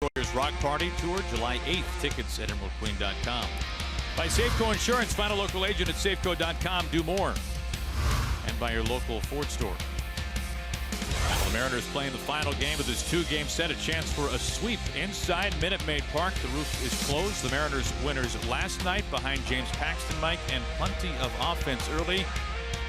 Warriors Rock Party Tour, July 8th. Tickets at EmeraldQueen.com. By Safeco Insurance, find a local agent at Safeco.com. Do more. And by your local Ford store. The Mariners playing the final game of this two-game set. A chance for a sweep inside Minute Maid Park. The roof is closed. The Mariners winners last night behind James Paxton, Mike, and plenty of offense early.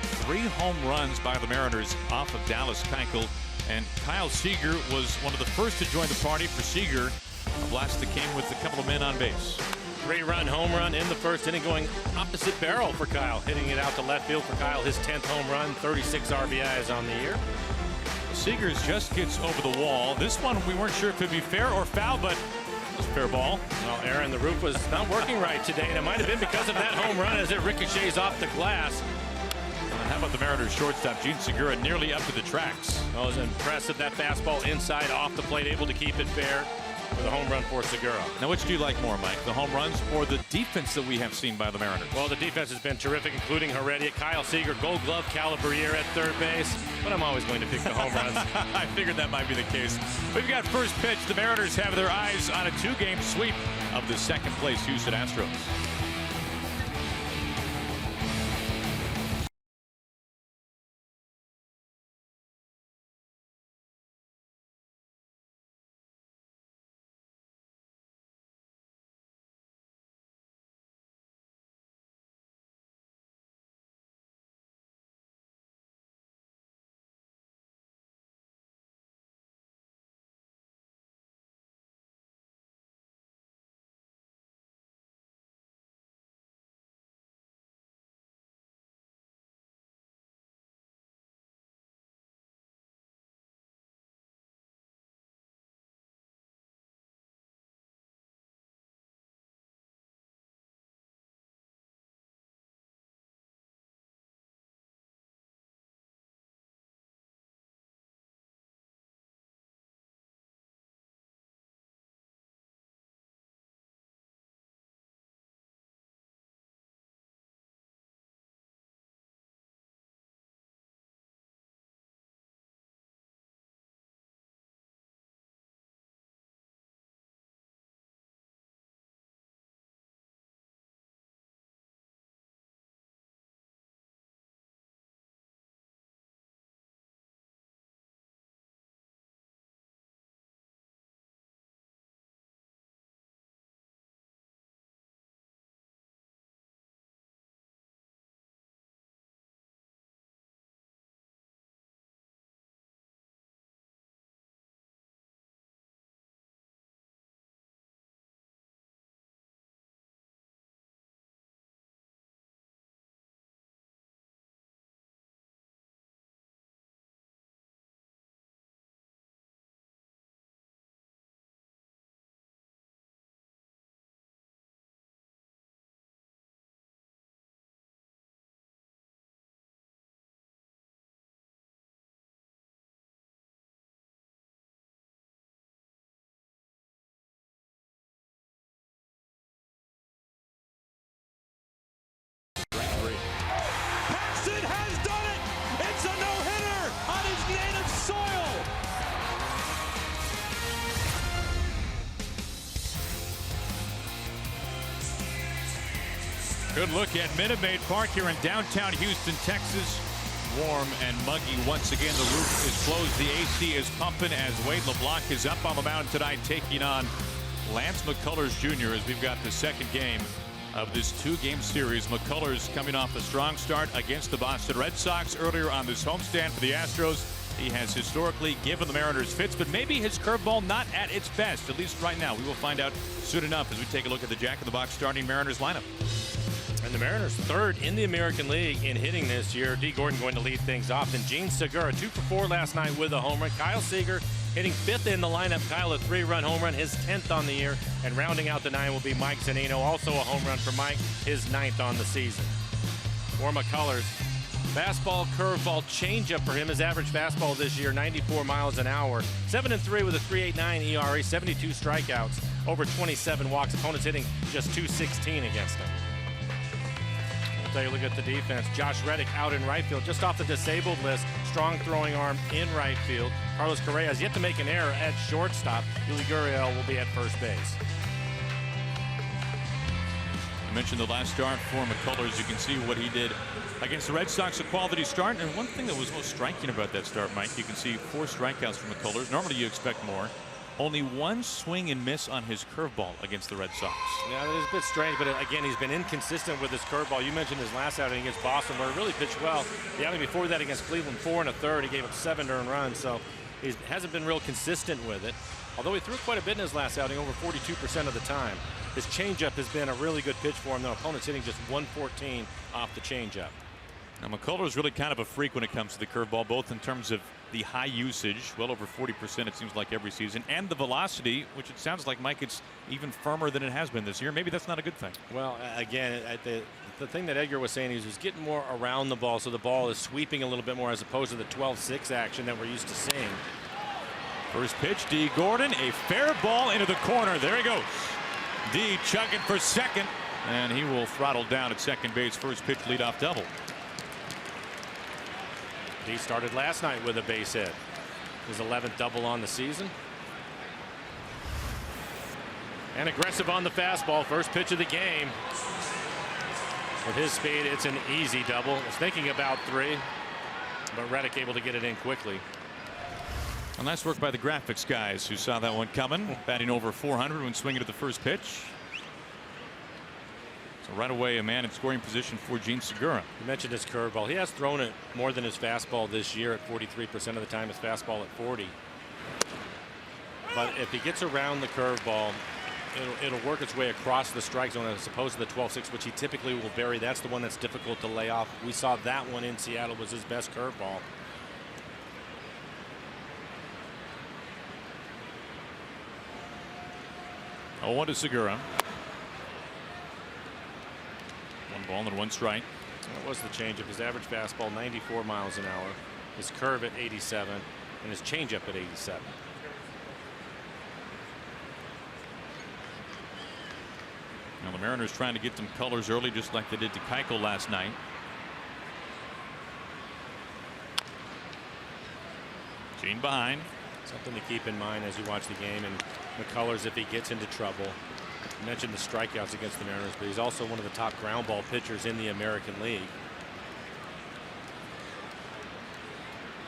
3 home runs by the Mariners off of Dallas Keuchel. And Kyle Seager was one of the first to join the party for Seager. A blast that came with a couple of men on base. 3-run home run in the first inning, going opposite barrel for Kyle, hitting it out to left field for Kyle. His 10th home run, 36 RBIs on the year. Seegers just gets over the wall. This one we weren't sure if it'd be fair or foul, but it was a fair ball. Well, Aaron, the roof was not working right today, and it might have been because of that home run as it ricochets off the glass. And how about the Mariners shortstop, Gene Segura, nearly up to the tracks. That was impressive. That fastball inside off the plate, able to keep it fair with a home run for Segura. Now, which do you like more, Mike? The home runs or the defense that we have seen by the Mariners? Well, the defense has been terrific, including Heredia. Kyle Seager, Gold Glove caliber year at third base. But I'm always going to pick the home runs. I figured that might be the case. We've got first pitch. The Mariners have their eyes on a 2-game sweep of the second-place Houston Astros. Good look at Minute Maid Park here in downtown Houston, Texas. Warm and muggy once again. The roof is closed. The AC is pumping as Wade LeBlanc is up on the mound tonight, taking on Lance McCullers Jr. as we've got the second game of this 2-game series. McCullers coming off a strong start against the Boston Red Sox earlier on this homestand for the Astros. He has historically given the Mariners fits, but maybe his curveball not at its best, at least right now. We will find out soon enough as we take a look at the Jack-in-the-Box starting Mariners lineup. And the Mariners third in the American League in hitting this year. D. Gordon going to lead things off. Then Gene Segura, 2 for 4 last night with a home run. Kyle Seager hitting 5th in the lineup. Kyle, a 3-run home run, his 10th on the year. And rounding out the 9 will be Mike Zunino, also a home run for Mike, his 9th on the season. For McCullers, fastball, curveball, changeup for him. His average fastball this year, 94 miles an hour. 7-3 with a 3.89 ERA, 72 strikeouts, over 27 walks. Opponents hitting just .216 against him. take a look at the defense. Josh Reddick out in right field, just off the disabled list. Strong throwing arm in right field. Carlos Correa has yet to make an error at shortstop. Yuli Gurriel will be at first base. I mentioned the last start for McCullers. You can see what he did against the Red Sox, a quality start. And one thing that was most striking about that start, Mike, you can see 4 strikeouts from McCullers. Normally you expect more. Only 1 swing and miss on his curveball against the Red Sox. Yeah, that is a bit strange, but again, he's been inconsistent with his curveball. You mentioned his last outing against Boston, where he really pitched well. The outing before that against Cleveland, 4 1/3. He gave up 7 earned runs, so he hasn't been real consistent with it. Although he threw quite a bit in his last outing, over 42% of the time. His changeup has been a really good pitch for him. The opponent's hitting just 114 off the changeup. Now, McCullers is really kind of a freak when it comes to the curveball, both in terms of the high usage, well over 40% it seems like every season, and the velocity, which it sounds like, Mike, it's even firmer than it has been this year. Maybe that's not a good thing. Well, again, the thing that Edgar was saying is he's getting more around the ball, so the ball is sweeping a little bit more as opposed to the 12-6 action that we're used to seeing. First pitch, D. Gordon, a fair ball into the corner. There he goes. D chugging for second, and he will throttle down at second base. First pitch leadoff double. D started last night with a base hit. His 11th double on the season. And aggressive on the fastball. First pitch of the game. With his speed, it's an easy double. Was thinking about 3, but Reddick able to get it in quickly. Well, nice work by the graphics guys who saw that one coming. Batting over 400 when swinging at the first pitch. So right away, a man in scoring position for Gene Segura. You mentioned his curveball. He has thrown it more than his fastball this year at 43% of the time. His fastball at 40. But if he gets around the curveball, it'll work its way across the strike zone as opposed to the 12-6, which he typically will bury. That's the one that's difficult to lay off. We saw that one in Seattle was his best curveball. Oh, 1 to Segura. 1 ball and 1 strike. That was the changeup. His average fastball 94 miles an hour. His curve at 87 and his changeup at 87. Now the Mariners trying to get some colors early, just like they did to Keuchel last night. Gene behind. Something to keep in mind as you watch the game. And McCullers, if he gets into trouble. You mentioned the strikeouts against the Mariners, but he's also one of the top ground ball pitchers in the American League.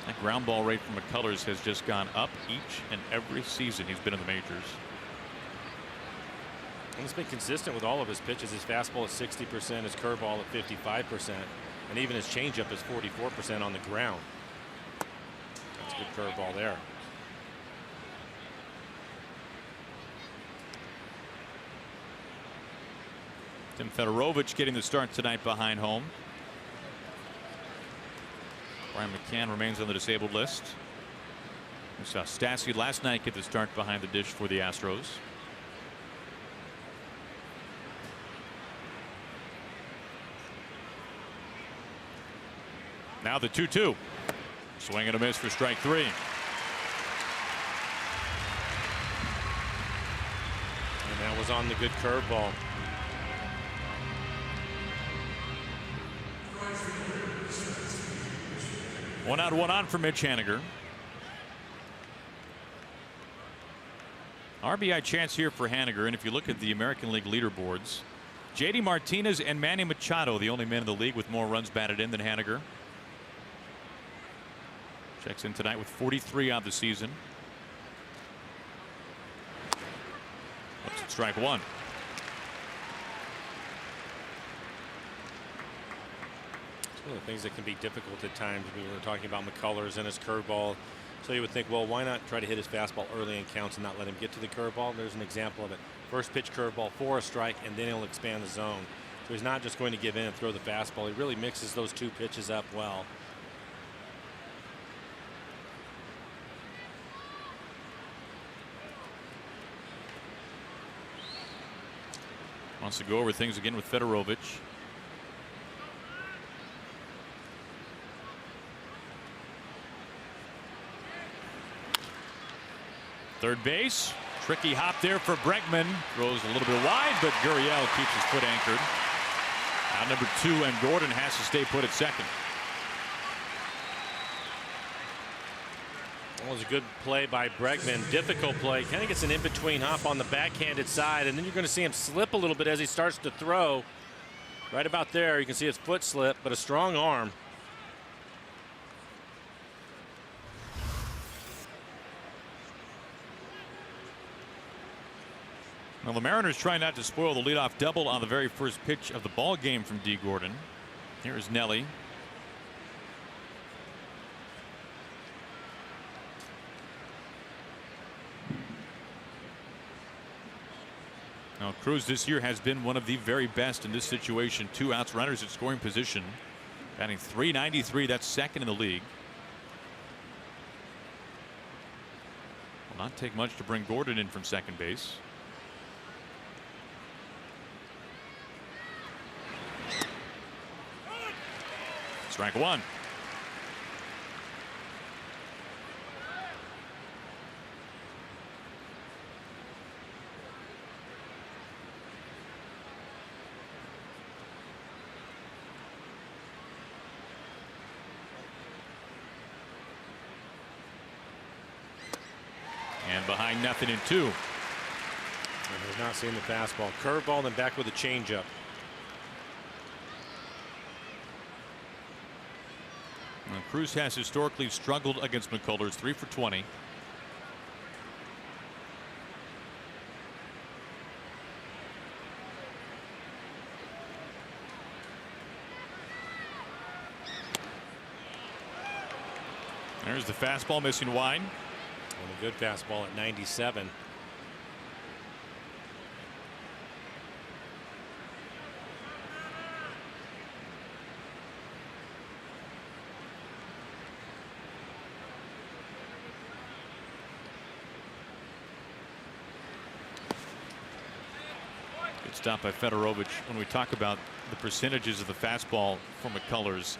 That ground ball rate from McCullers has just gone up each and every season he's been in the majors. And he's been consistent with all of his pitches. His fastball is 60%, his curveball at 55%, and even his changeup is 44% on the ground. That's a good curveball there. Tim Fedorovich getting the start tonight behind home. Brian McCann remains on the disabled list. We saw Stassi last night get the start behind the dish for the Astros. Now the 2-2. Swing and a miss for strike 3. And that was on the good curveball. One out, one on for Mitch Haniger. RBI chance here for Haniger, and if you look at the American League leaderboards, JD Martinez and Manny Machado, the only men in the league with more runs batted in than Haniger. Checks in tonight with 43 on the season. Looks at strike 1. One of the things that can be difficult at times. We were talking about McCullers and his curveball. So you would think, well, why not try to hit his fastball early in counts and not let him get to the curveball? There's an example of it. First pitch curveball for a strike, and then he'll expand the zone. So he's not just going to give in and throw the fastball. He really mixes those 2 pitches up well. Wants to go over things again with Fedorovich. Third base. Tricky hop there for Bregman. Throws a little bit wide, but Gurriel keeps his foot anchored. Out number 2, and Gordon has to stay put at second. That was a good play by Bregman. Difficult play. Kind of gets an in-between hop on the backhanded side, and then you're going to see him slip a little bit as he starts to throw. Right about there, you can see his foot slip, but a strong arm. Well, the Mariners try not to spoil the leadoff double on the very first pitch of the ball game from D. Gordon. Here is Nelly. Now, Cruz this year has been one of the very best in this situation. 2 outs, runners at scoring position. Batting .393, that's second in the league. Will not take much to bring Gordon in from second base. Strike 1. And behind, 0-2. And he's not seeing the fastball. Curveball, then back with a changeup. Well, Cruz has historically struggled against McCullers, 3 for 20. There's the fastball missing wide. And a good fastball at 97. Good stop by Fedorovich. When we talk about the percentages of the fastball for McCullers,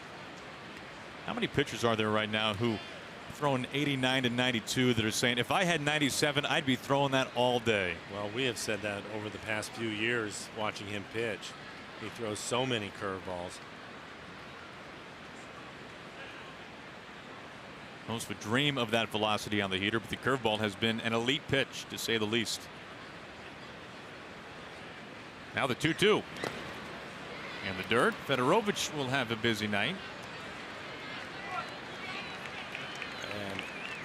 how many pitchers are there right now who throwing 89 to 92 that are saying, if I had 97, I'd be throwing that all day? Well, we have said that over the past few years watching him pitch. He throws so many curveballs. Almost would dream of that velocity on the heater, but the curveball has been an elite pitch, to say the least. Now the 2-2. In the dirt, Fedorovich will have a busy night. And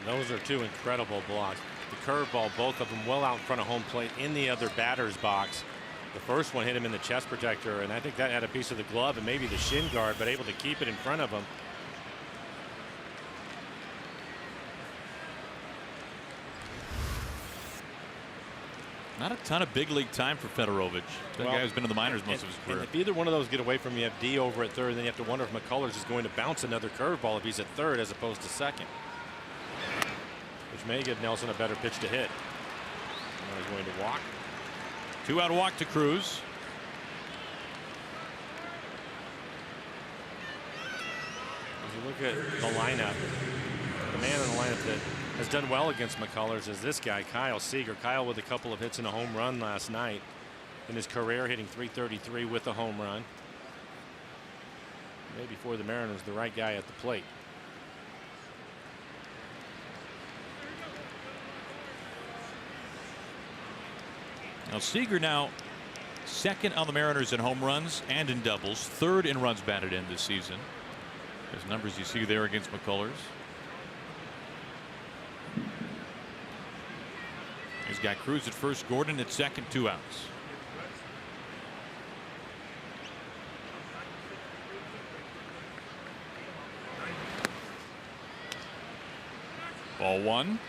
those are 2 incredible blocks. The curveball, both of them well out in front of home plate in the other batter's box. The first one hit him in the chest protector, and I think that had a piece of the glove and maybe the shin guard, but able to keep it in front of him. Not a ton of big league time for Fedorovich. That guy has been in the minors most of his career. And if either one of those get away from you, have D over at third, then you have to wonder if McCullers is going to bounce another curveball if he's at third as opposed to second, which may give Nelson a better pitch to hit. Now he's going to walk. 2-out walk to Cruz. If you look at the lineup, the man in the lineup that has done well against McCullers is this guy, Kyle Seager. Kyle with a couple of hits and a home run last night in his career, hitting .333 with a home run. Maybe for the Mariners, the right guy at the plate. Now Seager now second on the Mariners in home runs and in doubles, third in runs batted in this season. There's numbers you see there against McCullers. He's got Cruz at first, Gordon at second, 2 outs. Ball 1.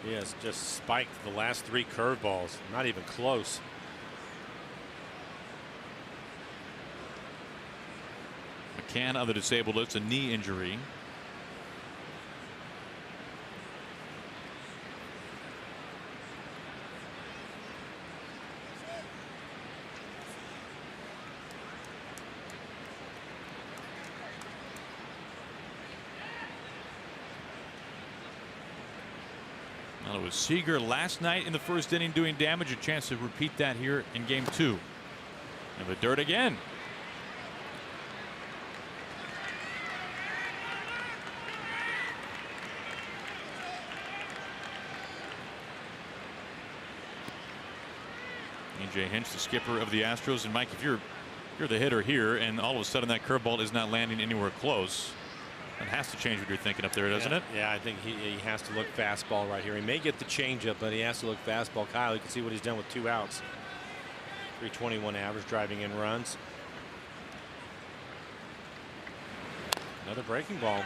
He has just spiked the last 3 curveballs, not even close. McCann on the disabled list, a knee injury. Well, it was Seager last night in the first inning doing damage. A chance to repeat that here in game 2. And the dirt again. A.J. Hinch, the skipper of the Astros. And Mike, if you're the hitter here and all of a sudden that curveball is not landing anywhere close, it has to change what you're thinking up there, doesn't it? Yeah, I think he has to look fastball right here. He may get the changeup, but he has to look fastball. Kyle, you can see what he's done with 2 outs. 321 average, driving in runs. Another breaking ball.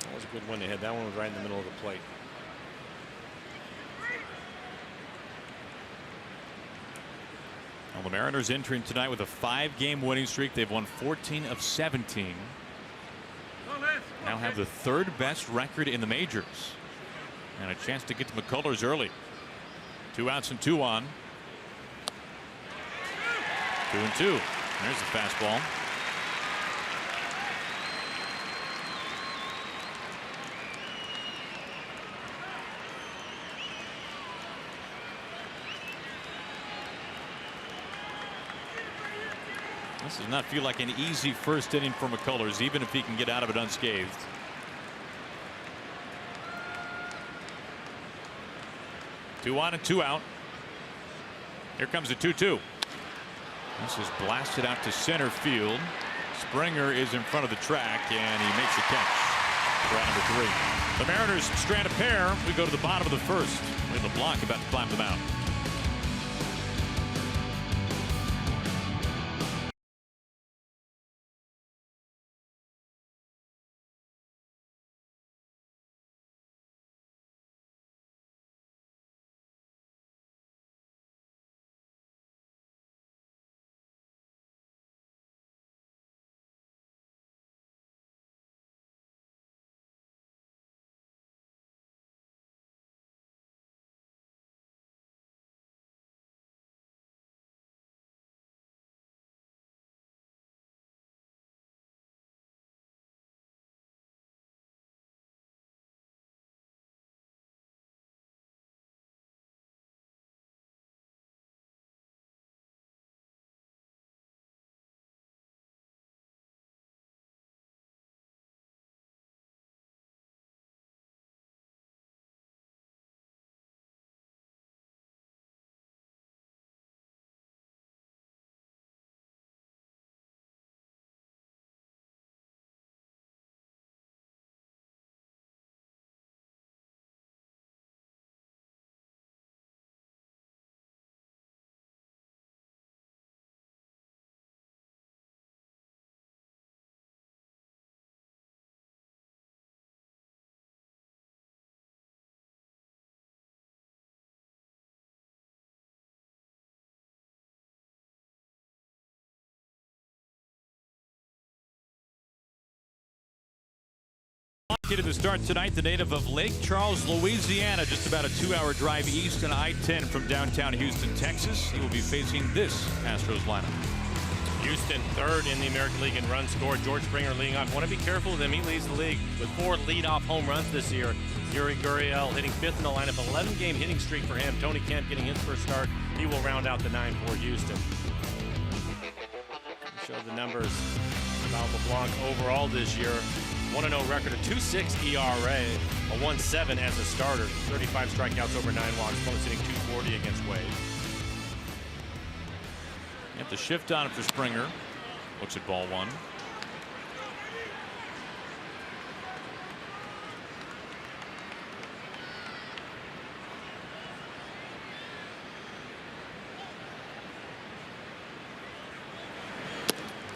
That was a good one to hit. That one was right in the middle of the plate. Well, the Mariners entering tonight with a 5-game winning streak. They've won 14 of 17. Now have the 3rd best record in the majors. And a chance to get to McCullers early. 2 outs and 2 on. 2-2. There's the fastball. This does not feel like an easy first inning for McCullers, even if he can get out of it unscathed. Two on and 2 out. Here comes the 2-2. This is blasted out to center field. Springer is in front of the track, and he makes a catch for out number 3. The Mariners strand a pair. We go to the bottom of the 1st. We have a block about to climb the mound. To the start tonight, the native of Lake Charles, Louisiana, just about a 2-hour drive east on I-10 from downtown Houston, Texas. He will be facing this Astros lineup. Houston 3rd in the American League in runs scored. George Springer leading off. Want to be careful with him. He leads the league with 4 leadoff home runs this year. Yuri Gurriel hitting 5th in the lineup. 11-game hitting streak for him. Tony Kemp getting his first start. He will round out the 9 for Houston. Show the numbers about LeBlanc overall this year. 1-0 record, a 2.6 ERA, a 1.7 as a starter, 35 strikeouts over 9 walks, opponents hitting 240 against Wade. You have to shift on it for Springer. Looks at ball 1.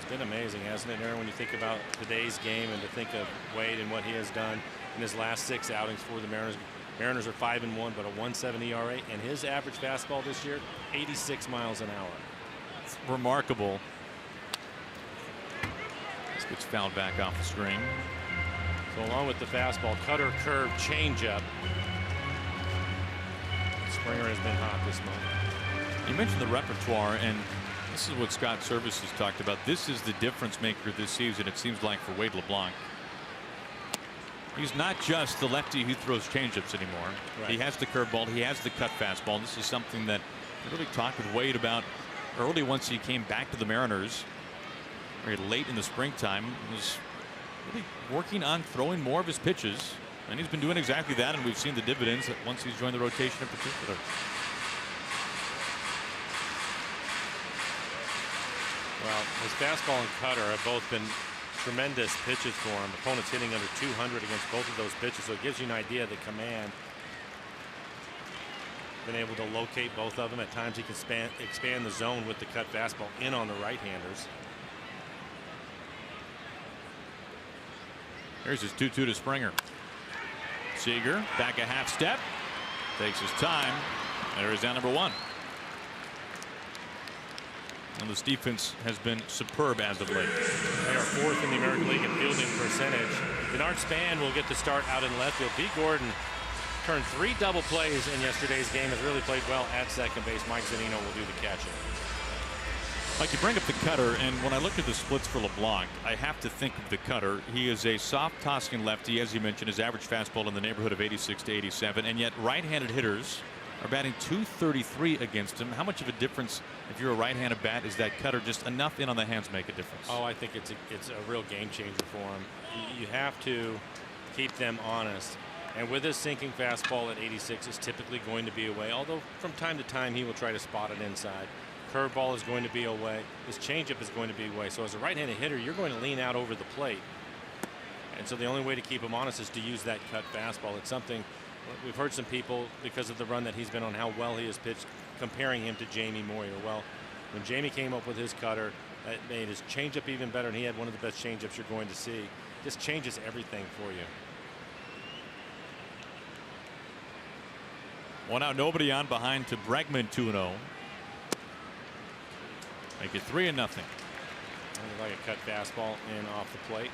Been amazing, hasn't it, Aaron, when you think about today's game and to think of Wade and what he has done in his last 6 outings for the Mariners. Mariners are 5-1, but a 1.7 ERA, and his average fastball this year, 86 miles an hour. It's remarkable. This gets fouled back off the screen. So along with the fastball, cutter, curve, changeup. Springer has been hot this month. You mentioned the repertoire, and This is what Scott Service has talked about. This is the difference maker this season, it seems like, for Wade LeBlanc. He's not just the lefty who throws changeups anymore. Right. He has the curveball. He has the cut fastball. This is something that I really talked with Wade about early once he came back to the Mariners. Very late in the springtime. Was really working on throwing more of his pitches. And he's been doing exactly that. And we've seen the dividends once he's joined the rotation in particular. Well, his fastball and cutter have both been tremendous pitches for him. Opponents hitting under 200 against both of those pitches, so it gives you an idea of the command. Been able to locate both of them. At times he can expand the zone with the cut fastball in on the right-handers. Here's his 2-2 to Springer. Seager back a half step, takes his time. There is down number 1. And this defense has been superb as of late. They are 4th in the American League in fielding percentage. Denard Span will get the start out in left field. D. Gordon turned 3 double plays in yesterday's game. Has really played well at second base. Mike Zunino will do the catching. Like, you bring up the cutter, and when I look at the splits for LeBlanc, I have to think of the cutter. He is a soft tossing lefty, as you mentioned. His average fastball in the neighborhood of 86 to 87, and yet right-handed hitters are batting .233 against him. How much of a difference, if you're a right-handed bat, is that cutter just enough in on the hands make a difference? Oh, I think it's a real game changer for him. You have to keep them honest. And with his sinking fastball at 86, is typically going to be away. Although from time to time he will try to spot it inside. Curveball is going to be away. His changeup is going to be away. So as a right-handed hitter, you're going to lean out over the plate. And so the only way to keep him honest is to use that cut fastball. It's something we've heard some people, because of the run that he's been on, how well he has pitched, comparing him to Jamie Moyer. Well, when Jamie came up with his cutter, it made his changeup even better, and he had one of the best changeups you're going to see. Just changes everything for you. 1 out, nobody on, behind to Bregman, 2-0. Make it 3-0. Like a cut fastball in off the plate.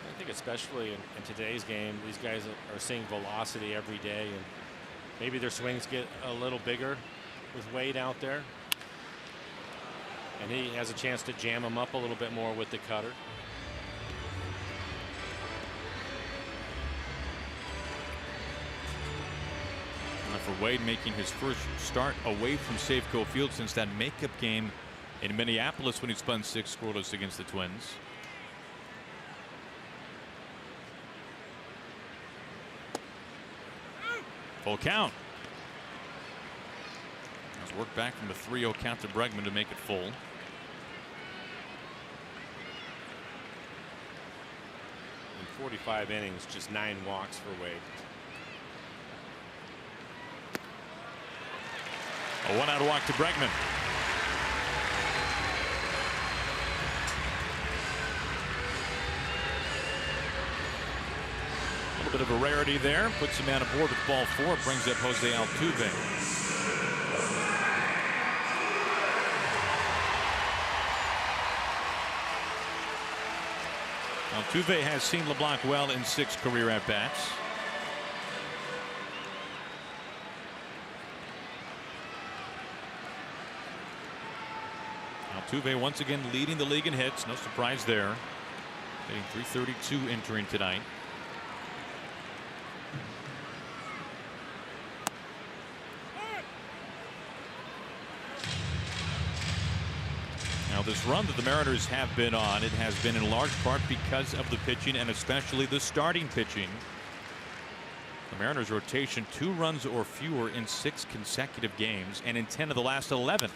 I think especially in today's game, these guys are seeing velocity every day, and maybe their swings get a little bigger with Wade out there. And he has a chance to jam them up a little bit more with the cutter. For Wade, making his first start away from Safeco Field since that makeup game in Minneapolis when he spun 6 scoreless against the Twins. Full count. Has worked back from the 3-0 count to Bregman to make it full. In 45 innings, just 9 walks for Wade. A 1-out walk to Bregman. A little bit of a rarity there. Puts him on a board with ball 4. Brings up Jose Altuve. Altuve has seen LeBlanc well in 6 career at-bats. Altuve once again leading the league in hits. No surprise there. Hitting .332 entering tonight. Now, this run that the Mariners have been on, it has been in large part because of the pitching, and especially the starting pitching. The Mariners rotation 2 runs or fewer in 6 consecutive games, and in 10 of the last 11.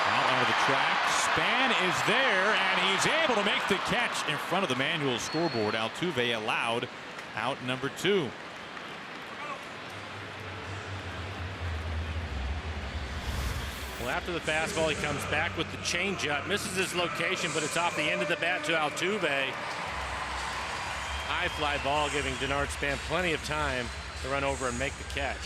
Out onto the track. Span is there, and he's able to make the catch in front of the manual scoreboard. Altuve allowed out number 2. Well, after the fastball, he comes back with the changeup, misses his location, but it's off the end of the bat to Altuve. High fly ball, giving Denard Span plenty of time to run over and make the catch.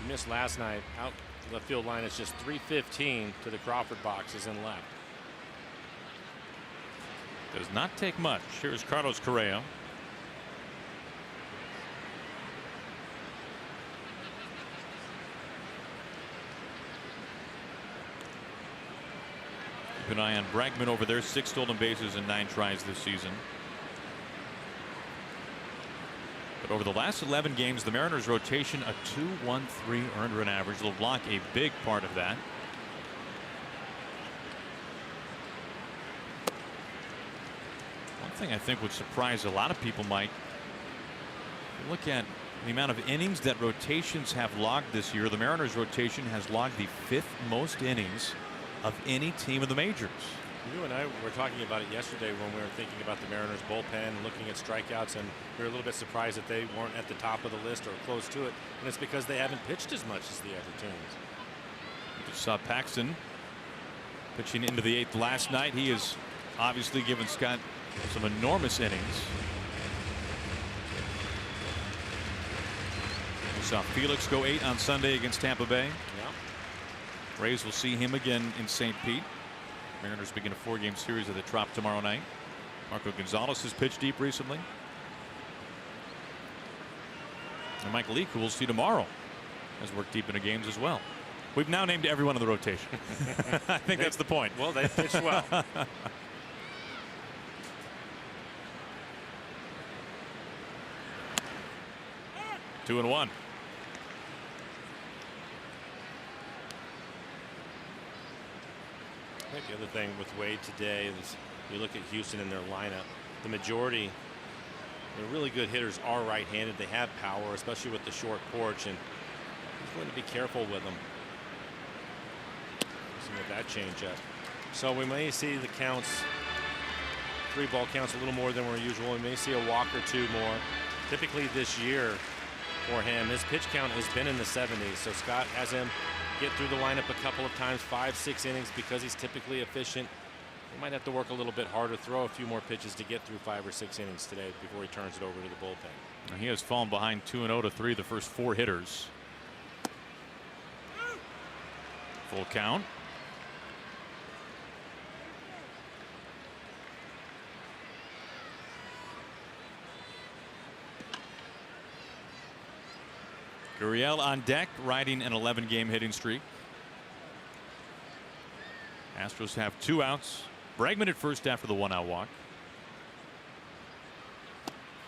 He missed last night. Out the field line is just .315 to the Crawford boxes and left. Does not take much. Here's Carlos Correa. an eye on Bregman over there. 6 stolen bases and 9 tries this season. But over the last 11 games, the Mariners rotation a 2.13 earned run average. They'll block a big part of that. One thing I think would surprise a lot of people, Mike, look at the amount of innings that rotations have logged this year. The Mariners rotation has logged the 5th most innings of any team in the majors. You and I were talking about it yesterday when we were thinking about the Mariners bullpen and looking at strikeouts, and we were a little bit surprised that they weren't at the top of the list or close to it, and it's because they haven't pitched as much as the other teams. We just saw Paxton pitching into the 8th last night. He has obviously given Scott some enormous innings. We saw Felix go 8 on Sunday against Tampa Bay. Yeah. Rays will see him again in St. Pete. Mariners begin a 4-game series at the Trop tomorrow night. Marco Gonzalez has pitched deep recently. And Mike Leake, who we'll see tomorrow, has worked deep into games as well. We've now named everyone in the rotation. I think that's the point. Well, they pitched well. 2-1. I think the other thing with Wade today is you look at Houston in their lineup, the majority, the really good hitters are right-handed. They have power, especially with the short porch, and he's going to be careful with them. See with that changeup. So we may see the counts, 3-ball counts a little more than we're usual. We may see a walk or 2 more. Typically this year for him, his pitch count has been in the 70s. So Scott has him get through the lineup a couple of times, 5-6 innings, because he's typically efficient. He might have to work a little bit harder, throw a few more pitches to get through 5 or 6 innings today before he turns it over to the bullpen. He has fallen behind 2-0 to 3 the first 4 hitters. Full count. Gurriel on deck, riding an 11-game hitting streak. Astros have 2 outs. Bregman at first after the 1-out walk.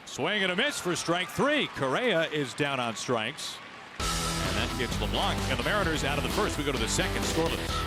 Swing and a miss for strike 3. Correa is down on strikes. And that gets LeBlanc and the Mariners out of the first. We go to the second scoreless.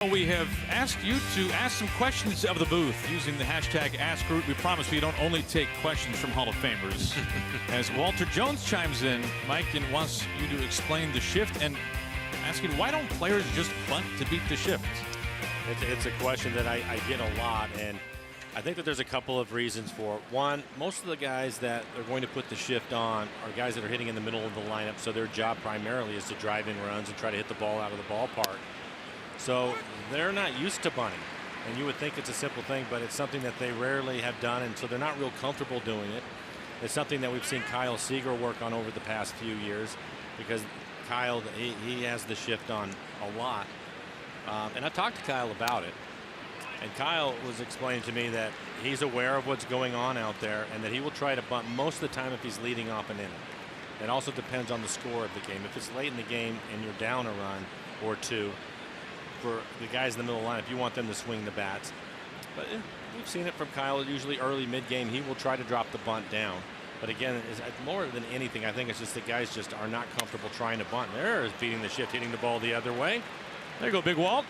We have asked you to ask some questions of the booth using the hashtag AskRoot. We promise we don't only take questions from Hall of Famers. As Walter Jones chimes in, Mike, and wants you to explain the shift and asking why don't players just bunt to beat the shift? It's a question that I get a lot, and I think that there's a couple of reasons for it. One, most of the guys that are going to put the shift on are guys that are hitting in the middle of the lineup, so their job primarily is to drive in runs and try to hit the ball out of the ballpark. So they're not used to bunting. And you would think it's a simple thing, but it's something that they rarely have done, and so they're not real comfortable doing it. It's something that we've seen Kyle Seager work on over the past few years, because Kyle, he has the shift on a lot. And I talked to Kyle about it, and Kyle was explaining to me that he's aware of what's going on out there and that he will try to bunt most of the time if he's leading off an inning. It also depends on the score of the game. If it's late in the game and you're down a run or two, for the guys in the middle of the lineup, you want them to swing the bats. But we've seen it from Kyle. Usually early mid-game, he will try to drop the bunt down. But again, more than anything, I think it's just the guys just are not comfortable trying to bunt. There is beating the shift, hitting the ball the other way. There you go, Big Walt.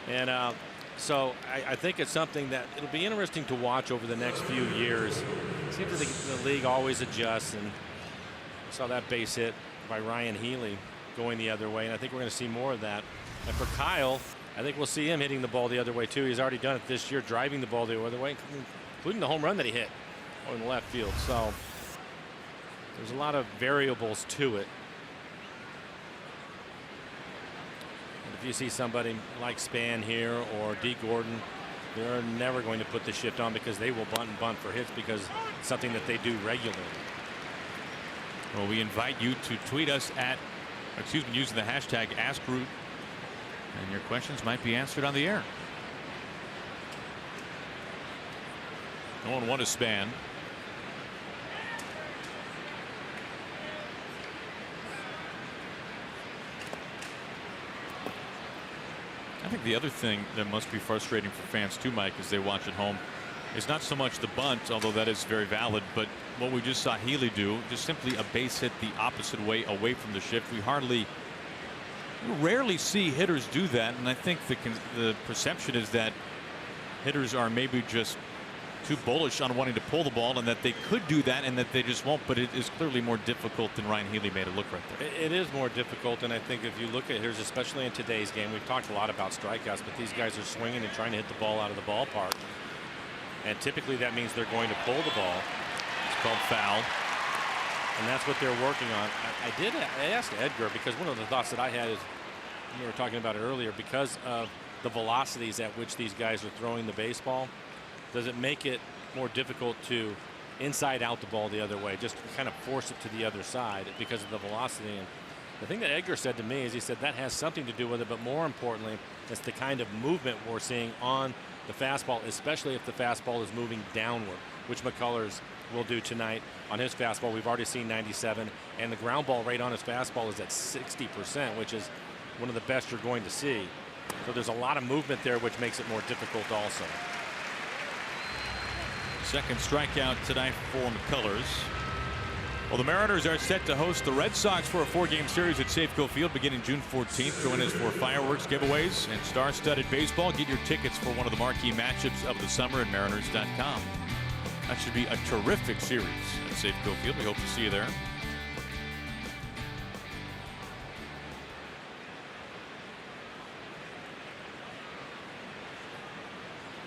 And so I think it's something that it'll be interesting to watch over the next few years. It seems that the league always adjusts, and I saw that base hit by Ryan Healy going the other way, and I think we're going to see more of that. And for Kyle, I think we'll see him hitting the ball the other way too. He's already done it this year, driving the ball the other way, including the home run that he hit in the left field. So there's a lot of variables to it. And if you see somebody like Span here or D. Gordon, they're never going to put the shift on because they will bunt and bunt for hits because it's something that they do regularly. Well, we invite you to tweet us using the hashtag AskRoot, and your questions might be answered on the air. 0-1 to Span. I think the other thing that must be frustrating for fans too, Mike, as they watch at home, is not so much the bunt, although that is very valid, but what we just saw Healy do, just simply a base hit the opposite way away from the shift. We rarely see hitters do that, and I think the perception is that hitters are maybe just too bullish on wanting to pull the ball and that they could do that and that they just won't, but it is clearly more difficult than Ryan Healy made it look right there. It is more difficult, and I think if you look at hitters, especially in today's game, we've talked a lot about strikeouts, but these guys are swinging and trying to hit the ball out of the ballpark, and typically that means they're going to pull the ball. It's called foul. And that's what they're working on. I asked Edgar, because one of the thoughts that I had is, we were talking about it earlier, because of the velocities at which these guys are throwing the baseball, does it make it more difficult to inside out the ball the other way, just kind of force it to the other side because of the velocity? And the thing that Edgar said to me is he said that has something to do with it, but more importantly, it's the kind of movement we're seeing on the fastball, especially if the fastball is moving downward, which McCullers will do tonight on his fastball. We've already seen 97, and the ground ball rate on his fastball is at 60%, which is one of the best you're going to see. So there's a lot of movement there, which makes it more difficult also. Second strikeout tonight for McCullers. Well, the Mariners are set to host the Red Sox for a 4-game series at Safeco Field beginning June 14th. Join us for fireworks, giveaways, and star-studded baseball. Get your tickets for one of the marquee matchups of the summer at Mariners.com. That should be a terrific series at Safeco Field. We hope to see you there.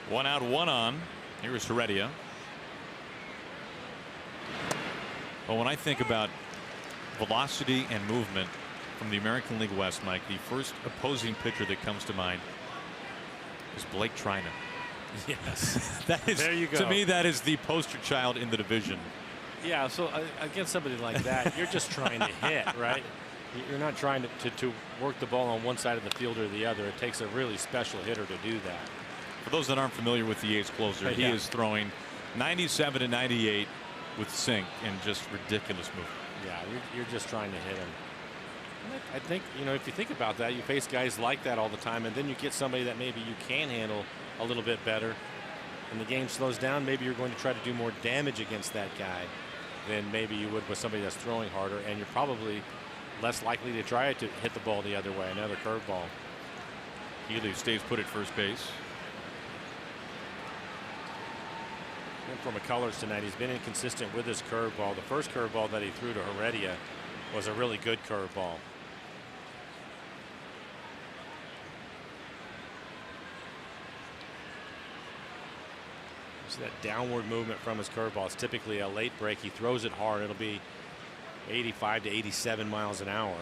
One out, one on. Here is Heredia. Well, when I think about velocity and movement from the American League West, Mike, the first opposing pitcher that comes to mind is Blake Trinan. Yes. That is, there you go. To me, that is the poster child in the division. Yeah, so against somebody like that, you're just trying to hit, right? You're not trying to work the ball on one side of the field or the other. It takes a really special hitter to do that. For those that aren't familiar with the A's closer, he is throwing 97 and 98 with sink and just ridiculous movement. Yeah, you're just trying to hit him. I think, if you think about that, you face guys like that all the time, and then you get somebody that maybe you can handle a little bit better, and the game slows down. Maybe you're going to try to do more damage against that guy than maybe you would with somebody that's throwing harder, and you're probably less likely to try to hit the ball the other way, another curveball. Healy stays put at first base. And for McCullers tonight, he's been inconsistent with his curveball. The first curveball that he threw to Heredia was a really good curveball. That downward movement from his curveball. It's typically a late break. He throws it hard. It'll be 85 to 87 miles an hour.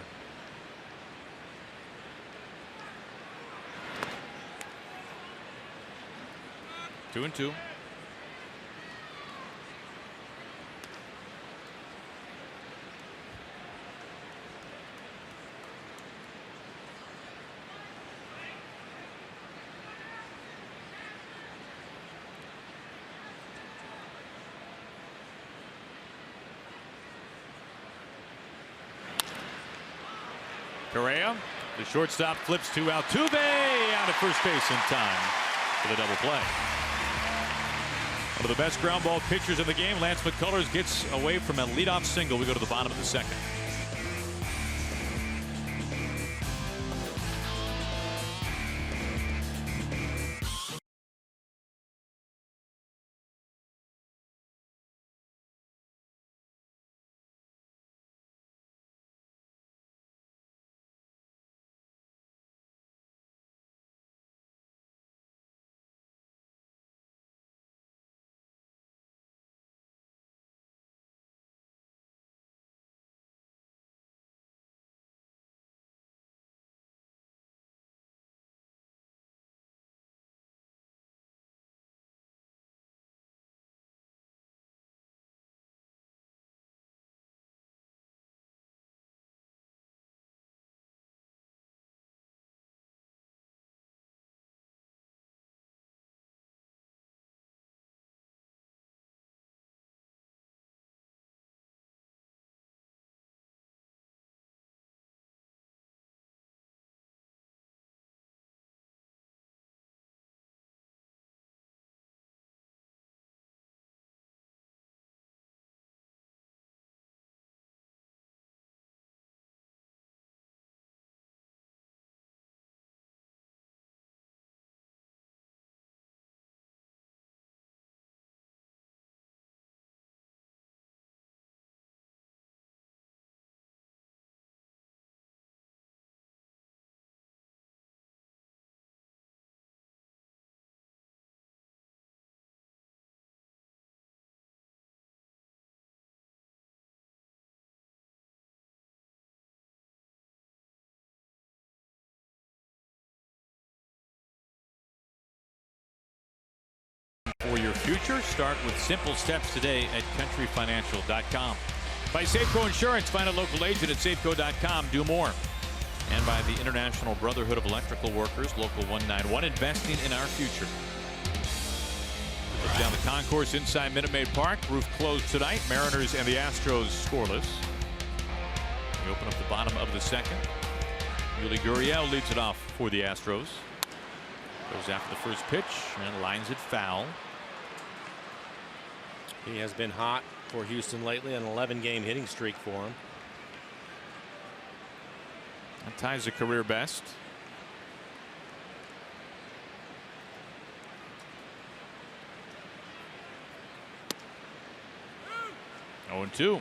2-2. Correa, the shortstop, flips to Altuve out of first base in time for the double play. One of the best ground ball pitchers in the game, Lance McCullers, gets away from a leadoff single. We go to the bottom of the second. For your future, start with simple steps today at countryfinancial.com. By Safeco Insurance, find a local agent at safeco.com. Do more. And by the International Brotherhood of Electrical Workers, Local 191, investing in our future. Look down the concourse inside Minute Maid Park. Roof closed tonight. Mariners and the Astros scoreless. We open up the bottom of the second. Yuli Gurriel leads it off for the Astros. Goes after the first pitch and lines it foul. He has been hot for Houston lately, an 11-game hitting streak for him. That ties the career best. Oh, 0-2.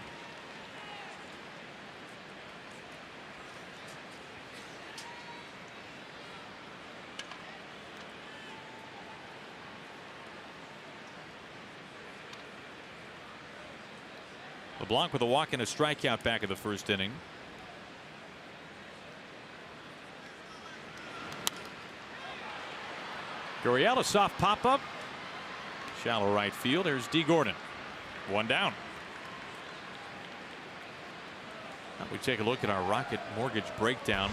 LeBlanc with a walk and a strikeout back in the first inning. Gurriel, a soft pop-up. Shallow right field. There's D. Gordon. One down. Now we take a look at our Rocket Mortgage breakdown.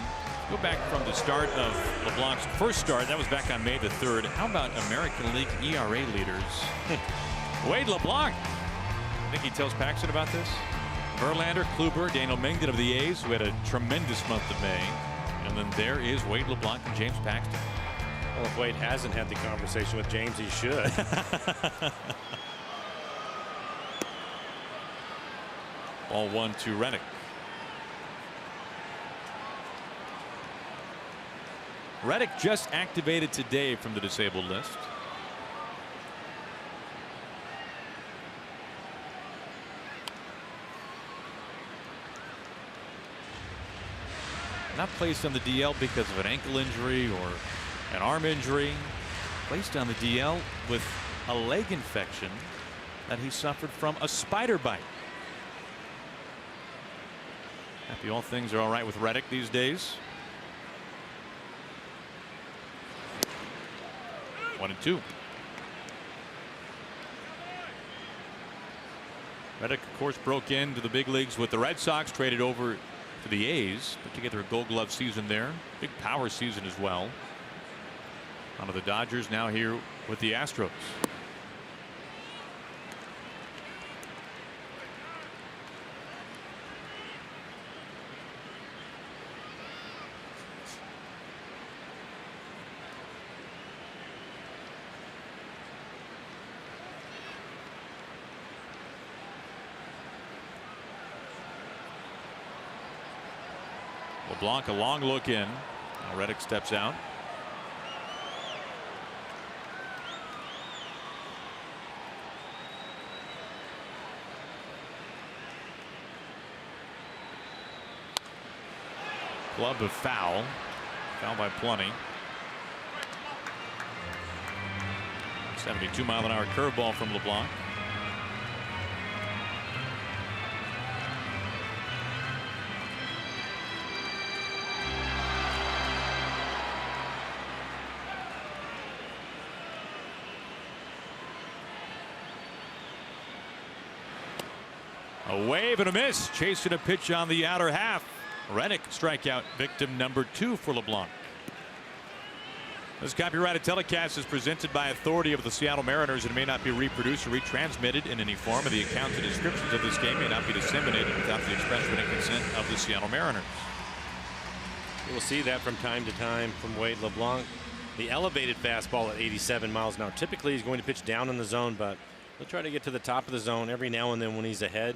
Go back from the start of LeBlanc's first start. That was back on May the 3rd. How about American League ERA leaders? Wade LeBlanc. I think he tells Paxton about this. Verlander, Kluber, Daniel Mengden of the A's, who had a tremendous month of May. And then there is Wade LeBlanc and James Paxton. Well, if Wade hasn't had the conversation with James, he should. Ball 1 to Reddick. Reddick just activated today from the disabled list. Not placed on the DL because of an ankle injury or an arm injury. Placed on the DL with a leg infection that he suffered from a spider bite. Happy all things are all right with Reddick these days. 1-2. Reddick, of course, broke into the big leagues with the Red Sox, traded over to the A's, put together a Gold Glove season there, big power season as well. One of the Dodgers, now here with the Astros. LeBlanc, a long look in. Now Reddick steps out. Glove of foul. Foul by plenty. 72-mile-an-hour curveball from LeBlanc. A wave and a miss, chasing a pitch on the outer half. Reddick, strikeout victim number 2 for LeBlanc. This copyrighted telecast is presented by authority of the Seattle Mariners and may not be reproduced or retransmitted in any form, and the accounts and descriptions of this game may not be disseminated without the express written consent of the Seattle Mariners. You will see that from time to time from Wade LeBlanc. The elevated fastball at 87 miles an hour. Typically he's going to pitch down in the zone, but he'll try to get to the top of the zone every now and then when he's ahead.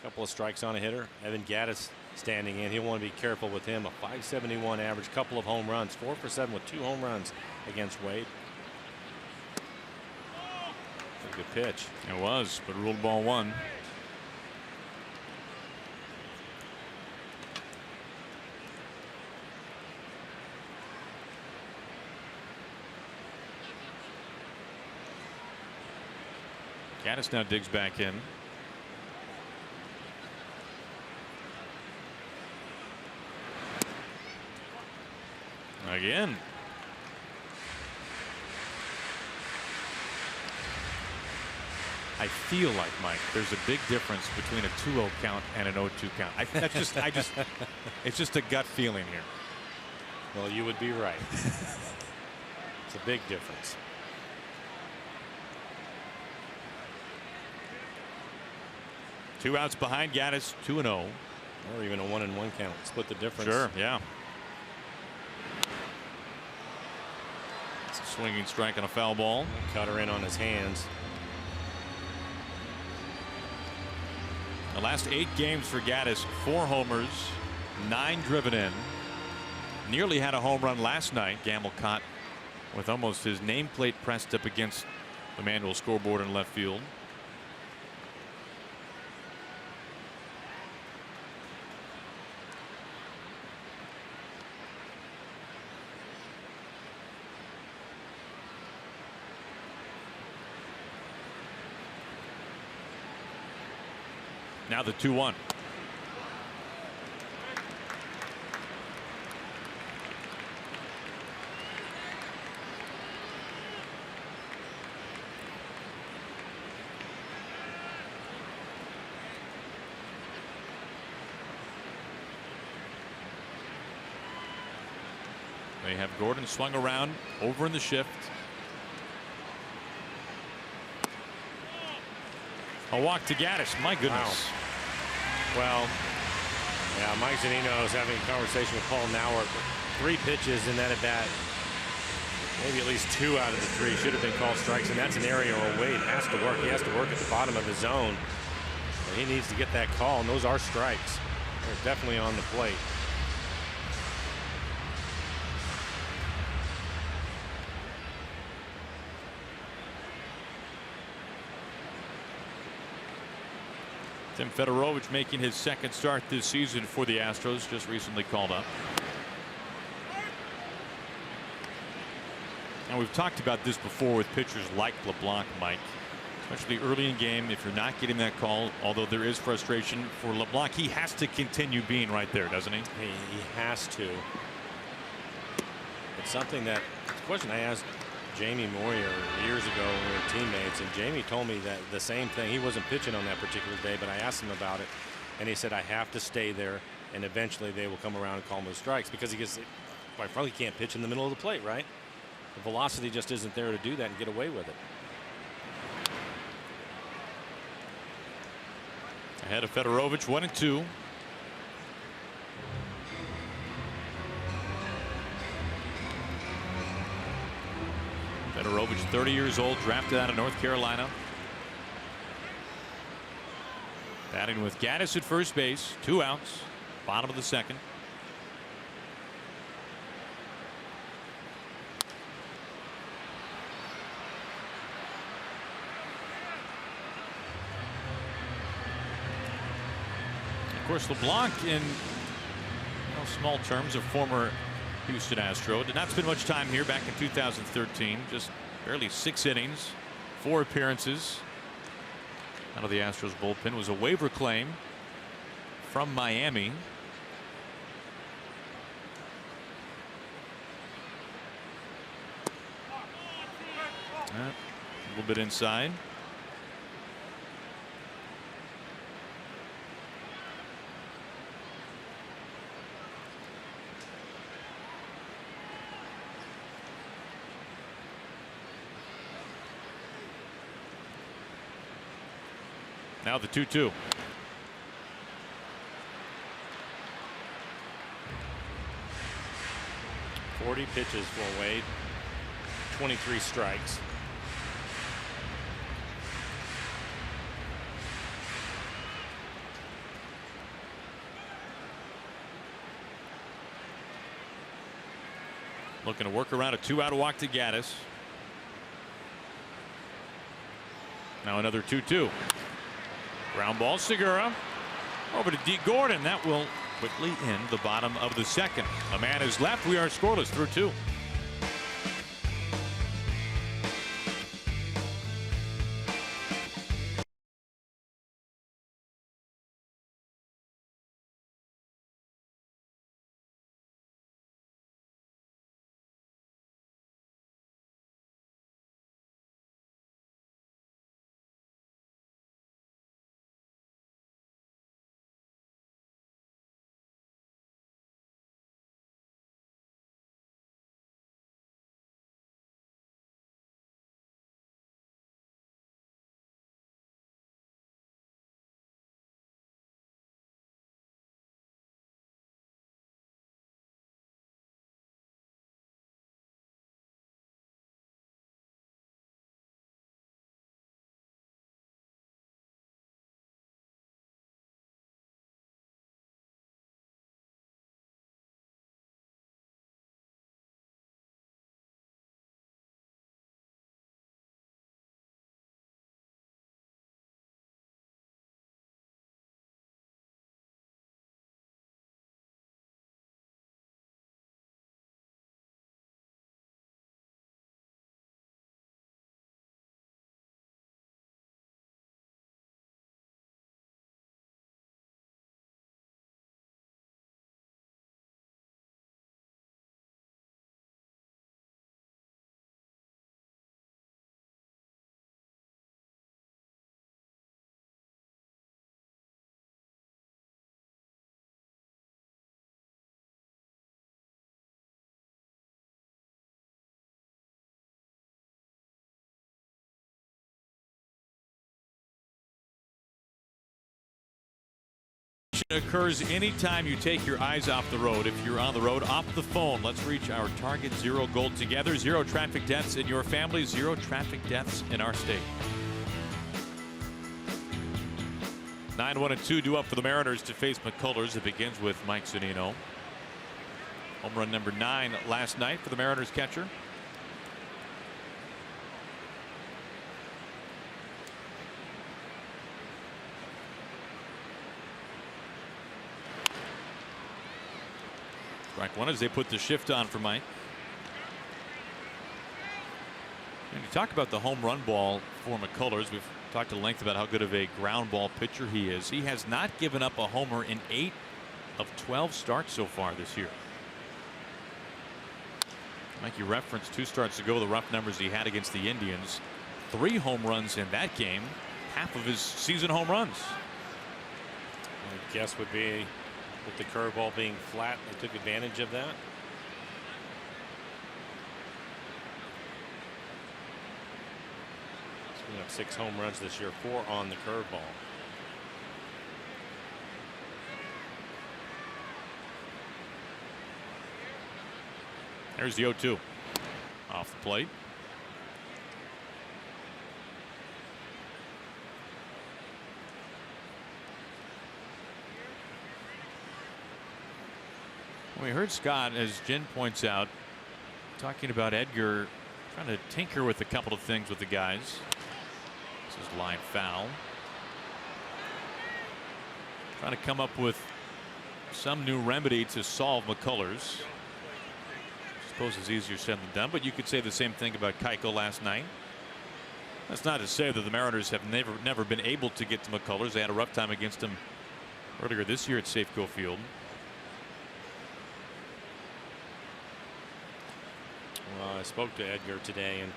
A couple of strikes on a hitter. Evan Gaddis standing in. He'll want to be careful with him. A 571 average, couple of home runs, 4 for 7 with 2 home runs against Wade. A good pitch. It was, but ruled ball 1. Gaddis now digs back in. Again. I feel like, Mike, there's a big difference between a 2-0 count and an 0-2 count. It's just a gut feeling here. Well, you would be right. It's a big difference. Two outs behind Gaddis, 2-0. Or even a 1-1 count. Split the difference. Sure, yeah. It's a swinging strike on a foul ball. Cutter in on his hands. The last 8 games for Gaddis, 4 homers, 9 driven in. Nearly had a home run last night. Gamble caught with almost his nameplate pressed up against the manual scoreboard in left field. Now the 2-1. They have Gordon swung around over in the shift. A walk to Gaddis. My goodness. Wow. Well, yeah, Mike Zunino is having a conversation with Paul Nauert. 3 pitches in that at bat. Maybe at least 2 out of the 3 should have been called strikes, and that's an area where Wade has to work. He has to work at the bottom of his zone. And he needs to get that call, and those are strikes. They're definitely on the plate. Tim Fedorovich making his 2nd start this season for the Astros, just recently called up. And we've talked about this before with pitchers like LeBlanc, Mike, especially early in game. If you're not getting that call, although there is frustration for LeBlanc, he has to continue being right there, doesn't he? He has to. It's something that, it's a question I asked Jamie Moyer years ago when we were teammates, and Jamie told me that the same thing. He wasn't pitching on that particular day, but I asked him about it, and he said, I have to stay there, and eventually they will come around and call those strikes, because he gets, quite frankly, can't pitch in the middle of the plate, right? The velocity just isn't there to do that and get away with it. Ahead of Fedorovich, 1-2. Fedorovich, 30 years old, drafted out of North Carolina. Batting with Gaddis at first base, 2 outs, bottom of the second. Of course, LeBlanc, in small terms, a former Houston Astro, did not spend much time here back in 2013. Just barely 6 innings, 4 appearances out of the Astros bullpen. Was a waiver claim from Miami. A little bit inside. Now the 2-2. .40 pitches for Wade. 23 strikes. Looking to work around a 2-out walk to Gaddis. Now another 2-2. Ground ball, Segura over to D. Gordon. That will quickly end the bottom of the second. A man is left. We are scoreless through 2. Occurs anytime you take your eyes off the road. If you're on the road, off the phone. Let's reach our target zero goal together. 0 traffic deaths in your family, 0 traffic deaths in our state. 9-1-2 due up for the Mariners to face McCullers. It begins with Mike Zunino. Home run number 9 last night for the Mariners catcher. Strike 1 as they put the shift on for Mike. And you talk about the home run ball for McCullers. We've talked at length about how good of a ground ball pitcher he is. He has not given up a homer in 8 of 12 starts so far this year. Like you referenced 2 starts ago, the rough numbers he had against the Indians. 3 home runs in that game, half of his season home runs. My guess would be with the curveball being flat, they took advantage of that. So we have 6 home runs this year, 4 on the curveball. There's the 0-2 off the plate. We heard Scott, as Jen points out, talking about Edgar trying to tinker with a couple of things with the guys. This is line foul. Trying to come up with some new remedy to solve McCullers. I suppose it's easier said than done, but you could say the same thing about Keuchel last night. That's not to say that the Mariners have never been able to get to McCullers. They had a rough time against him earlier this year at Safeco Field. Well, I spoke to Edgar today, and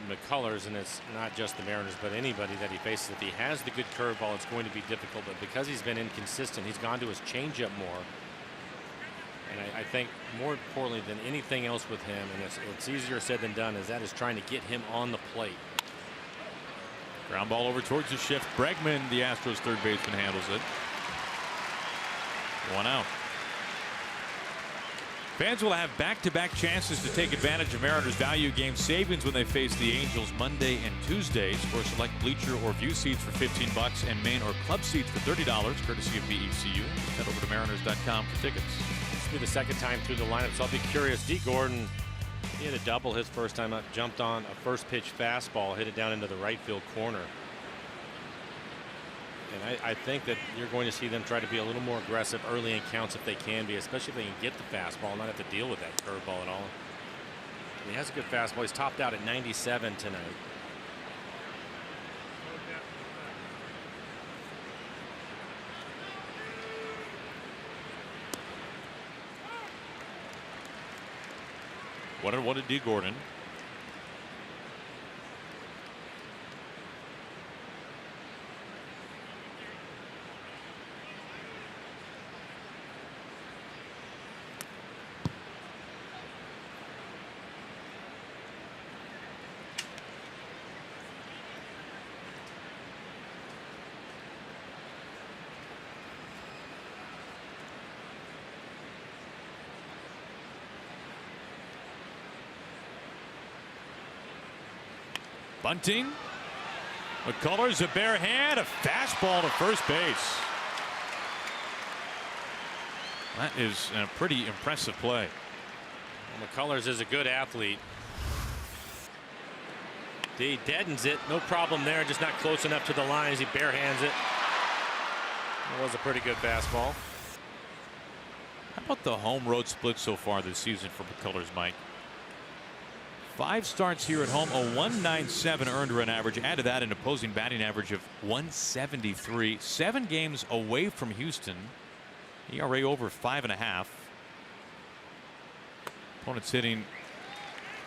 McCullers, and it's not just the Mariners, but anybody that he faces, if he has the good curveball, it's going to be difficult. But because he's been inconsistent, he's gone to his changeup more. And I think more importantly than anything else with him, and it's easier said than done, is that is trying to get him on the plate. Ground ball over towards the shift. Bregman, the Astros third baseman, handles it. 1 out. Fans will have back-to-back chances to take advantage of Mariners value game savings when they face the Angels Monday and Tuesdays. For select bleacher or view seats for $15 and main or club seats for $30, courtesy of BECU. Head over to mariners.com for tickets. This will be the second time through the lineup, so I'll be curious. D. Gordon, he hit a double his first time up, jumped on a first pitch fastball, hit it down into the right field corner. And I think that you're going to see them try to be a little more aggressive early in counts if they can be, especially if they can get the fastball and not have to deal with that curveball at all. And he has a good fastball. He's topped out at 97 tonight. What did D. Gordon? Bunting. McCullers, a bare hand, a fastball to first base. That is a pretty impressive play. Well, McCullers is a good athlete. He deadens it, no problem there, just not close enough to the line as he bare hands it. That was a pretty good fastball. How about the home road split so far this season for McCullers, Mike? 5 starts here at home, a 197 earned run average. Add to that an opposing batting average of 173. 7 games away from Houston. ERA over 5.5. Opponents hitting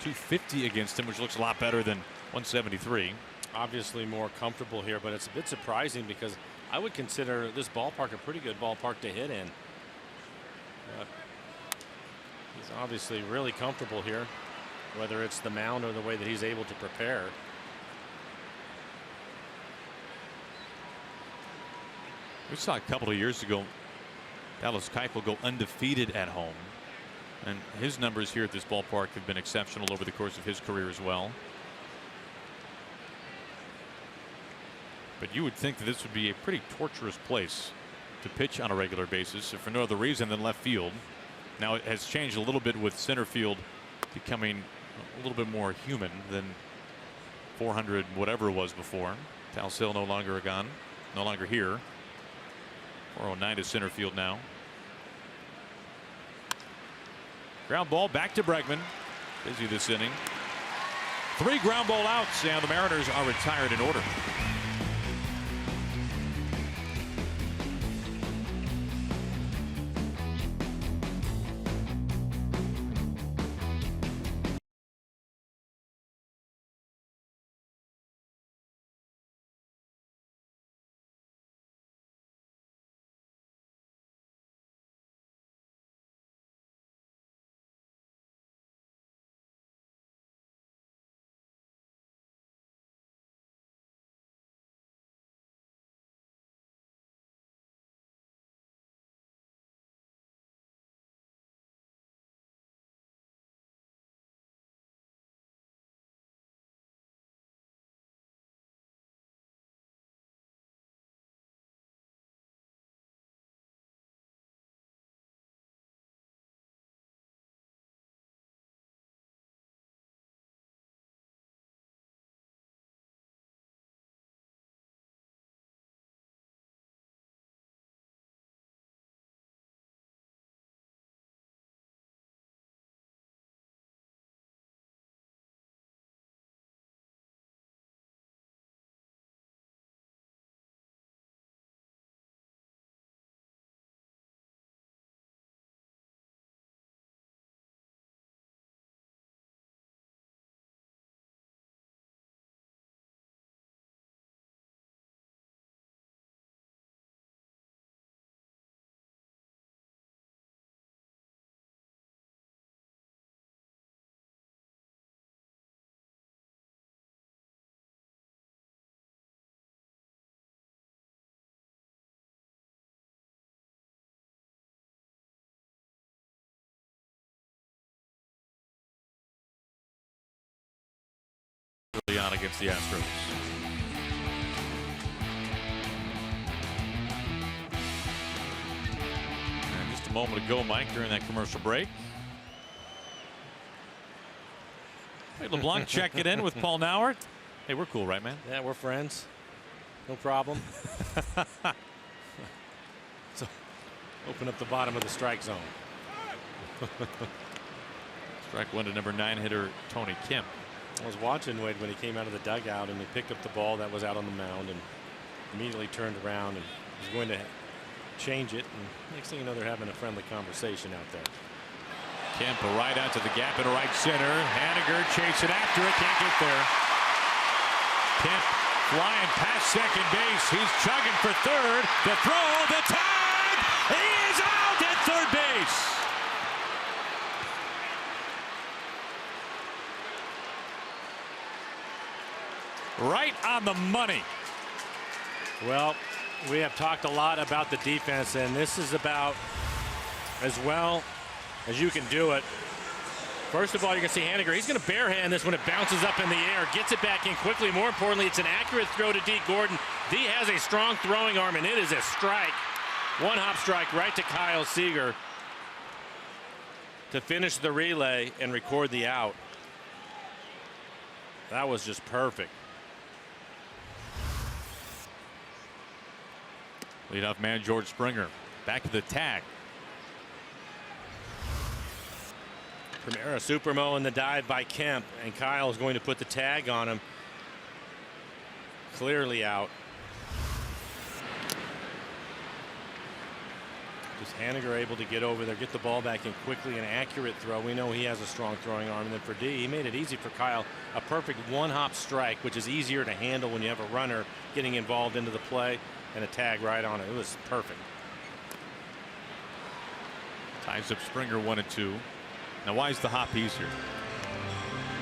.250 against him, which looks a lot better than 173. Obviously more comfortable here, but it's a bit surprising because I would consider this ballpark a pretty good ballpark to hit in. He's obviously really comfortable here, whether it's the mound or the way that he's able to prepare. We saw a couple of years ago Dallas Keuchel go undefeated at home, and his numbers here at this ballpark have been exceptional over the course of his career as well. But you would think that this would be a pretty torturous place to pitch on a regular basis, if for no other reason than left field. Now it has changed a little bit with center field becoming a little bit more human than 400 whatever it was before. Talsell no longer here. 409 to center field now. Ground ball back to Bregman. Busy this inning. 3 ground ball outs, and the Mariners are retired in order. out against the Astros. And just a moment ago, Mike, during that commercial break, hey, LeBlanc check it in with Paul Nauert. Hey, we're cool, right, man? Yeah, we're friends. No problem. So, open up the bottom of the strike zone. Strike one to number 9 hitter Tony Kemp. I was watching Wade when he came out of the dugout and he picked up the ball that was out on the mound and immediately turned around and was going to change it. And next thing you know, they're having a friendly conversation out there. Kemp a right out to the gap in right center. Haniger chasing after it, can't get there. Kemp flying past second base. He's chugging for third. The throw, the tag. He is out at third base. Right on the money. Well, we have talked a lot about the defense, and this is about as well as you can do it. First of all, you're going to see Haniger. He's going to barehand this when it bounces up in the air, gets it back in quickly. More importantly, it's an accurate throw to D. Gordon. D has a strong throwing arm, and it is a strike. One hop strike right to Kyle Seager to finish the relay and record the out. That was just perfect. Leadoff man George Springer back to the tag. Primera Supermo in the dive by Kemp, and Kyle is going to put the tag on him. Clearly out. Just Haniger able to get over there, get the ball back in quickly, an accurate throw. We know he has a strong throwing arm. And then for D, he made it easy for Kyle. A perfect one-hop strike, which is easier to handle when you have a runner getting involved into the play, and a tag right on it. It was perfect. Ties up Springer 1-2. Now, why is the hop easier?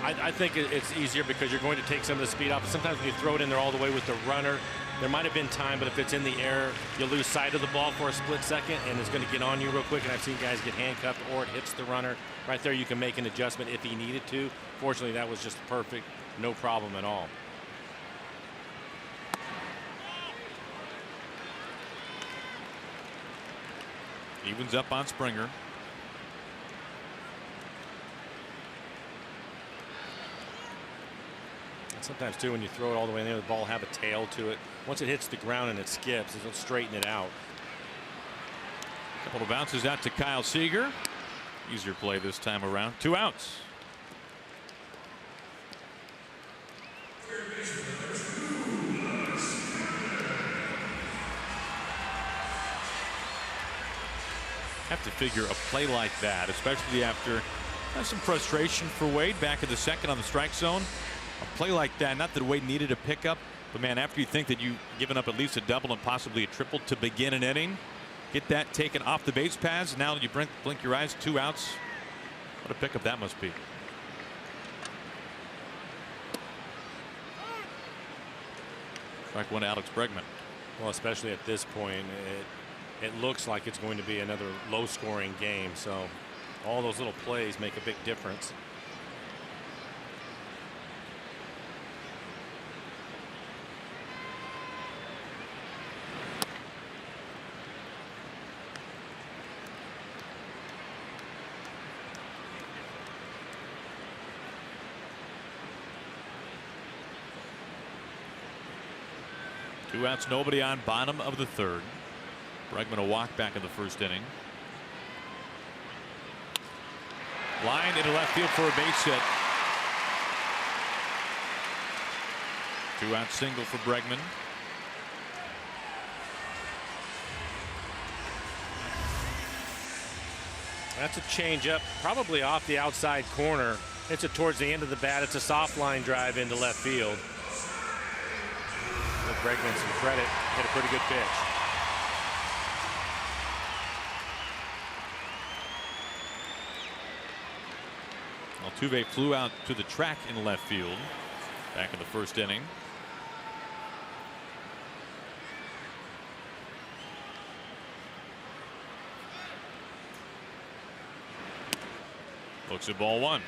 I think it's easier because you're going to take some of the speed off. Sometimes when you throw it in there all the way with the runner, there might have been time, but if it's in the air, you lose sight of the ball for a split second, and it's going to get on you real quick. And I've seen guys get handcuffed, or it hits the runner. Right there, you can make an adjustment if he needed to. Fortunately, that was just perfect. No problem at all. Evens up on Springer. And sometimes too, when you throw it all the way in there, the ball have a tail to it. Once it hits the ground and it skips, it'll straighten it out. Couple of bounces out to Kyle Seager. Easier play this time around. 2 outs. Have to figure a play like that, especially after some frustration for Wade back in the second on the strike zone. A play like that, not that Wade needed a pickup, but man, after you think that you've given up at least a double and possibly a triple to begin an inning, get that taken off the base paths. Now you blink your eyes, 2 outs. What a pickup that must be. Strike one to Alex Bregman. Well, especially at this point, it looks like it's going to be another low-scoring game. So all those little plays make a big difference. Two outs, nobody on, bottom of the third. Bregman a walk back in the first inning. Line into left field for a base hit. 2 out single for Bregman. That's a changeup, probably off the outside corner. It's towards the end of the bat. It's a soft line drive into left field. Give Bregman some credit. Hit a pretty good pitch. Altuve flew out to the track in left field back in the first inning. Looks at ball one.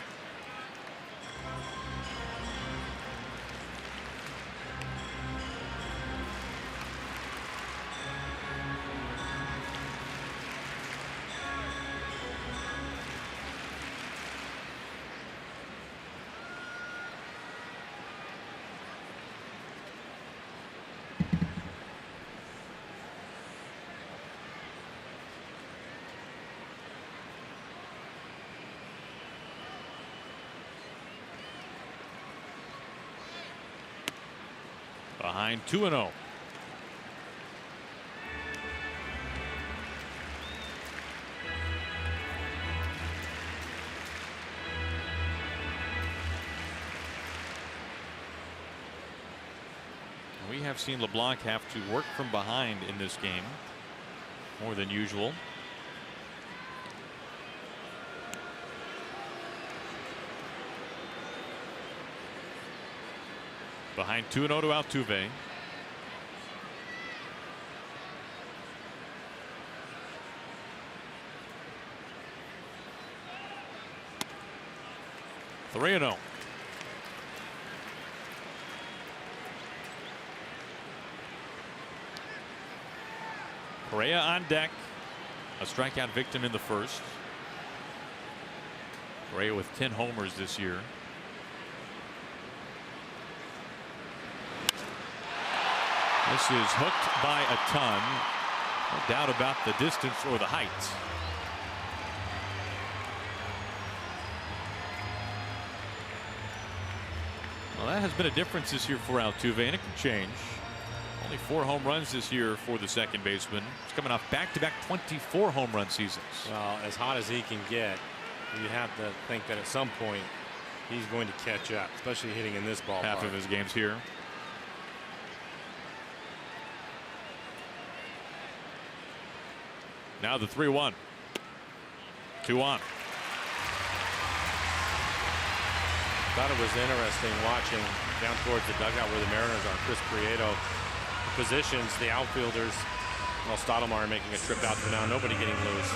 behind 2-0. We have seen LeBlanc have to work from behind in this game more than usual. Behind 2-0 to Altuve. Three and 0. Correa on deck. A strikeout victim in the first. Correa with 10 homers this year. This is hooked by a ton. No doubt about the distance or the height. Well, that has been a difference this year for Altuve, and it can change. Only 4 home runs this year for the second baseman. He's coming off back-to-back 24 home run seasons. Well, as hot as he can get, you have to think that at some point he's going to catch up, especially hitting in this ballpark. Half of his games here. Now the 3-1. 2 on. Thought it was interesting watching down towards the dugout where the Mariners are. Chris Prieto positions the outfielders. Well, Stottlemyre making a trip out for now. Nobody getting loose.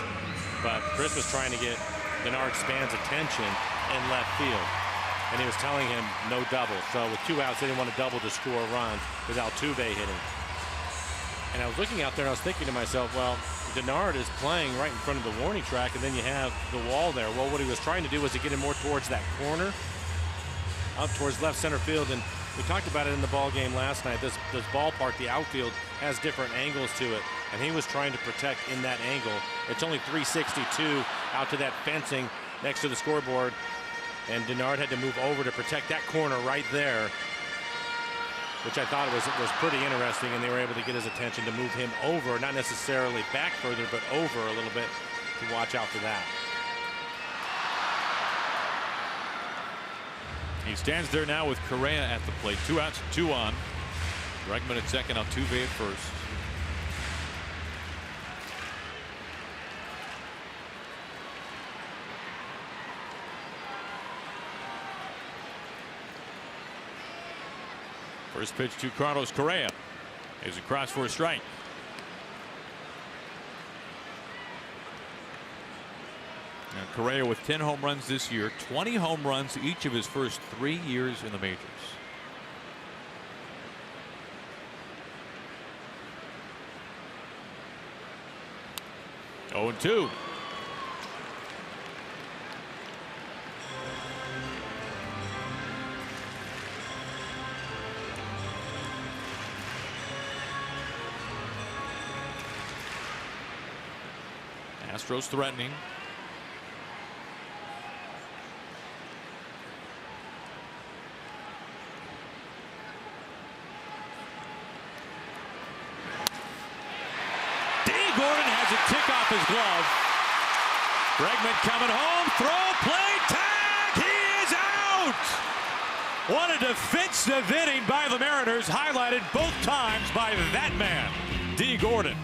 But Chris was trying to get Denard Span's attention in left field. And he was telling him no double. So with 2 outs, they didn't want to double to score a run with Altuve hitting. And I was looking out there and I was thinking to myself, well, Denard is playing right in front of the warning track, and then you have the wall there. Well, what he was trying to do was to get him more towards that corner, up towards left center field. And we talked about it in the ball game last night. This ballpark, the outfield, has different angles to it, and he was trying to protect in that angle. It's only 362 out to that fencing next to the scoreboard, and Denard had to move over to protect that corner right there, which I thought was pretty interesting, and they were able to get his attention to move him over, not necessarily back further, but over a little bit to watch out for that. He stands there now with Correa at the plate. 2 outs, 2 on. Bregman at second, Altuve at first. First pitch to Carlos Correa is across for a strike. Now Correa with 10 home runs this year, 20 home runs each of his first 3 years in the majors. Oh, and 2. Astros threatening. Gordon has a tick off his glove. Bregman coming home. Throw, play, tag. He is out. What a defensive inning by the Mariners, highlighted both times by that man, D. Gordon.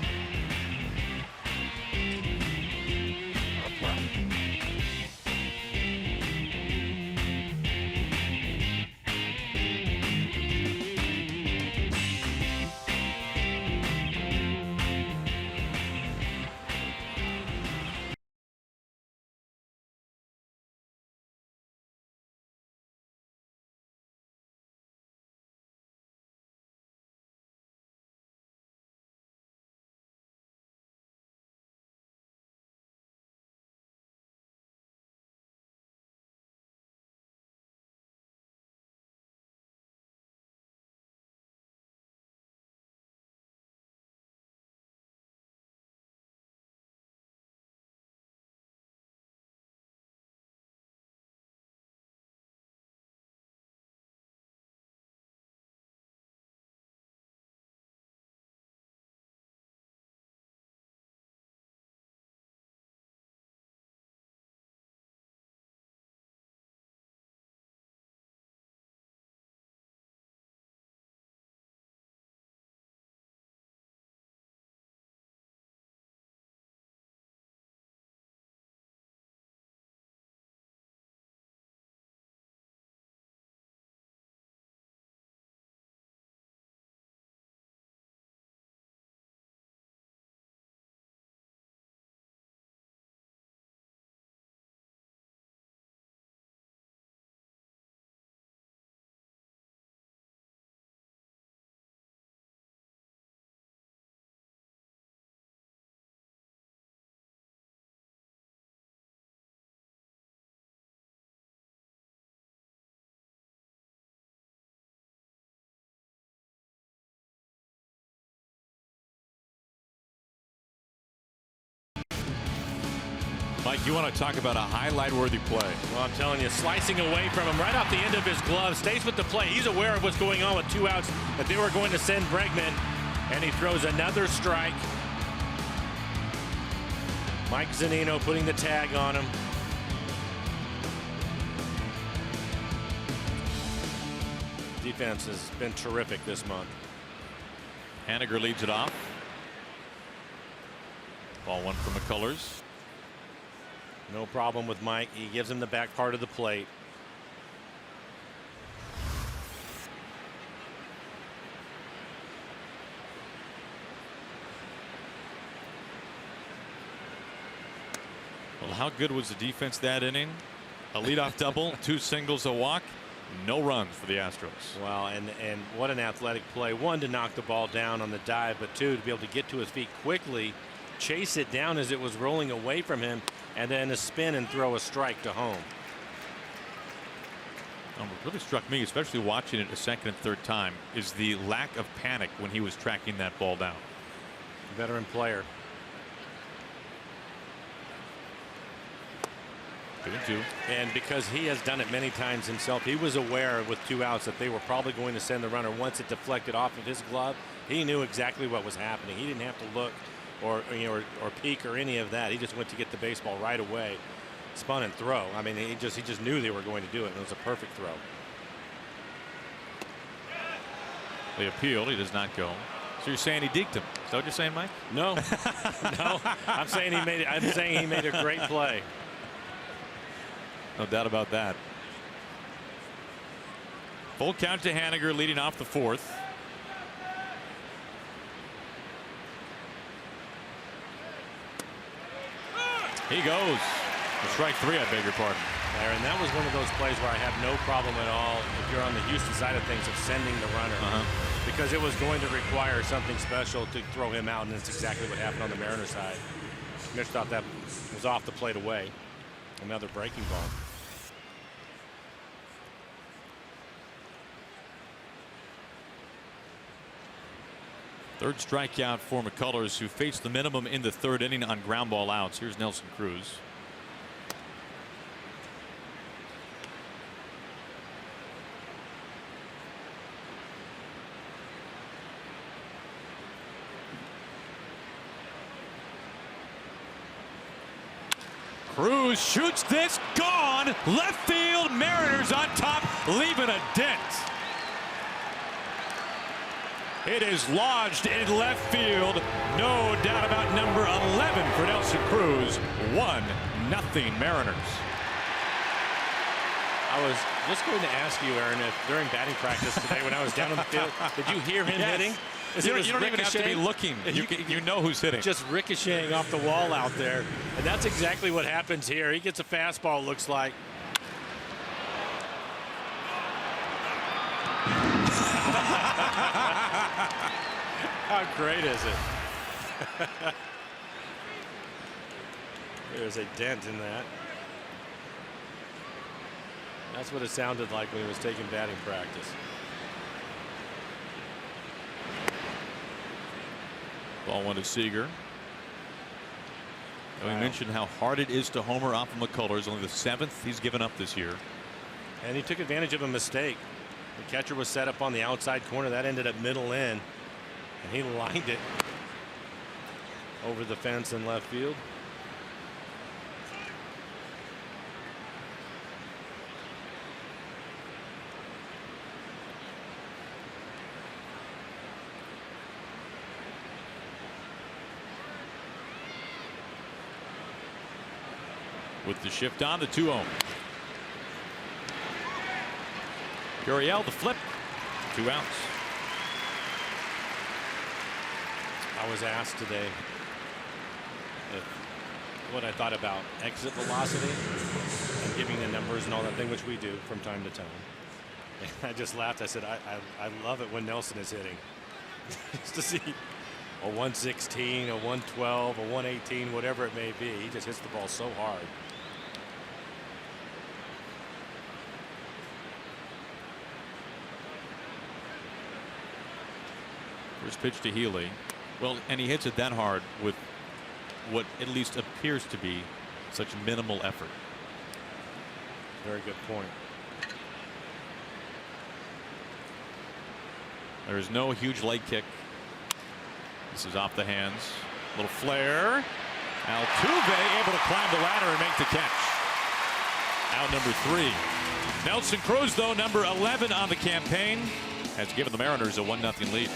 Mike, you want to talk about a highlight-worthy play. Well, I'm telling you, slicing away from him right off the end of his glove, stays with the play. He's aware of what's going on with 2 outs, that they were going to send Bregman, and he throws another strike. Mike Zunino putting the tag on him. Defense has been terrific this month. Haniger leads it off. Ball 1 for McCullers. No problem with Mike. He gives him the back part of the plate. Well, how good was the defense that inning? A leadoff double, 2 singles, a walk. No runs for the Astros. Well, and what an athletic play. 1, to knock the ball down on the dive, but 2, to be able to get to his feet quickly, chase it down as it was rolling away from him, and then a spin and throw a strike to home. What really struck me, especially watching it a second and third time, is the lack of panic when he was tracking that ball down. Veteran player. 2-2. And because he has done it many times himself, he was aware with 2 outs that they were probably going to send the runner. Once it deflected off of his glove, he knew exactly what was happening. He didn't have to look or peek or any of that. He just went to get the baseball right away, spun and throw. I mean, he just knew they were going to do it, and it was a perfect throw. They appealed. He does not go. So you're saying he deked him? Is that what you're saying, Mike? No, no. I'm saying he made it. I'm saying he made a great play. No doubt about that. Full count to Haniger, leading off the 4th. He goes. Strike 3, I beg your pardon. There, and that was one of those plays where I have no problem at all, if you're on the Houston side of things, of sending the runner. Because it was going to require something special to throw him out, and that's exactly what happened on the Mariners side. Mitch thought that was off the plate away. Another breaking ball. Third strikeout for McCullers, who faced the minimum in the 3rd inning on ground ball outs. Here's Nelson Cruz. Cruz shoots this, gone, left field, Mariners on top, leaving a dent. It is lodged in left field. No doubt about number 11 for Nelson Cruz. 1-0 Mariners. I was just going to ask you, Aaron, if during batting practice today when I was down on the field, did you hear him hitting? You don't even have to be looking. You know who's hitting. Just ricocheting off the wall out there. And that's exactly what happens here. He gets a fastball, looks like. How great is it? There's a dent in that. That's what it sounded like when he was taking batting practice. Ball 1 to Seager. We mentioned how hard it is to homer off of McCullers. Only the 7th he's given up this year. And he took advantage of a mistake. The catcher was set up on the outside corner. That ended up middle in. And he lined it over the fence in left field. With the shift on, the 2-0. Gurriel, the flip. 2 outs. I was asked today what I thought about exit velocity and giving the numbers and all that thing, which we do from time to time. And I just laughed. I said, I love it when Nelson is hitting. Just to see a 116, a 112, a 118, whatever it may be. He just hits the ball so hard. First pitch to Healy. Well, and he hits it that hard with what at least appears to be such minimal effort. Very good point. There is no huge leg kick. This is off the hands. Little flare. Altuve able to climb the ladder and make the catch. Out number 3. Nelson Cruz, though, number 11 on the campaign, has given the Mariners a 1-0 lead.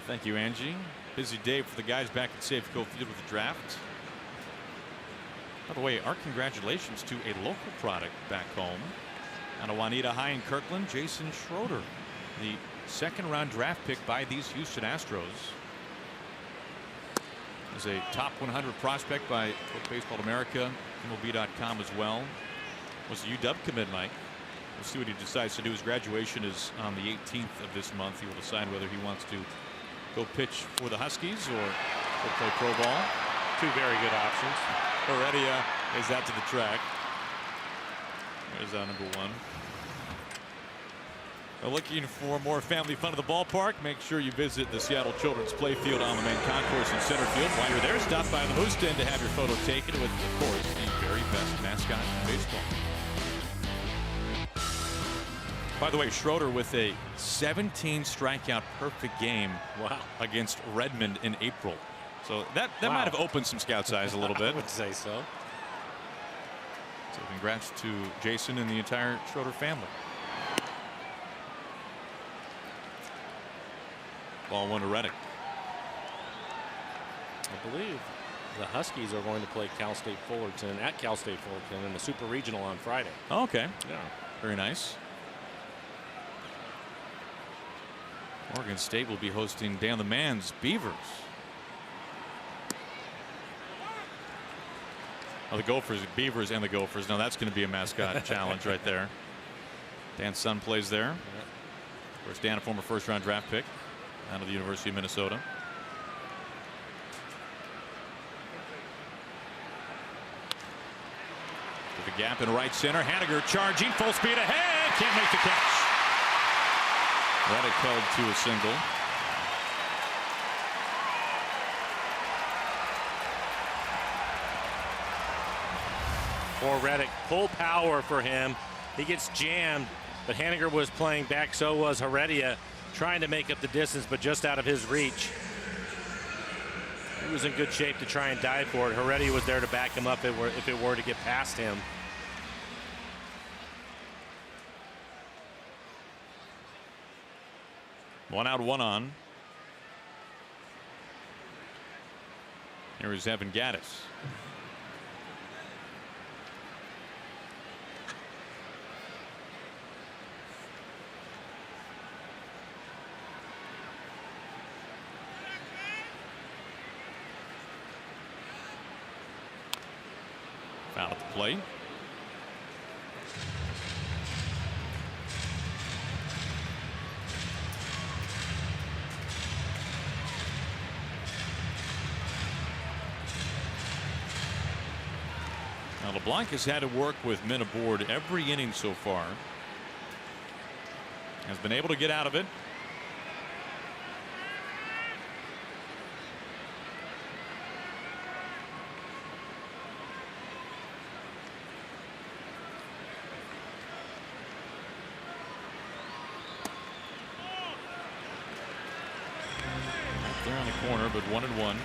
Thank you, Angie. Busy day for the guys back at Safeco Field with the draft. By the way, our congratulations to a local product back home. On a Juanita High in Kirkland, Jason Schroeder, the second-round draft pick by these Houston Astros. Is a top 100 prospect by Baseball America, MLB.com as well. Was a UW commit, Mike. We'll see what he decides to do. His graduation is on the 18th of this month. He will decide whether he wants to go pitch for the Huskies or go play pro ball. Two very good options. Heredia is out to the track. There's number 1. We're looking for more family fun at the ballpark. Make sure you visit the Seattle Children's Playfield on the main concourse in center field. While you're there, stop by the Moose Den to have your photo taken with, of course, the very best mascot in baseball. By the way, Schroeder with a 17 strikeout perfect game against Redmond in April. So that might have opened some scouts' eyes a little bit. I would say so. So congrats to Jason and the entire Schroeder family. Ball 1 to Reddick. I believe the Huskies are going to play Cal State Fullerton at Cal State Fullerton in the Super Regional on Friday. Oh, okay. Yeah. Very nice. Oregon State will be hosting Dan the Man's Beavers. Oh, the Gophers, Beavers and the Gophers. Now that's going to be a mascot challenge right there. Dan's son plays there. Of course, Dan, a former first-round draft pick out of the University of Minnesota. With the gap in right center, Haniger charging full speed ahead, can't make the catch. Reddick held to a single. For Reddick, full power for him. He gets jammed, but Haniger was playing back, so was Heredia, trying to make up the distance, but just out of his reach. He was in good shape to try and dive for it. Heredia was there to back him up if it were to get past him. One out, one on. Here is Evan Gattis. Foul at the plate. Now LeBlanc has had to work with men aboard every inning so far. Has been able to get out of it. Right there on the corner, but 1-1.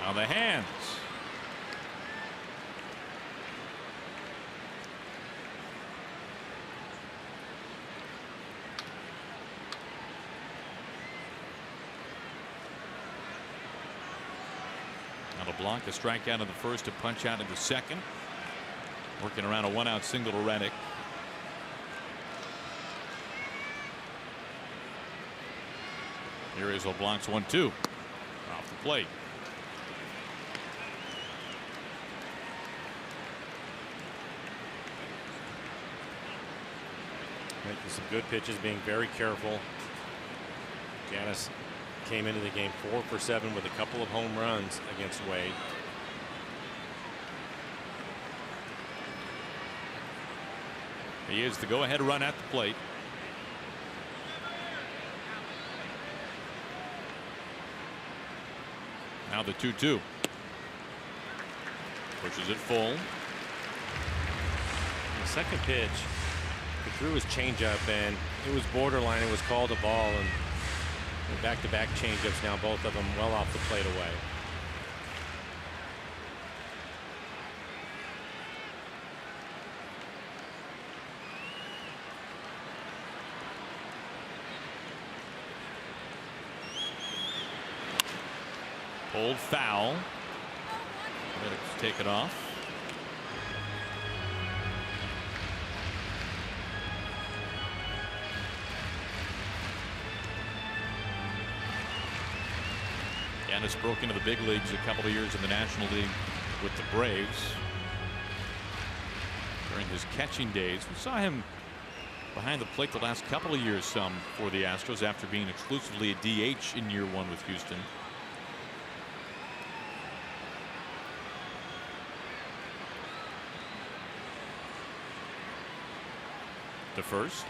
Now the hands. Now LeBlanc a strikeout in the first, to punch out in the second. Working around a 1-out single to Reddick. Here is LeBlanc's 1-2 off the plate. Making some good pitches, being very careful. Gattis came into the game 4 for 7 with a couple of home runs against Wade. He is the go-ahead run at the plate. Now the 2-2. Pushes it full. The second pitch, he threw his changeup and it was borderline. It was called a ball, and back-to-back changeups now, both of them well off the plate away. Pulled foul. Let's take it off. Gattis broke into the big leagues a couple of years in the National League with the Braves. During his catching days, we saw him behind the plate the last couple of years some for the Astros after being exclusively a DH in year 1 with Houston. The first.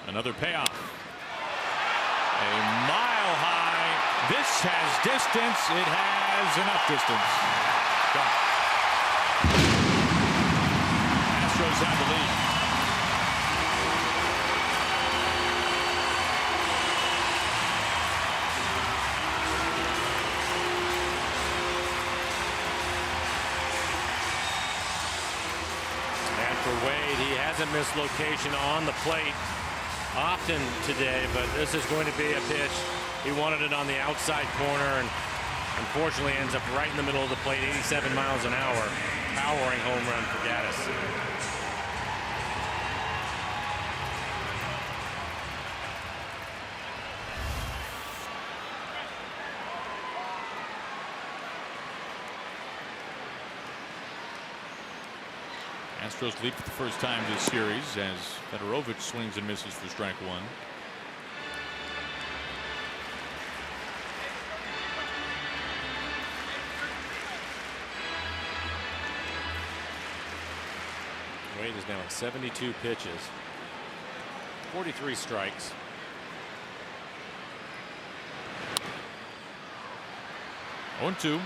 Another payoff. A mile high. This has distance. It has enough distance. Gone. Astros have the lead. And for Wade, he hasn't missed location on the plate often today, but this is going to be a pitch. He wanted it on the outside corner and unfortunately ends up right in the middle of the plate. 87 miles an hour. Powering home run for Gattis. Astros lead for the first time this series as Fedorovich swings and misses for strike one. Wade is now at 72 pitches, 43 strikes. On 2.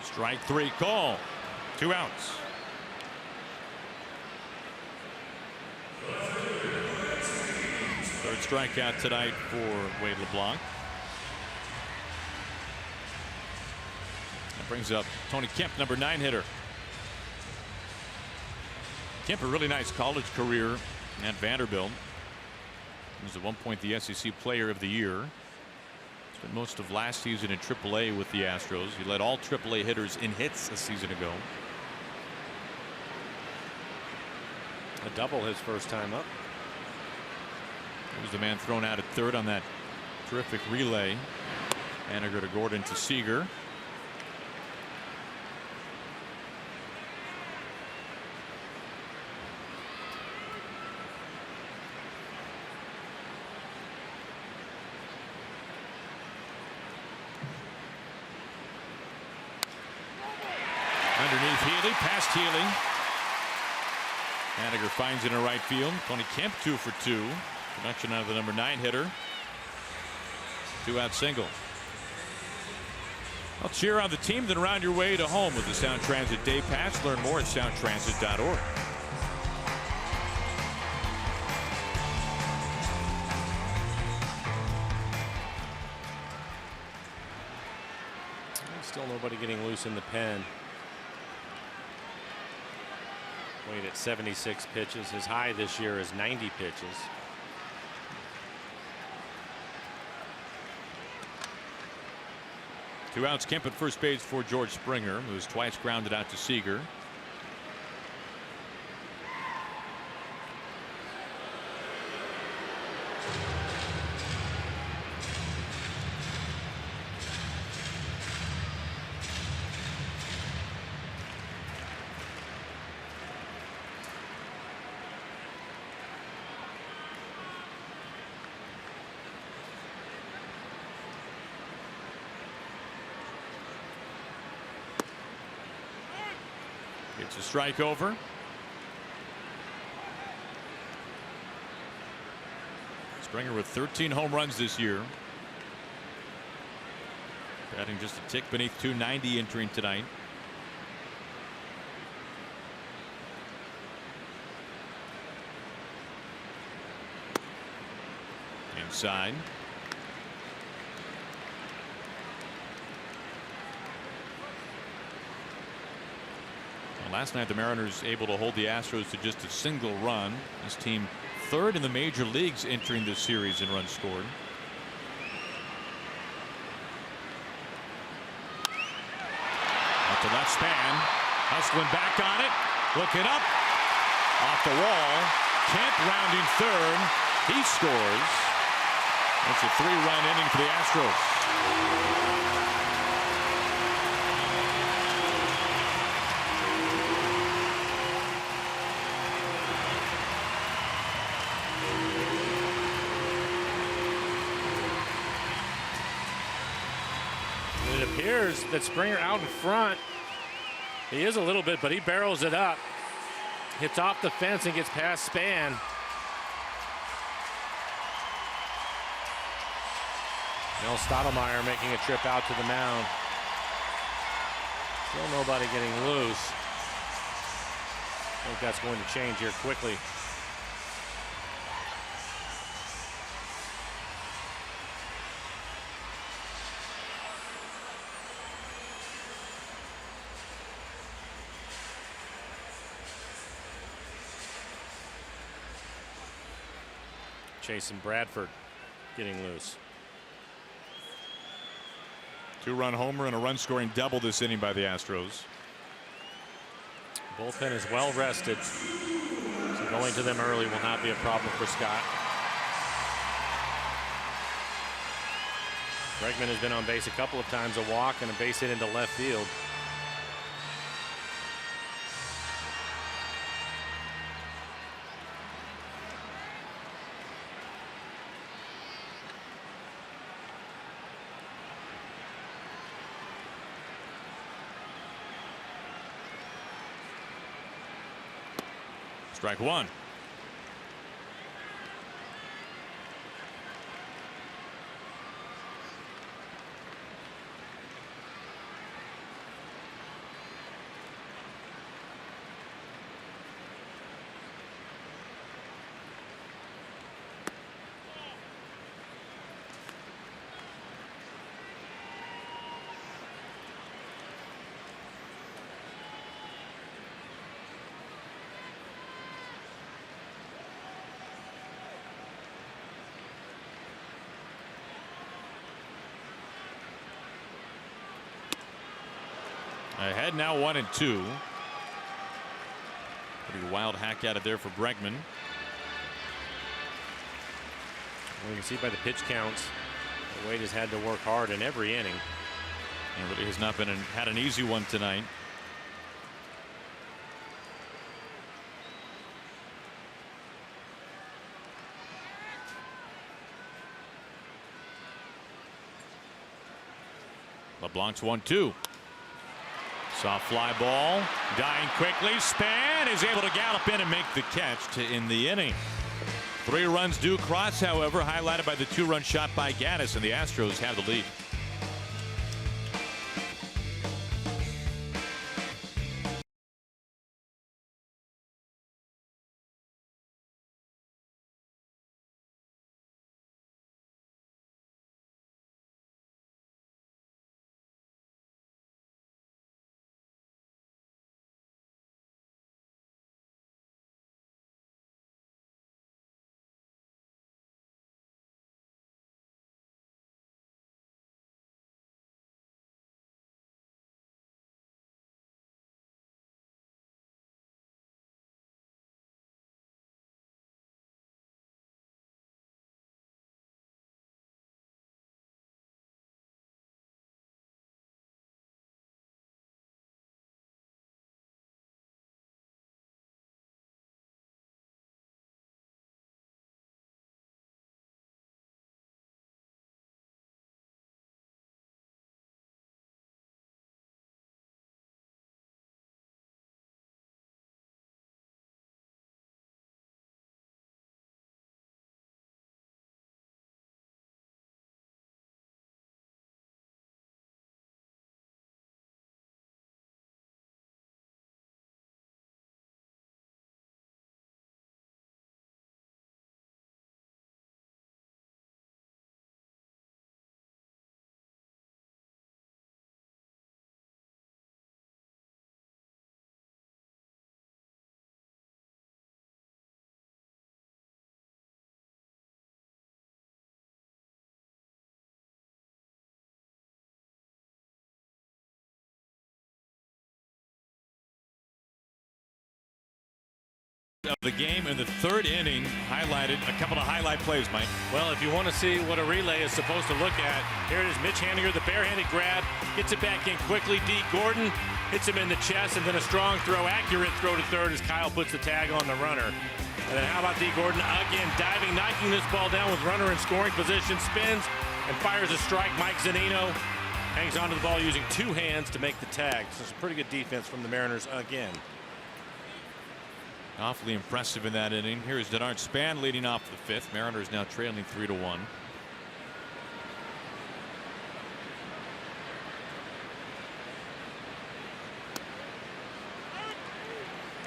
Strike 3 call. 2 outs. Third strikeout tonight for Wade LeBlanc. That brings up Tony Kemp, number 9 hitter. Kemp, a really nice college career at Vanderbilt. He was at one point the SEC Player of the Year. Spent most of last season in AAA with the Astros. He led all AAA hitters in hits a season ago. A double his first time up. He was the man thrown out at third on that terrific relay. Haniger to Gordon to Seager. Underneath Healy, past Healy. Haniger finds it in right field. Tony Kemp 2 for 2. Production out of the number 9 hitter. 2-out single. Well, cheer on the team, then round your way to home with the Sound Transit Day Pass. Learn more at soundtransit.org. Still nobody getting loose in the pen. Wade at 76 pitches. His high this year is 90 pitches. Two outs. Kemp at first base for George Springer, who was twice grounded out to Seager. It's a strike over. Springer with 13 home runs this year. Batting just a tick beneath 290 entering tonight. Inside. Last night the Mariners able to hold the Astros to just a single run. This team third in the major leagues entering this series in runs scored. Out to left span. Hustling back on it. Looking up. Off the wall. Kemp rounding third. He scores. That's a 3-run inning for the Astros. It appears that Springer out in front. He is a little bit, but he barrels it up. Hits off the fence and gets past Span. Mel Stottlemyre making a trip out to the mound. Still nobody getting loose. I think that's going to change here quickly. Chasen Bradford getting loose. 2-run homer and a run-scoring double this inning by the Astros. Bullpen is well rested, so going to them early will not be a problem for Scott. Bregman has been on base a couple of times, a walk and a base hit into left field. Strike one. Ahead now 1-2. Pretty wild hack out of there for Bregman. Well, you can see by the pitch counts, Wade has had to work hard in every inning. And really has not had an easy one tonight. LeBlanc's 1-2. Soft fly ball, dying quickly. Span is able to gallop in and make the catch to end the inning. 3 runs due cross, however, highlighted by the 2-run shot by Gaddis, and the Astros have the lead. Of the game in the 3rd inning, highlighted a couple of highlight plays, Mike. Well, if you want to see what a relay is supposed to look at, here it is. Mitch Haniger, the barehanded grab, gets it back in quickly. D. Gordon hits him in the chest, and then a strong throw, accurate throw to third as Kyle puts the tag on the runner. And then how about D. Gordon again diving, knocking this ball down with runner in scoring position, spins and fires a strike. Mike Zunino hangs onto the ball using 2 hands to make the tag. So it's a pretty good defense from the Mariners again. Awfully impressive in that inning. Here's Denard Span leading off the 5th. Mariners now trailing 3-1.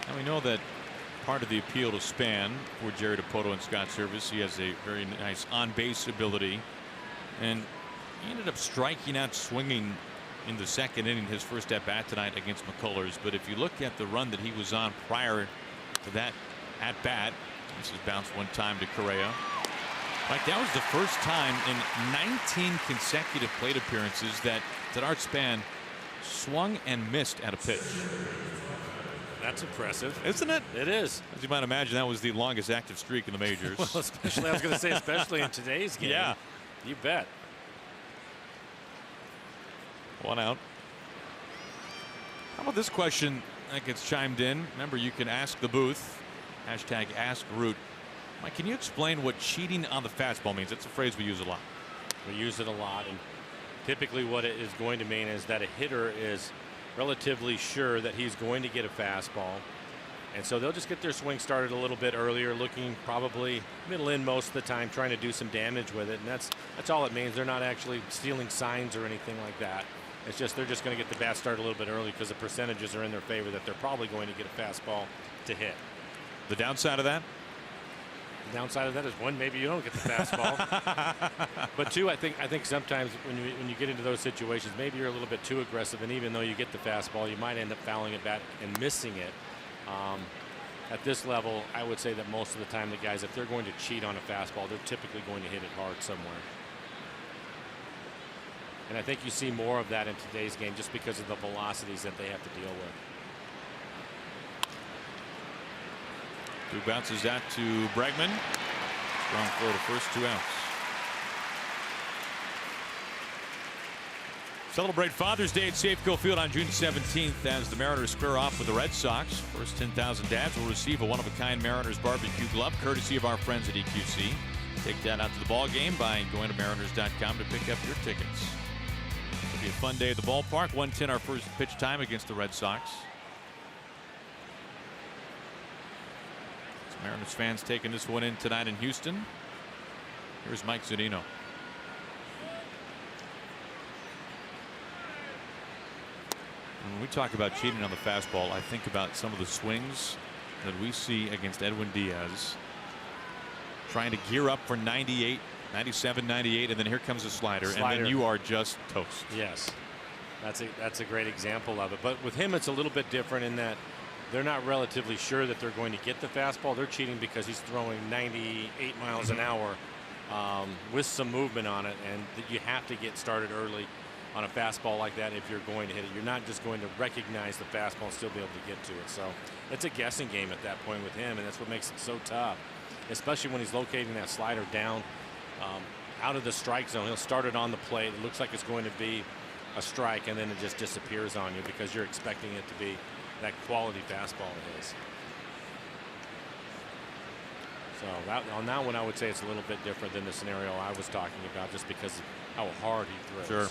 And we know that part of the appeal to Span for Jerry Dipoto and Scott Service, he has a very nice on-base ability, and he ended up striking out swinging in the 2nd inning, his first at bat tonight against McCullers. But if you look at the run that he was on prior to that at bat, this is bounced one time to Correa. Mike, that was the first time in 19 consecutive plate appearances that Art Span swung and missed at a pitch. That's impressive, isn't it? It is. As you might imagine, that was the longest active streak in the majors. Well, especially, I was going to say, especially in today's game. Yeah. You bet. 1 out. How about this question that gets chimed in? Remember, you can ask the booth. Hashtag #AskRoot. Mike, can you explain what cheating on the fastball means? That's a phrase we use a lot. We use it a lot, and typically what it is going to mean is that a hitter is relatively sure that he's going to get a fastball, and so they'll just get their swing started a little bit earlier, looking probably middle in most of the time, trying to do some damage with it, and that's all it means. They're not actually stealing signs or anything like that. It's just they're just going to get the bat started a little bit early because the percentages are in their favor that they're probably going to get a fastball to hit. The downside of that? The downside of that is, one, maybe you don't get the fastball. But two, I think sometimes when you get into those situations, maybe you're a little bit too aggressive, and even though you get the fastball, you might end up fouling it back and missing it. At this level, I would say that most of the time the guys, if they're going to cheat on a fastball, they're typically going to hit it hard somewhere. And I think you see more of that in today's game just because of the velocities that they have to deal with. Who bounces that to Bregman. Strong throw to first, 2 outs. Celebrate Father's Day at Safeco Field on June 17th as the Mariners square off with the Red Sox. First 10,000 dads will receive a one-of-a-kind Mariners barbecue glove courtesy of our friends at EQC. Take that out to the ball game by going to mariners.com to pick up your tickets. It'll be a fun day at the ballpark. 1:10 our first pitch time against the Red Sox. Mariners fans taking this one in tonight in Houston. Here's Mike Zunino. When we talk about cheating on the fastball, I think about some of the swings that we see against Edwin Diaz. Trying to gear up for 98, 97, 98, and then here comes a slider. And then you are just toast. Yes, that's a great example of it. But with him, it's a little bit different in that they're not relatively sure that they're going to get the fastball. They're cheating because he's throwing 98 miles an hour with some movement on it, and you have to get started early on a fastball like that if you're going to hit it. You're not just going to recognize the fastball and still be able to get to it. So it's a guessing game at that point with him, and that's what makes it so tough, especially when he's locating that slider down out of the strike zone. He'll start it on the plate. It looks like it's going to be a strike, and then it just disappears on you because you're expecting it to be that quality fastball it is. So on that one, I would say it's a little bit different than the scenario I was talking about, just because of how hard he throws. Sure.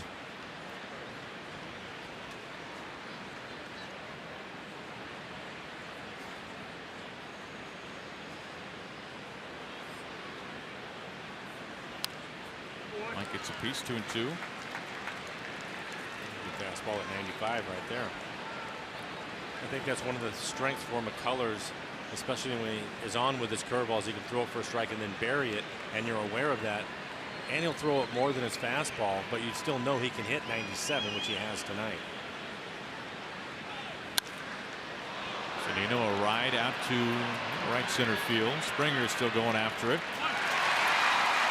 Mike gets a piece, 2-2. Good fastball at 95 right there. I think that's one of the strengths for McCullers, especially when he is on with his curveballs. He can throw it for a strike and then bury it, and you're aware of that. And he'll throw it more than his fastball, but you still know he can hit 97, which he has tonight. Zunino a ride out to right center field. Springer is still going after it.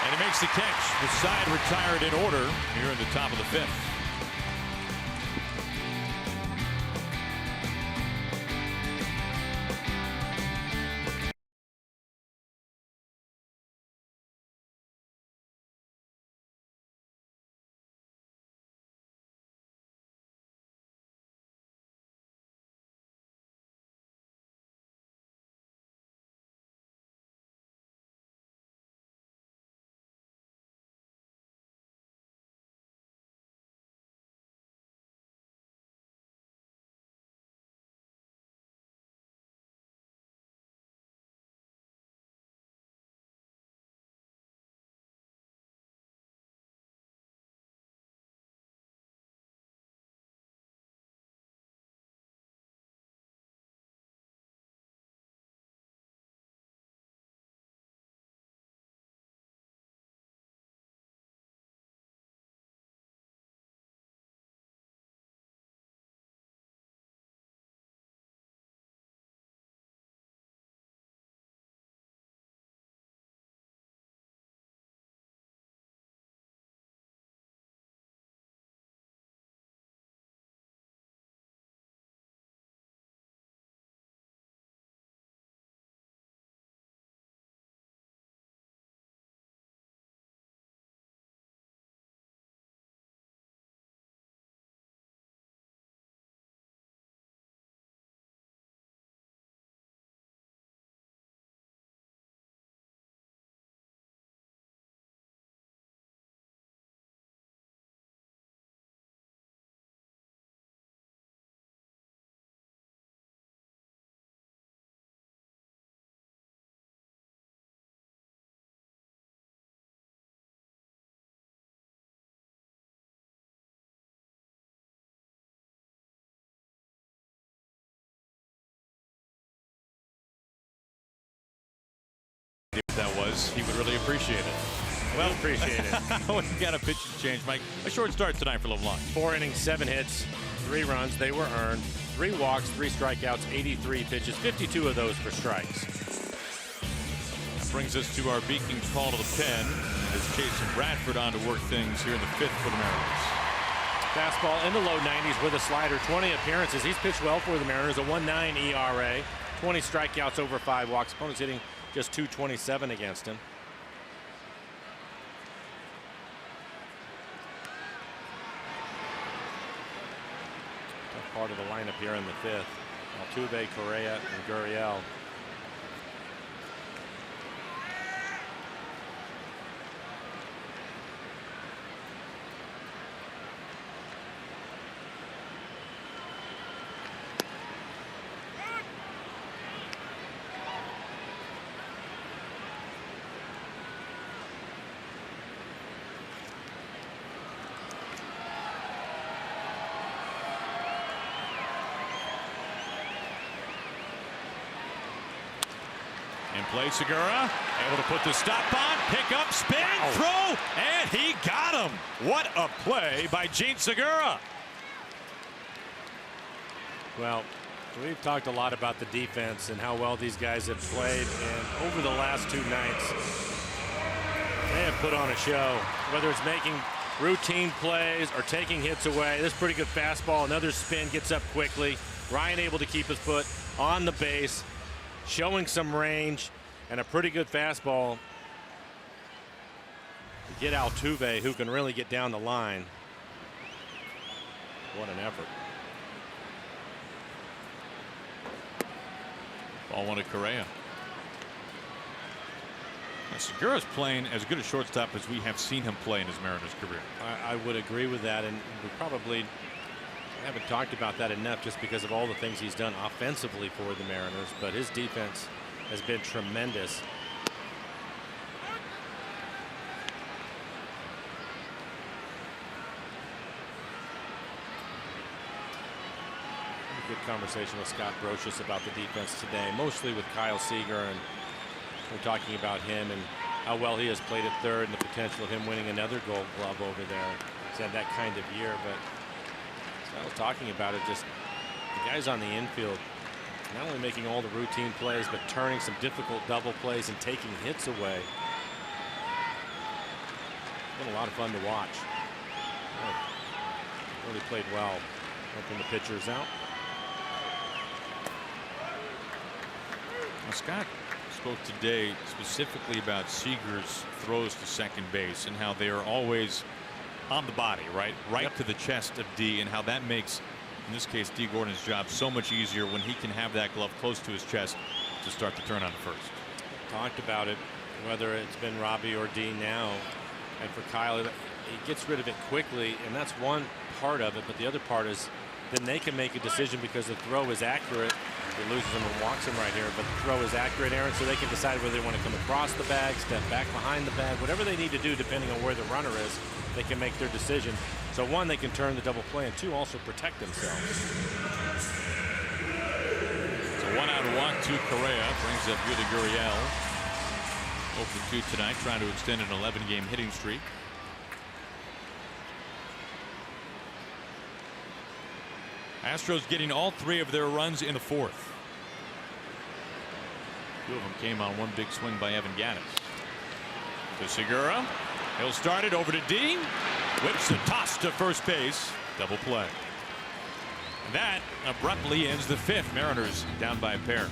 And he makes the catch. The side retired in order here in the top of the 5th. because he would really appreciate it. Well, appreciate it. We got a pitching change, Mike. A short start tonight for Lovelock. 4 innings, 7 hits, 3 runs. They were earned. 3 walks, 3 strikeouts, 83 pitches, 52 of those for strikes. That brings us to our Beaking call to the pen as Jason Bradford on to work things here in the 5th for the Mariners. Fastball in the low 90s with a slider. 20 appearances. He's pitched well for the Mariners. A 1.9 ERA. 20 strikeouts over 5 walks. Opponents hitting just .227 against him. Tough part of the lineup here in the 5th. Altuve, Correa, and Gurriel. In play, Segura, able to put the stop on, pick up, spin, throw, and he got him. What a play by Gene Segura. Well, we've talked a lot about the defense and how well these guys have played, and over the last 2 nights, they have put on a show, whether it's making routine plays or taking hits away. This pretty good fastball, another spin, gets up quickly. Ryan able to keep his foot on the base, showing some range, and a pretty good fastball to get Altuve, who can really get down the line. What an effort. Ball one to Correa. Now, Segura's playing as good a shortstop as we have seen him play in his Mariners career. I would agree with that, and we probably haven't talked about that enough just because of all the things he's done offensively for the Mariners, but his defense has been tremendous. Good conversation with Scott Brocious about the defense today, mostly with Kyle Seager, and we're talking about him and how well he has played at third and the potential of him winning another Gold Glove over there. He's had that kind of year, but I was talking about it, just the guys on the infield not only making all the routine plays, but turning some difficult double plays and taking hits away. It's been a lot of fun to watch. Really played well. Hoping the pitcher's out. Now, Scott spoke today specifically about Seager's throws to second base and how they are always on the body, right to the chest of D, and how that makes, in this case, D. Gordon's job so much easier when he can have that glove close to his chest to start the turn on the first. Talked about it, whether it's been Robbie or D now, and for Kyle, he gets rid of it quickly, and that's one part of it, but the other part is then they can make a decision because the throw is accurate. He loses him and walks him right here, but the throw is accurate, Aaron, so they can decide whether they want to come across the bag, step back behind the bag, whatever they need to do depending on where the runner is, they can make their decision. So one, they can turn the double play, and two, also protect themselves. So 1 out walk to Correa brings up Yuli Gurriel. 0 for 2 tonight, trying to extend an 11-game hitting streak. Astros getting all 3 of their runs in the 4th. 2 of them came on one big swing by Evan Gattis. To Segura. He'll start it over to D. Whips the toss to first base. Double play. That abruptly ends the 5th. Mariners down by a pair.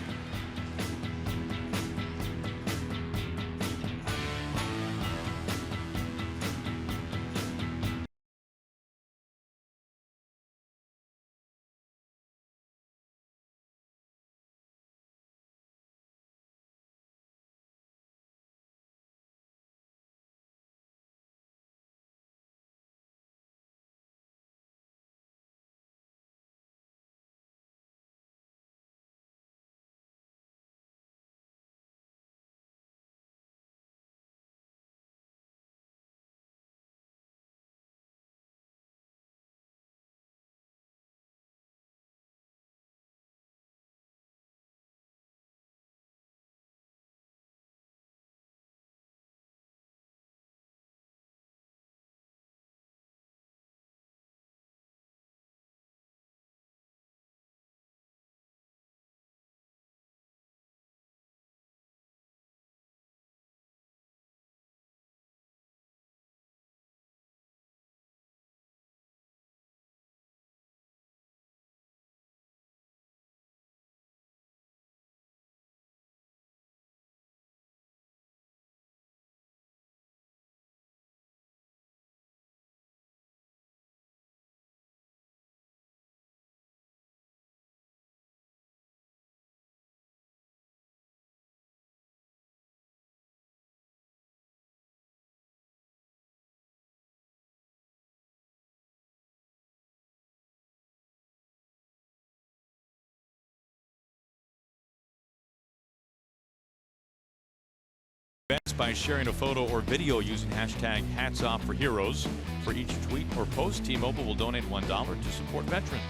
by sharing a photo or video using hashtag #HatsOffForHeroes. For each tweet or post, T-Mobile will donate $1 to support veterans.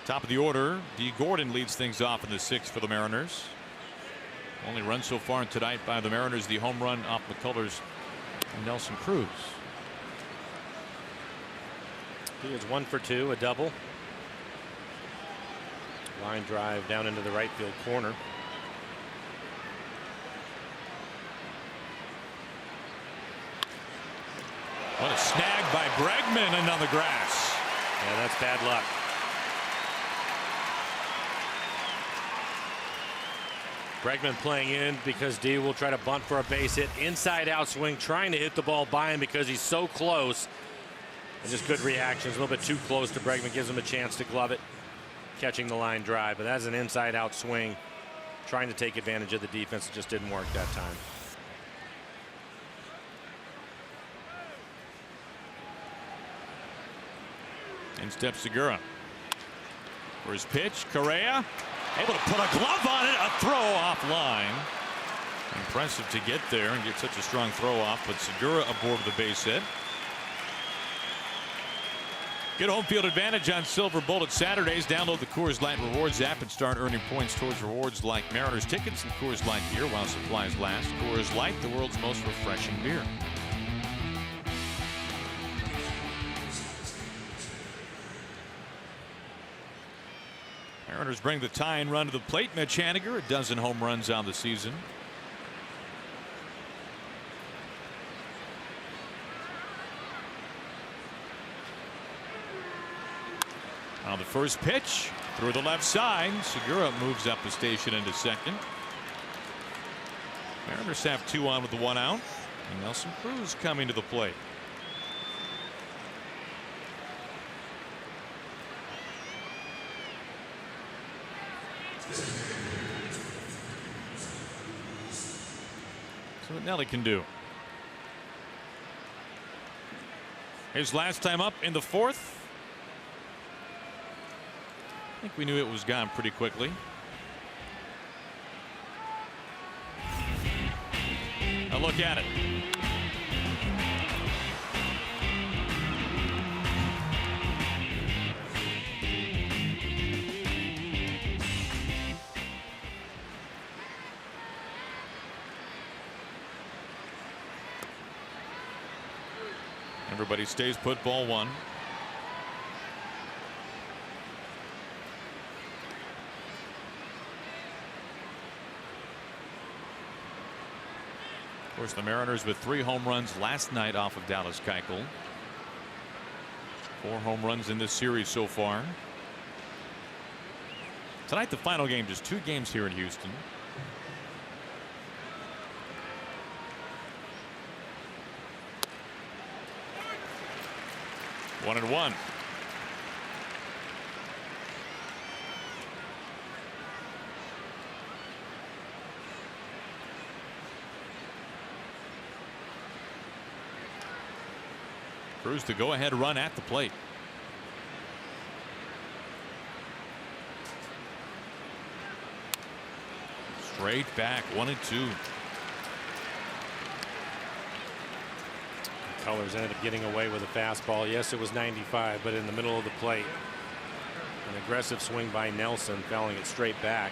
Top of the order, D. Gordon leads things off in the 6th for the Mariners. Only run so far tonight by the Mariners, the home run off McCullers and Nelson Cruz. He is 1 for 2, a double. Line drive down into the right field corner. What a snag by Bregman and on the grass. Yeah, that's bad luck. Bregman playing in because D will try to bunt for a base hit. Inside out swing, trying to hit the ball by him because he's so close. And just good reactions. A little bit too close to Bregman. Gives him a chance to glove it. Catching the line drive. But that's an inside out swing. Trying to take advantage of the defense. It just didn't work that time. In steps Segura. For his pitch, Correa able to put a glove on it. A throw offline. Impressive to get there and get such a strong throw off. But Segura aboard with the base hit. Get home field advantage on Silver Bullet Saturdays. Download the Coors Light Rewards app and start earning points towards rewards like Mariners tickets and Coors Light beer while supplies last. Coors Light, the world's most refreshing beer. Mariners bring the tying run to the plate. Mitch Haniger, a dozen home runs on the season. On the first pitch, through the left side, Segura moves up the station into second. Mariners have 2 on with the 1 out. And Nelson Cruz coming to the plate. So what Nelly can do. His last time up in the 4th. I think we knew it was gone pretty quickly. A look at it. Everybody stays put, ball 1. Of course, the Mariners with 3 home runs last night off of Dallas Keuchel. 4 home runs in this series so far. Tonight, the final game, just 2 games here in Houston. One and one. Cruz to go ahead run at the plate. Straight back, 1-2. Colors ended up getting away with a fastball. Yes, it was 95, but in the middle of the plate. An aggressive swing by Nelson, fouling it straight back.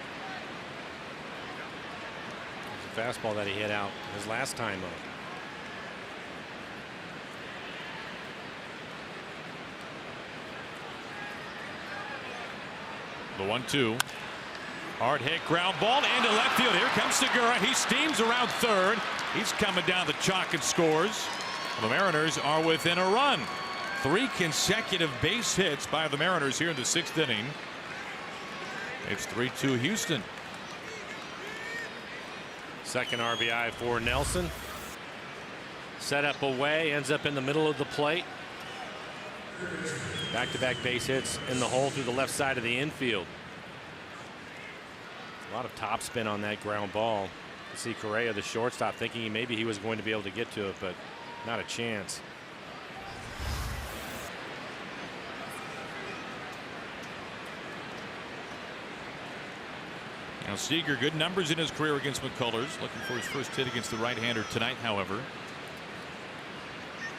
It was a fastball that he hit out his last time up. The 1-2. Hard hit ground ball into left field. Here comes Segura. He steams around third. He's coming down the chalk and scores. The Mariners are within a run. 3 consecutive base hits by the Mariners here in the 6th inning. It's 3-2 Houston. Second RBI for Nelson. Set up away, ends up in the middle of the plate. Back-to-back base hits in the hole through the left side of the infield. A lot of top spin on that ground ball. You see Correa, the shortstop, thinking maybe he was going to be able to get to it, but not a chance. Now Seager, good numbers in his career against McCullers. Looking for his first hit against the right-hander tonight, however.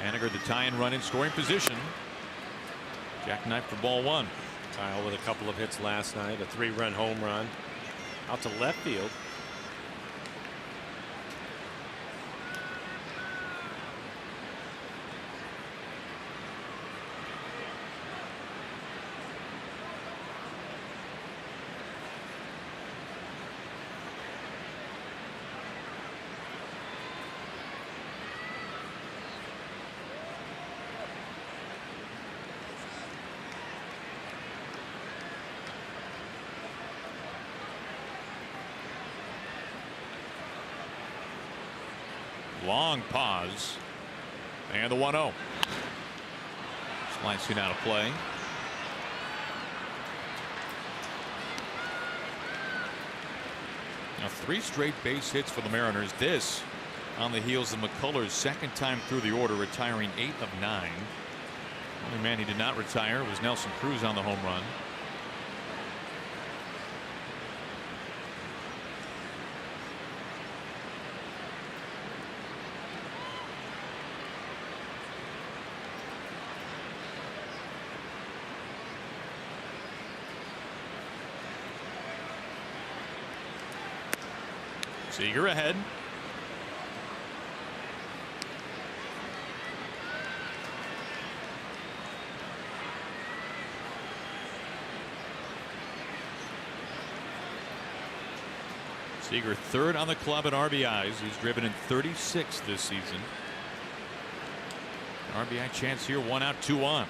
Haniger, the tie-in run in scoring position. Jackknife for ball one. Kyle with a couple of hits last night, a 3-run home run out to left field. Long pause. And the 1-0. Slicing out of play. Now 3 straight base hits for the Mariners. This on the heels of McCullers' second time through the order, retiring 8 of 9. The only man he did not retire was Nelson Cruz on the home run. Seager ahead. Seager third on the club in RBIs. He's driven in 36 this season. RBI chance here, 1 out, 2 on.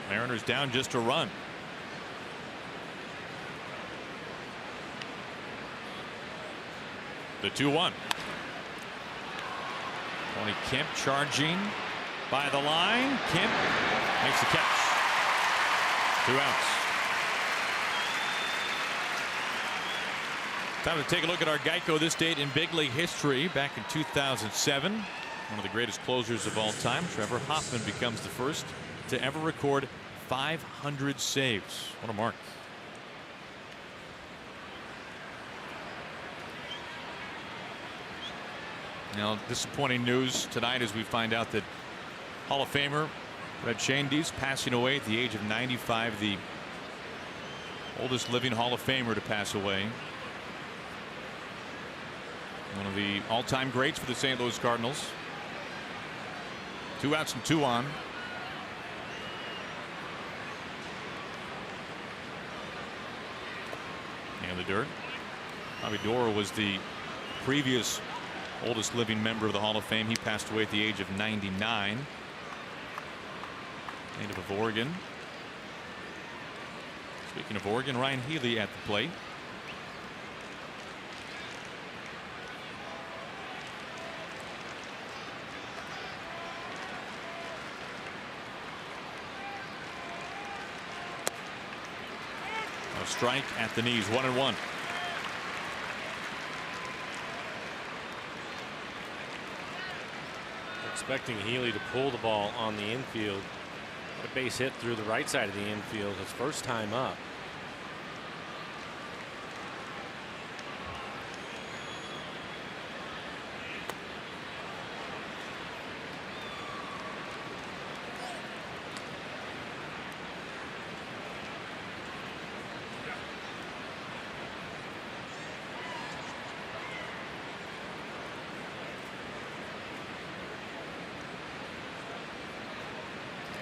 Mariners down just a run. The 2-1. Tony Kemp charging by the line. Kemp makes the catch. 2 outs. Time to take a look at our Geico this date in big league history. Back in 2007, one of the greatest closers of all time, Trevor Hoffman, becomes the first to ever record 500 saves. What a mark. Now, disappointing news tonight as we find out that Hall of Famer Red Shandy's passing away at the age of 95, the oldest living Hall of Famer to pass away. One of the all-time greats for the St. Louis Cardinals. 2 outs and 2 on. And the dirt. Bobby Dora was the previous oldest living member of the Hall of Fame. He passed away at the age of 99. Native of Oregon. Speaking of Oregon, Ryan Healy at the plate. A strike at the knees, 1-1. Expecting Healy to pull the ball on the infield. A base hit through the right side of the infield, his first time up.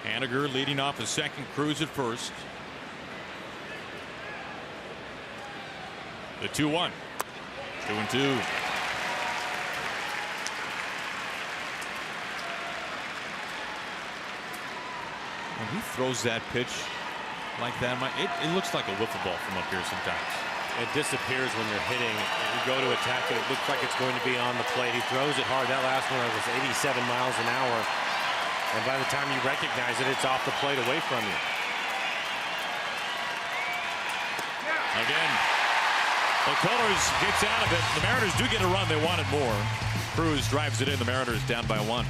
Haniger leading off his second, Cruz at first. The 2-1. 2-2. When he throws that pitch like that, it looks like a wiffle ball from up here sometimes. It disappears when you're hitting. You go to attack it, it looks like it's going to be on the plate. He throws it hard. That last one was 87 miles an hour. And by the time you recognize it, it's off the plate away from you. Again, McCullers gets out of it. The Mariners do get a run. They wanted more. Cruz drives it in. The Mariners down by 1.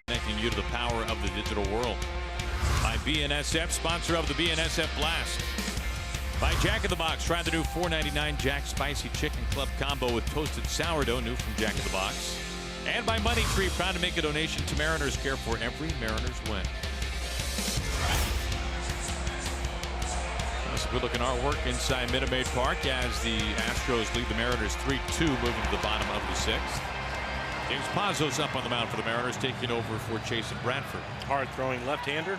connecting you to the power of the digital world. By BNSF, sponsor of the BNSF Blast. By Jack in the Box, try the new $4.99 Jack Spicy Chicken Club Combo with toasted sourdough, new from Jack in the Box. And by Money Tree, proud to make a donation to Mariners Care for every Mariners win. That's a good-looking artwork inside Minute Maid Park as the Astros lead the Mariners 3-2, moving to the bottom of the sixth. James Pazos up on the mound for the Mariners, taking over for Chasen Bradford. Hard-throwing left-hander.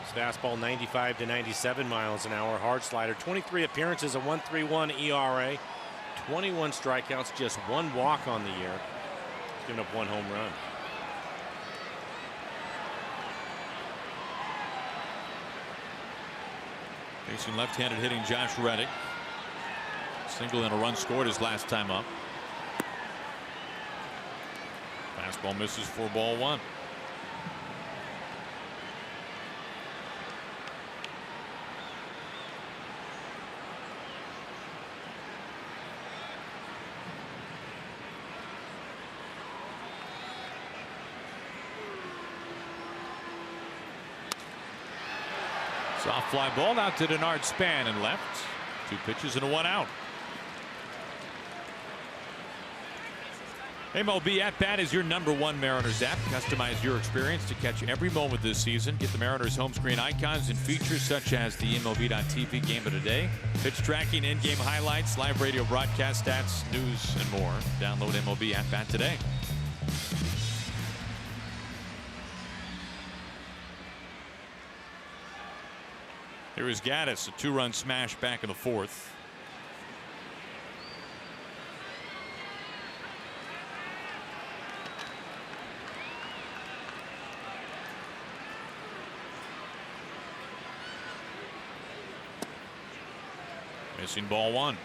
His fastball 95 to 97 miles an hour. Hard slider. 23 appearances, a 1.31 ERA. 21 strikeouts, just one walk on the year. Giving up one home run. Facing left-handed hitting Josh Reddick. Single and a run scored his last time up. Fastball misses for ball one. Soft fly ball out to Denard Span and left. 2 pitches and a 1 out. MLB At Bat is your #1 Mariners app. Customize your experience to catch every moment this season. Get the Mariners home screen icons and features such as the MLB.TV Game of the Day, pitch tracking, in-game highlights, live radio broadcast stats, news, and more. Download MLB At Bat today. Here is Gaddis, a 2-run smash back in the 4th. Missing ball one.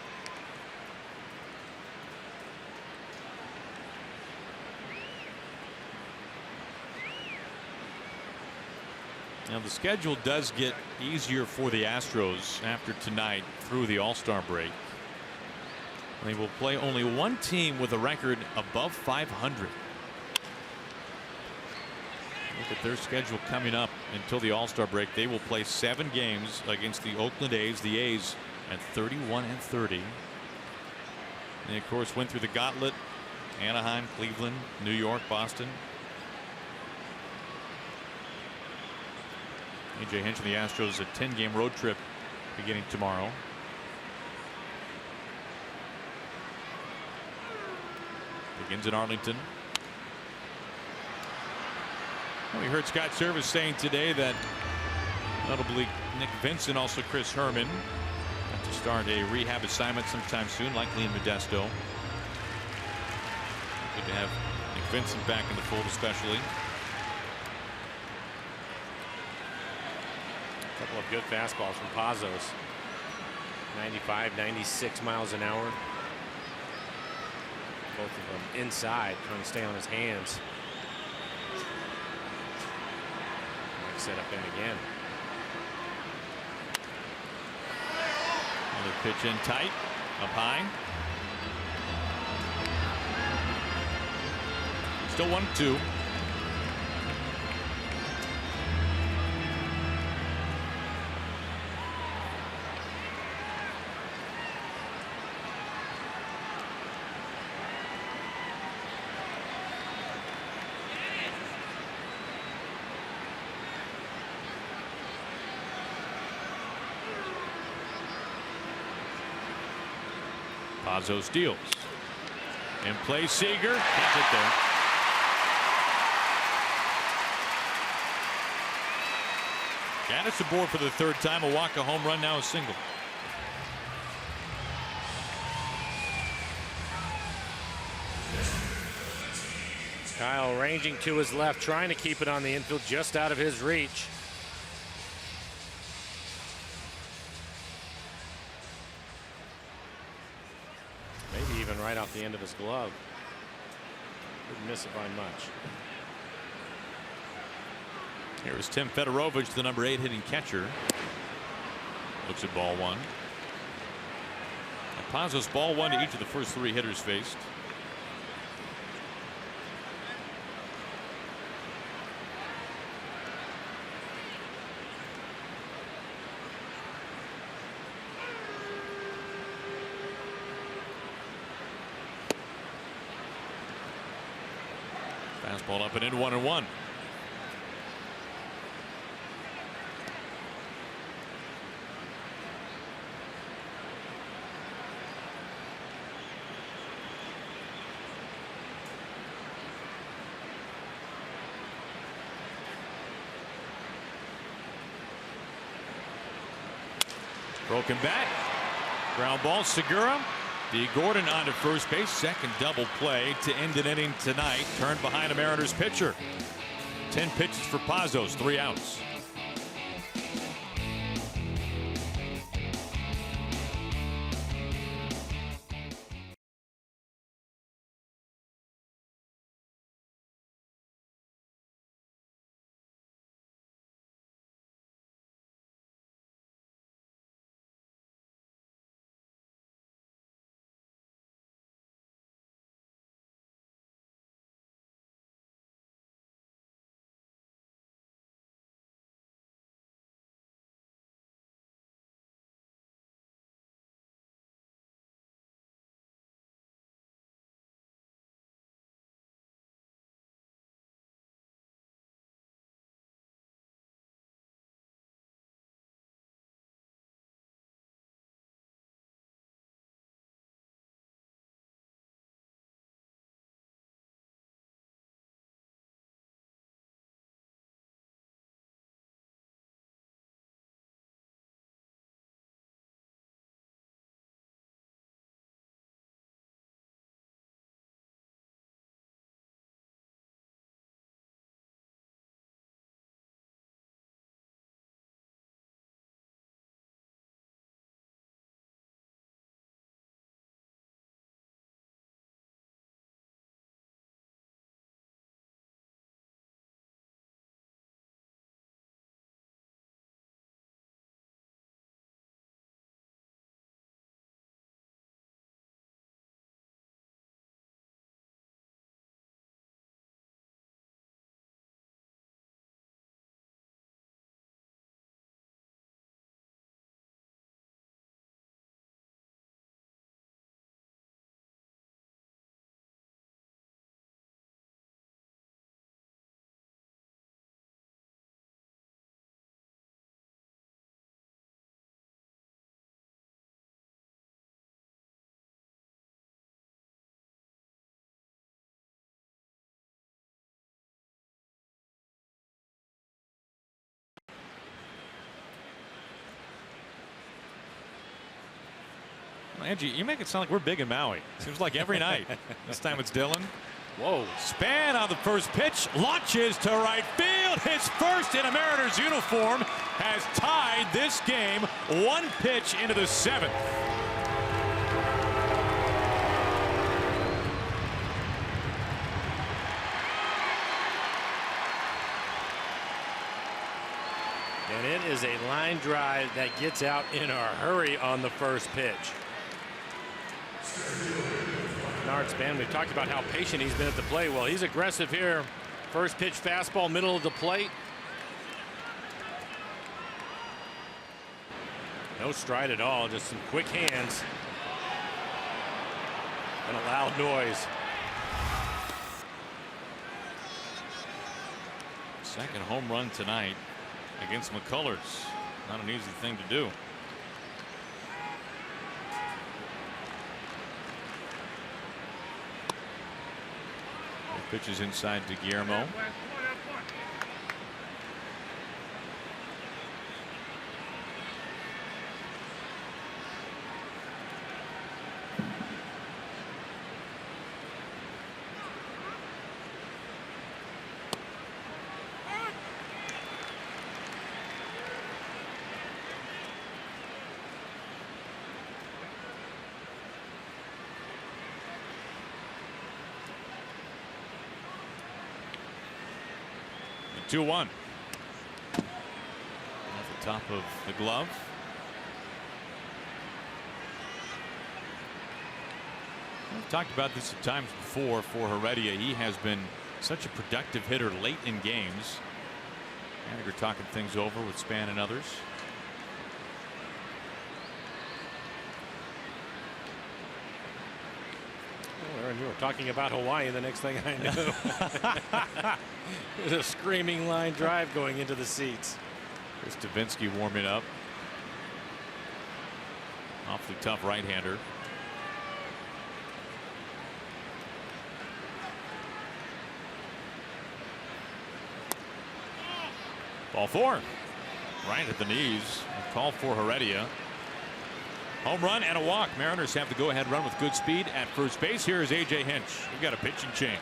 Now the schedule does get easier for the Astros after tonight through the All-Star break. They will play only one team with a record above 500. Look at their schedule coming up until the All-Star break. They will play 7 games against the Oakland A's. The A's at 31-30. They of course went through the gauntlet: Anaheim, Cleveland, New York, Boston. A.J. Hinch and the Astros a 10-game road trip beginning tomorrow. Begins in Arlington. Well, we heard Scott Service saying today that notably Nick Vincent, also Chris Herman, have to start a rehab assignment sometime soon, likely in Modesto. Good to have Nick Vincent back in the fold, especially. A couple of good fastballs from Pazos. 95, 96 miles an hour. Both of them inside, trying to stay on his hands. Might set up in again. Another pitch in tight, up high. Still 1-2. Pazos steals. In play, Seager. Can't get there. Gaddis aboard for the 3rd time. A walk, a home run, now a single. Kyle ranging to his left, trying to keep it on the infield, just out of his reach. Maybe even right off the end of his glove. Didn't miss it by much. Here is Tim Fedorovich, the number 8 hitting catcher. Looks at ball one. And Pazos ball one to each of the first 3 hitters faced. Fastball up and in, 1-1. Broken bat. Ground ball. Segura. D. Gordon onto first base. Second double play to end an inning tonight. Turned behind a Mariners pitcher. 10 pitches for Pazos. 3 outs. Angie, you make it sound like we're big in Maui. Seems like every night. This time it's Dylan. Whoa. Span on the first pitch. Launches to right field. His first in a Mariners uniform has tied this game. 1 pitch into the 7th. And it is a line drive that gets out in a hurry on the first pitch. Bernard Span, we've talked about how patient he's been at the plate. Well, he's aggressive here. First pitch fastball, middle of the plate. No stride at all, just some quick hands. And a loud noise. Second home run tonight against McCullers. Not an easy thing to do. Pitches inside to Guillermo. The 2-1. Off the top of the glove. We've talked about this at times before for Heredia. He has been such a productive hitter late in games. We're talking things over with Span and others. Aaron, you were talking about Hawaii. The next thing I knew, there's a screaming line drive going into the seats. Here's Davinsky warming up. Awfully tough right-hander. Ball 4. Right at the knees. A call for Heredia. Home run and a walk. Mariners have the go-ahead run with good speed at first base. Here is A.J. Hinch. We've got a pitching change.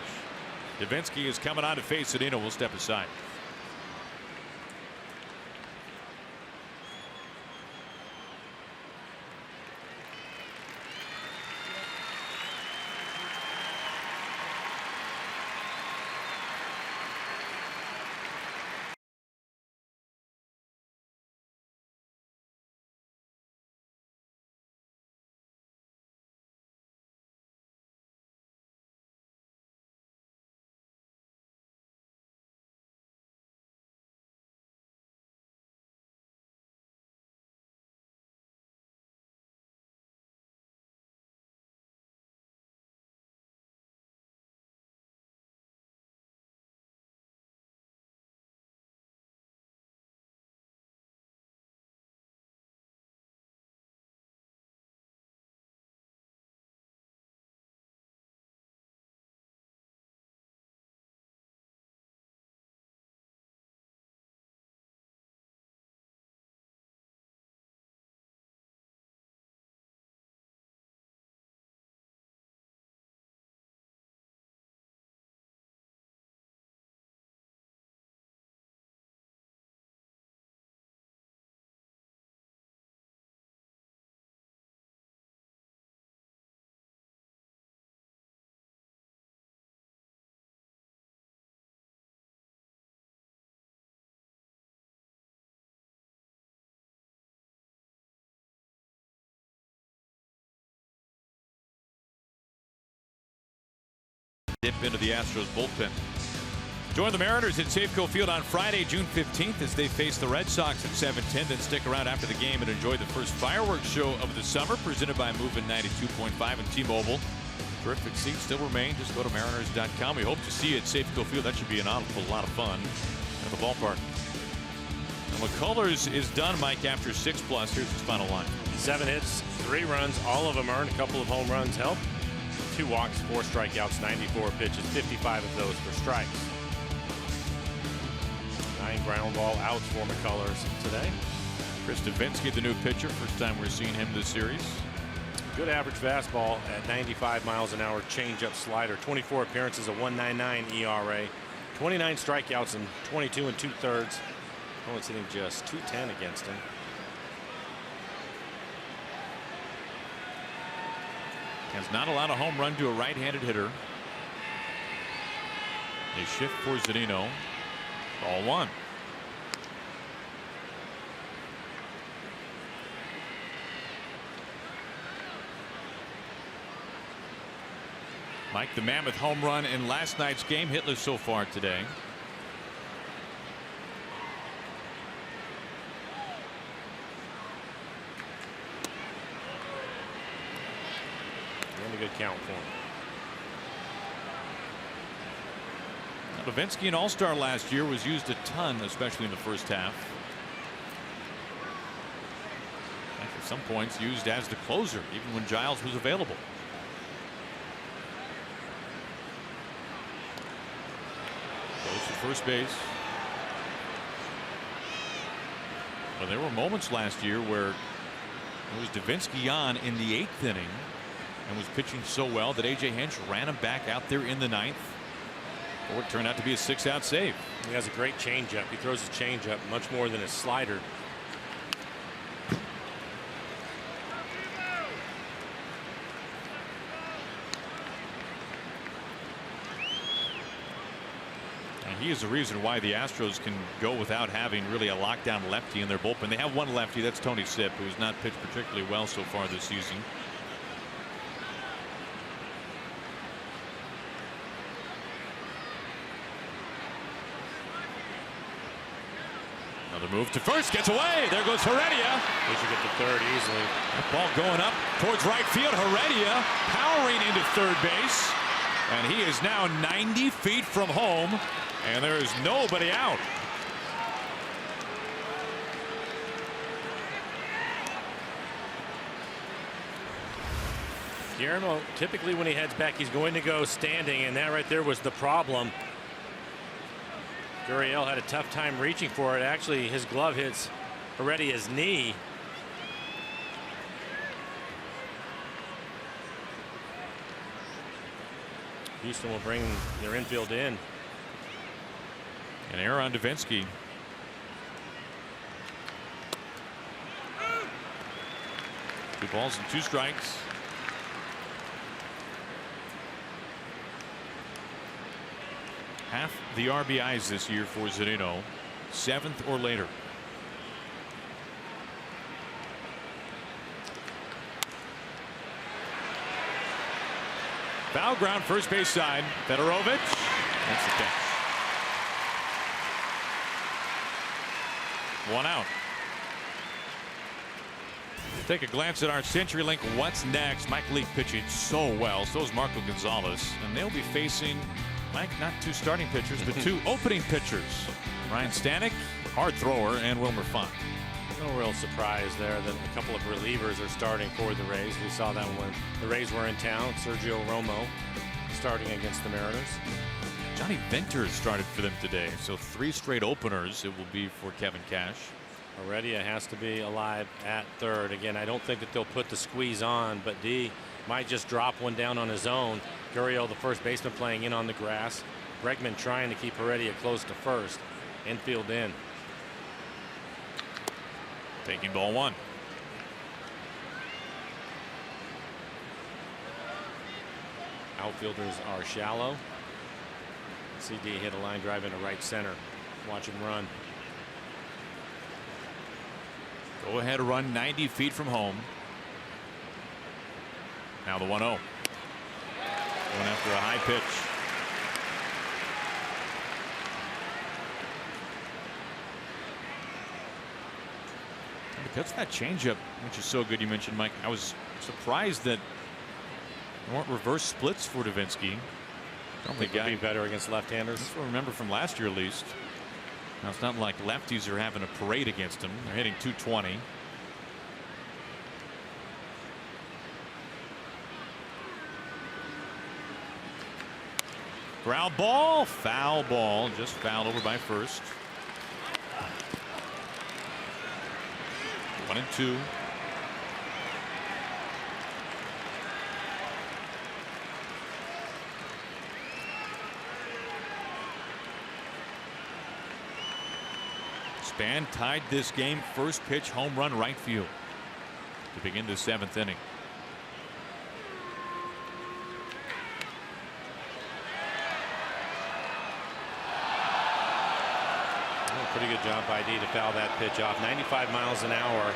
Davinsky is coming on to face Sedino. Will step aside. Dip into the Astros bullpen. Join the Mariners at Safeco Field on Friday, June 15th as they face the Red Sox at 7:10. Then stick around after the game and enjoy the first fireworks show of the summer presented by Movin' 92.5 and T-Mobile. Terrific seats still remain. Just go to Mariners.com. We hope to see you at Safeco Field. That should be an awful lot of fun at the ballpark. And McCullers is done, Mike, after 6+. Here's his final line. 7 hits, 3 runs, all of them earned. A couple of home runs help. 2 walks, 4 strikeouts, 94 pitches, 55 of those for strikes. 9 ground ball outs for McCullers today. Chris Davinsky, the new pitcher. First time we're seeing him this series. Good average fastball at 95 miles an hour, changeup slider. 24 appearances, a 1.99 ERA. 29 strikeouts in 22 2/3. Opponent's hitting just .210 against him. Has not allowed a home run to a right-handed hitter. They shift for Sedino. Ball 1. Mike, the Mammoth home run in last night's game, hitless so far today. And a good count for him. Davinsky, an all-star last year, was used a ton, especially in the first half. And at some points used as the closer, even when Giles was available. Goes to first base. Well, there were moments last year where it was Davinsky on in the 8th inning and was pitching so well that A.J. Hinch ran him back out there in the 9th. Or it turned out to be a 6-out save. He has a great changeup. He throws his changeup much more than his slider. And he is the reason why the Astros can go without having really a lockdown lefty in their bullpen. They have one lefty, that's Tony Sipp, who's not pitched particularly well so far this season. Another move to first, gets away. There goes Heredia. He should get to third easily. That ball going up towards right field. Heredia powering into third base. And he is now 90 feet from home, and there is nobody out. Guillermo, typically when he heads back, he's going to go standing, and that right there was the problem. Gurriel had a tough time reaching for it. Actually, his glove hits already his knee. Houston will bring their infield in. An error on Davinsky. Two balls and 2 strikes. Half the RBIs this year for Zunino, 7th or later. Foul ground, first base side. Fedorovich. That's the catch. 1 out. Take a glance at our CenturyLink What's Next. Mike Leake pitching so well. So is Marco Gonzalez. And they'll be facing, Mike, not 2 starting pitchers, but 2 opening pitchers. Ryan Stanek, hard thrower, and Wilmer Font. No real surprise there that a couple of relievers are starting for the Rays. We saw that when the Rays were in town. Sergio Romo starting against the Mariners. Johnny Venters started for them today. So 3 straight openers it will be for Kevin Cash. Heredia has to be alive at third. Again, I don't think that they'll put the squeeze on, but D might just drop one down on his own. Gurriel, the first baseman, playing in on the grass. Bregman trying to keep Heredia close to first. Infield in. Taking ball 1. Outfielders are shallow. CD hit a line drive into right center. Watch him run. Go ahead run 90 feet from home. Now the 1-0. Going after a high pitch. Because that changeup, which is so good, you mentioned, Mike. I was surprised that there weren't reverse splits for Davinsky. I think he'd be better against left-handers. That's what I remember from last year, at least. Now it's not like lefties are having a parade against him. They're hitting .220. Ground ball, foul ball, just fouled over by first. 1-2. Span tied this game. First pitch home run right field to begin the 7th inning. Pretty good job by D to foul that pitch off. 95 miles an hour.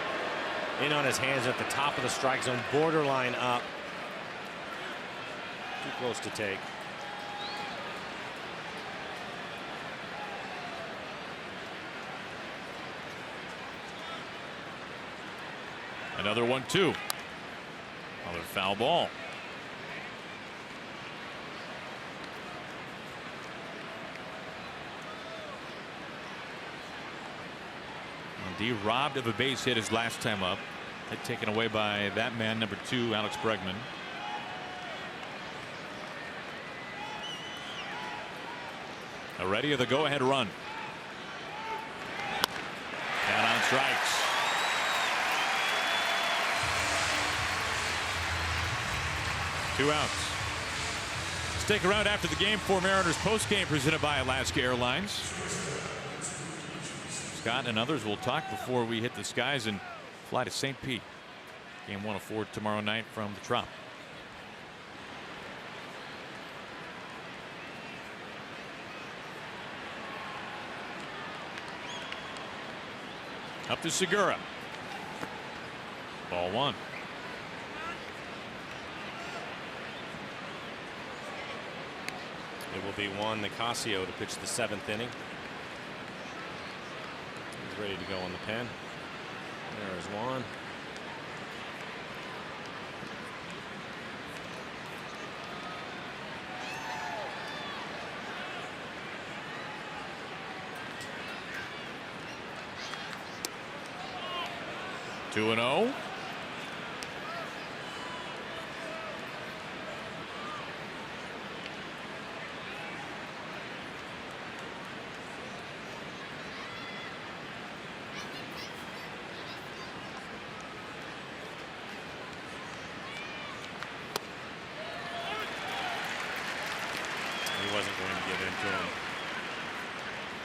In on his hands at the top of the strike zone, borderline up. Too close to take. Another 1-2. Another foul ball. D robbed of a base hit his last time up. Hit taken away by that man, number 2, Alex Bregman. Heredia the go-ahead run. Down on strikes. Two outs. Stick around after the game for Mariners postgame presented by Alaska Airlines. Scott and others will talk before we hit the skies and fly to St. Pete. Game 1 of 4 tomorrow night from the Trop. Up to Segura. Ball 1. It will be Juan Nicasio to pitch the 7th inning. He's ready to go on the pen. There's Juan. 2-0. He wasn't going to get into him.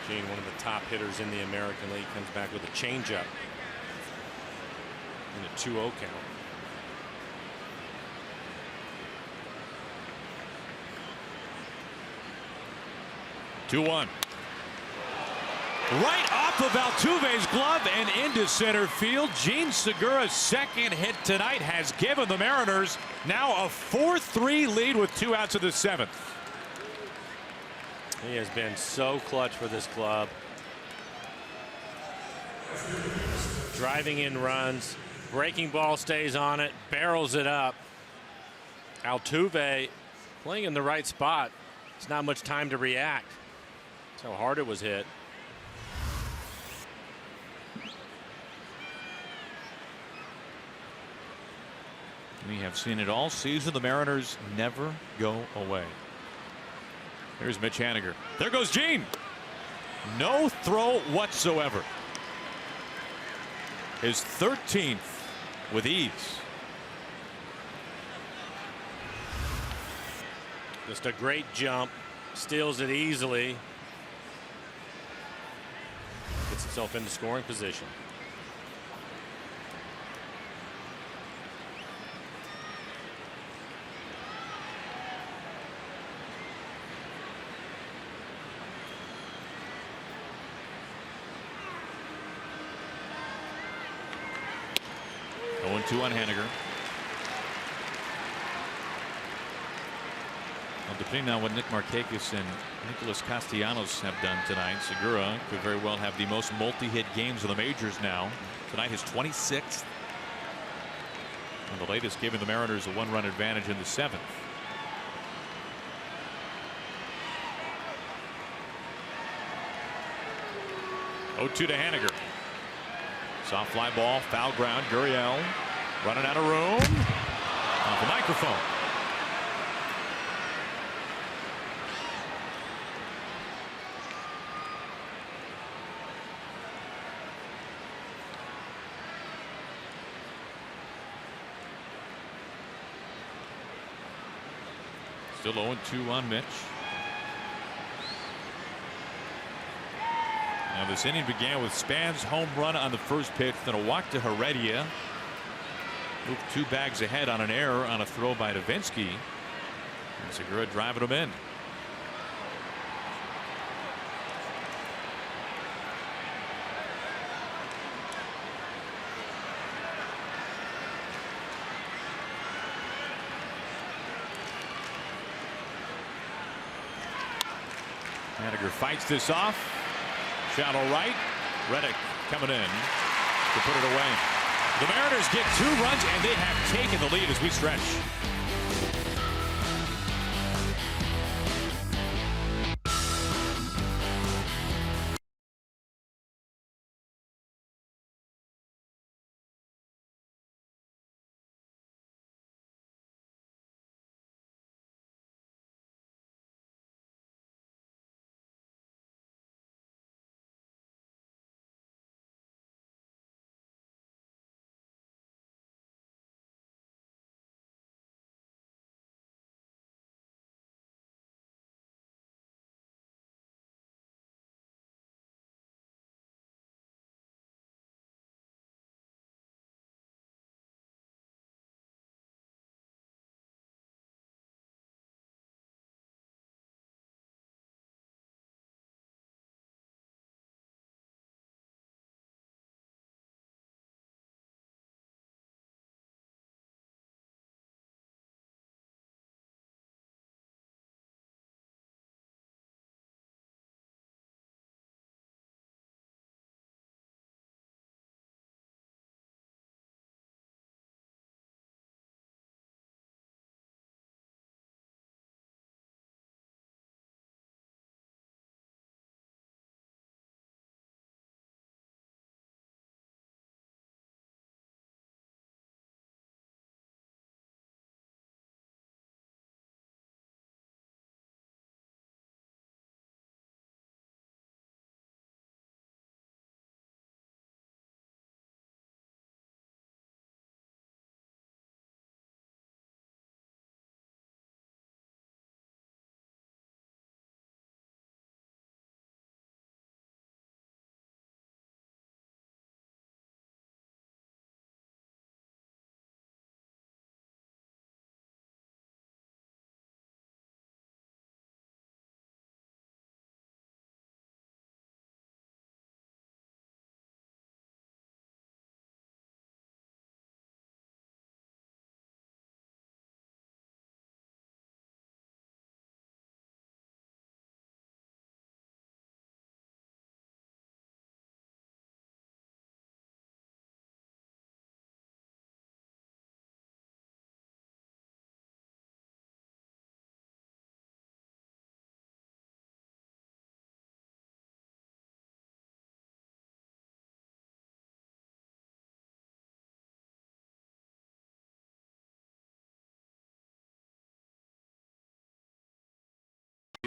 Gene, one of the top hitters in the American League, comes back with a changeup in a 2-0 count. Two one. Right off of Altuve's glove and into center field. Gene Segura's second hit tonight has given the Mariners now a 4-3 lead with 2 outs of the 7th. He has been so clutch for this club. Driving in runs, breaking ball stays on it, barrels it up. Altuve playing in the right spot. It's not much time to react. That's how hard it was hit. We have seen it all season. The Mariners never go away. Here's Mitch Haniger. There goes Gene. No throw whatsoever. His 13th with ease. Just a great jump. Steals it easily. Gets himself into scoring position. Two on Haniger. Well, depending on what Nick Markakis and Nicholas Castellanos have done tonight, Segura could very well have the most multi-hit games of the majors now. Tonight his 26th. And the latest giving the Mariners a 1-run advantage in the 7th. 0-2 to Haniger. Soft fly ball, foul ground. Gurriel running out of room. Off the microphone. Still 0-2 on Mitch. Now this inning began with Span's home run on the first pitch, then a walk to Heredia. Moved 2 bags ahead on an error on a throw by Davinsky. And Segura driving him in. Haniger fights this off. Shallow right. Reddick coming in to put it away. The Mariners get 2 runs and they have taken the lead as we stretch.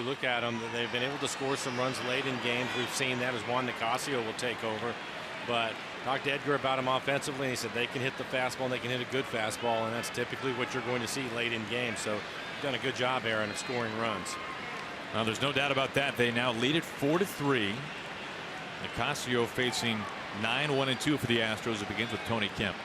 look at them, they've been able to score some runs late in games. We've seen that as Juan Nicasio will take over. But talked to Edgar about him offensively, and he said they can hit the fastball and they can hit a good fastball, and that's typically what you're going to see late in games. So you've done a good job, Aaron, of scoring runs. Well, there's no doubt about that. They now lead it 4-3. Nicasio facing 9-1-2 for the Astros. It begins with Tony Kemp.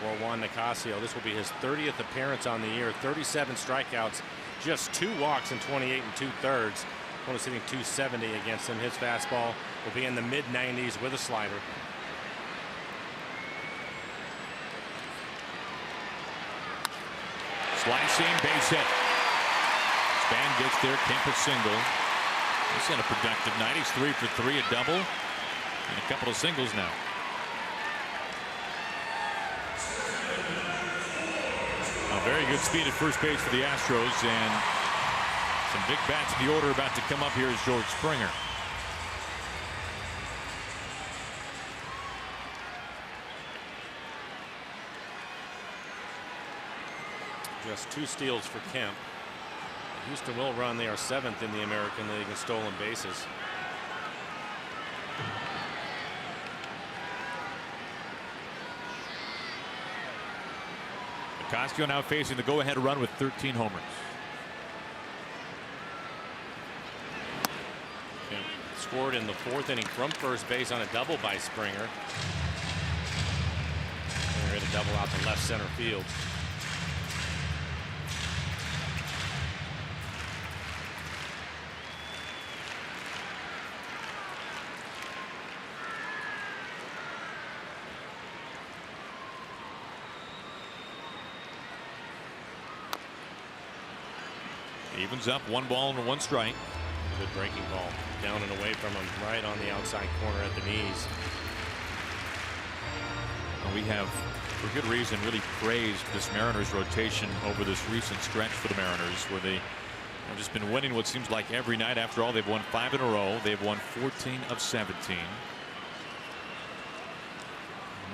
For Juan Nicasio, this will be his 30th appearance on the year. 37 strikeouts, just 2 walks in 28 2/3. Opponent's hitting .270 against him. His fastball will be in the mid-90s with a slider. Slicing, base hit. Span gets there. Kemp a single. He's had a productive night. He's 3 for 3, a double, and a couple of singles now. Very good speed at first base for the Astros, and some big bats in the order about to come up here is George Springer. Just 2 steals for Kemp. Houston will run. They are 7th in the American League in stolen bases. Nicasio now facing the go-ahead run with 13 homers. Kemp scored in the 4th inning from first base on a double by Springer. Springer hit a double out to left center field. Evens up, 1 ball and 1 strike. Good breaking ball down and away from him, right on the outside corner at the knees. And we have, for good reason, really praised this Mariners rotation over this recent stretch for the Mariners, where they have just been winning what seems like every night. After all, they've won 5 in a row. They've won 14 of 17.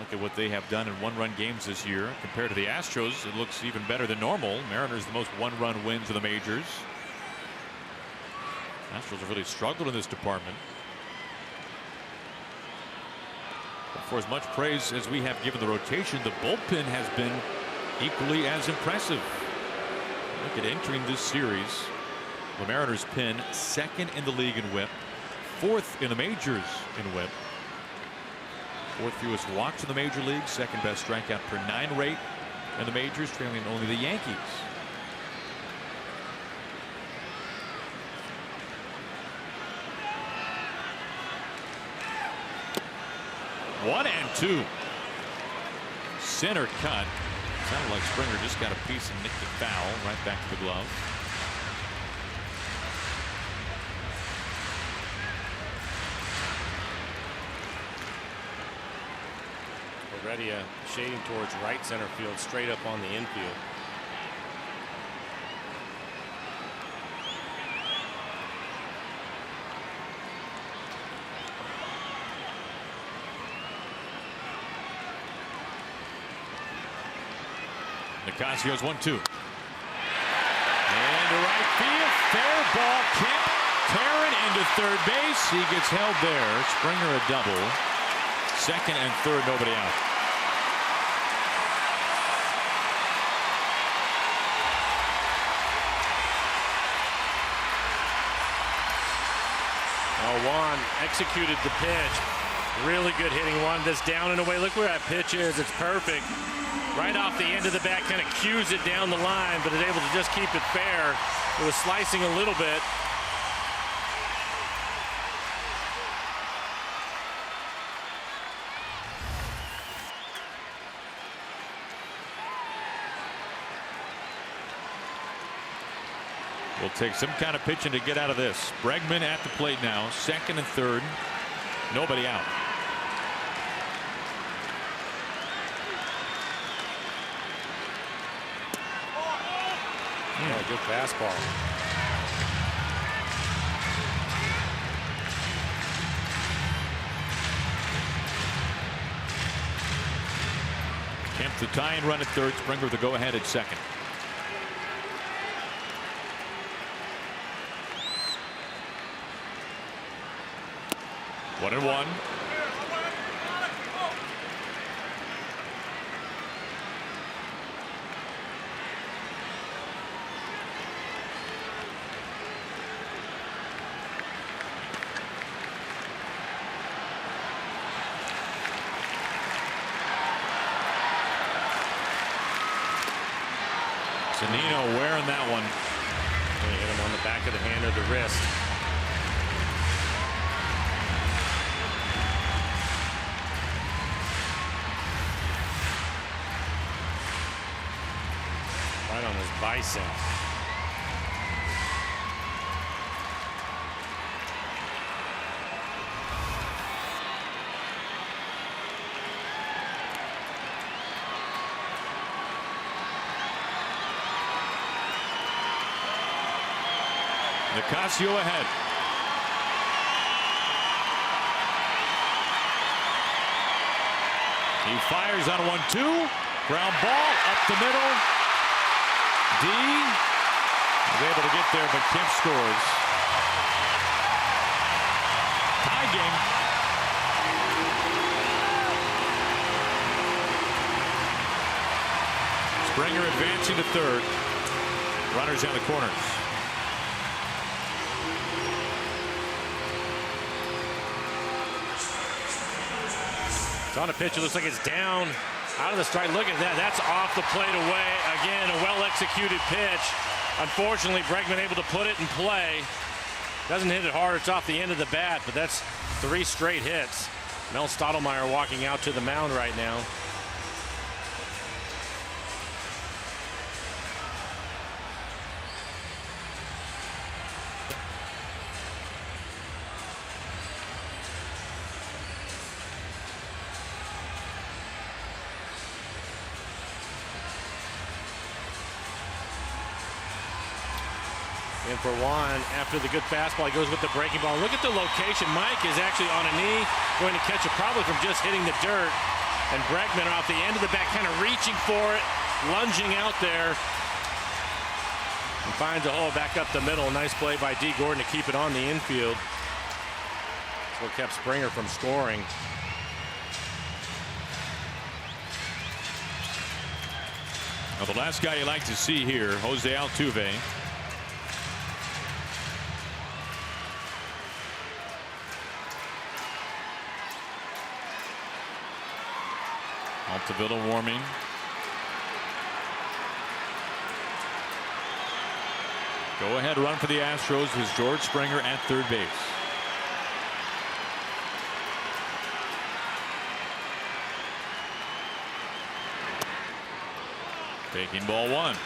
Look at what they have done in 1-run games this year. Compared to the Astros, it looks even better than normal. Mariners the most 1-run wins in the majors. Astros have really struggled in this department. But for as much praise as we have given the rotation, the bullpen has been equally as impressive. Look at entering this series. The Mariners pen 2nd in the league in WHIP, 4th in the majors in WHIP. 4th fewest walks in the major league, 2nd best strikeout per 9 rate in the majors, trailing only the Yankees. One and 2. Center cut. Sounded like Springer just got a piece and nicked the foul right back to the glove. Already shading towards right center field, straight up on the infield. Nicasio's 1-2. Into right field, fair ball. Kemp tearing into third base. He gets held there. Springer a double. 2nd and 3rd, nobody out. Juan executed the pitch. Really good hitting. Juan this down and away. Look where that pitch is. It's perfect. Right off the end of the bat, kind of cues it down the line, but is able to just keep it fair. It was slicing a little bit. Will take some kind of pitching to get out of this. Bregman at the plate now, 2nd and 3rd, nobody out. Yeah, good fastball. attempt to tie and run at third. Springer with the go-ahead at second. One and one. Zunino wearing that one. They hit him on the back of the hand or the wrist. Right on his bicep. Nicasio ahead. He fires on 1-2. Ground ball up the middle. D is able to get there, but Kemp scores. Tie game. Springer advancing to third. Runners down the corners. It's on a pitch. It looks like it's down out of the strike. Look at that. That's off the plate away. Again, a well-executed pitch. Unfortunately, Bregman able to put it in play. Doesn't hit it hard. It's off the end of the bat, but that's 3 straight hits. Mel Stottlemyre walking out to the mound right now. And for Juan, after the good fastball, he goes with the breaking ball. Look at the location. Mike is actually on a knee, going to catch it probably from just hitting the dirt. And Bregman off the end of the bat, kind of reaching for it, lunging out there. And finds a hole back up the middle. Nice play by D. Gordon to keep it on the infield. That's what kept Springer from scoring. Now the last guy you like to see here, Jose Altuve. Altavilla warming. Go ahead run for the Astros is George Springer at third base. Taking ball one.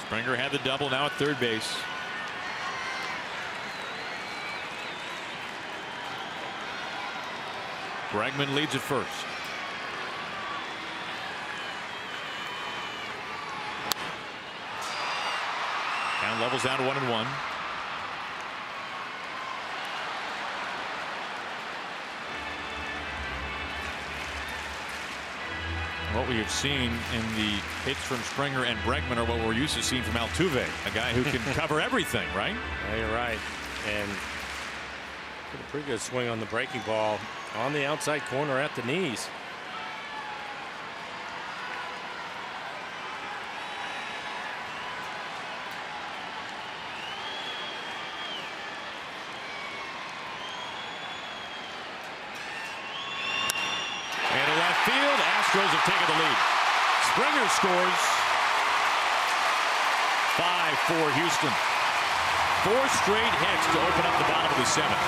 Springer had the double, now at third base. Bregman leads at first. Count levels down to 1-1. What we have seen in the hits from Springer and Bregman are what we're used to seeing from Altuve, a guy who can cover everything, right? Yeah, you're right. And did a pretty good swing on the breaking ball on the outside corner at the knees. Field, Astros have taken the lead. Springer scores. 5-4 Houston. 4 straight hits to open up the bottom of the 7th.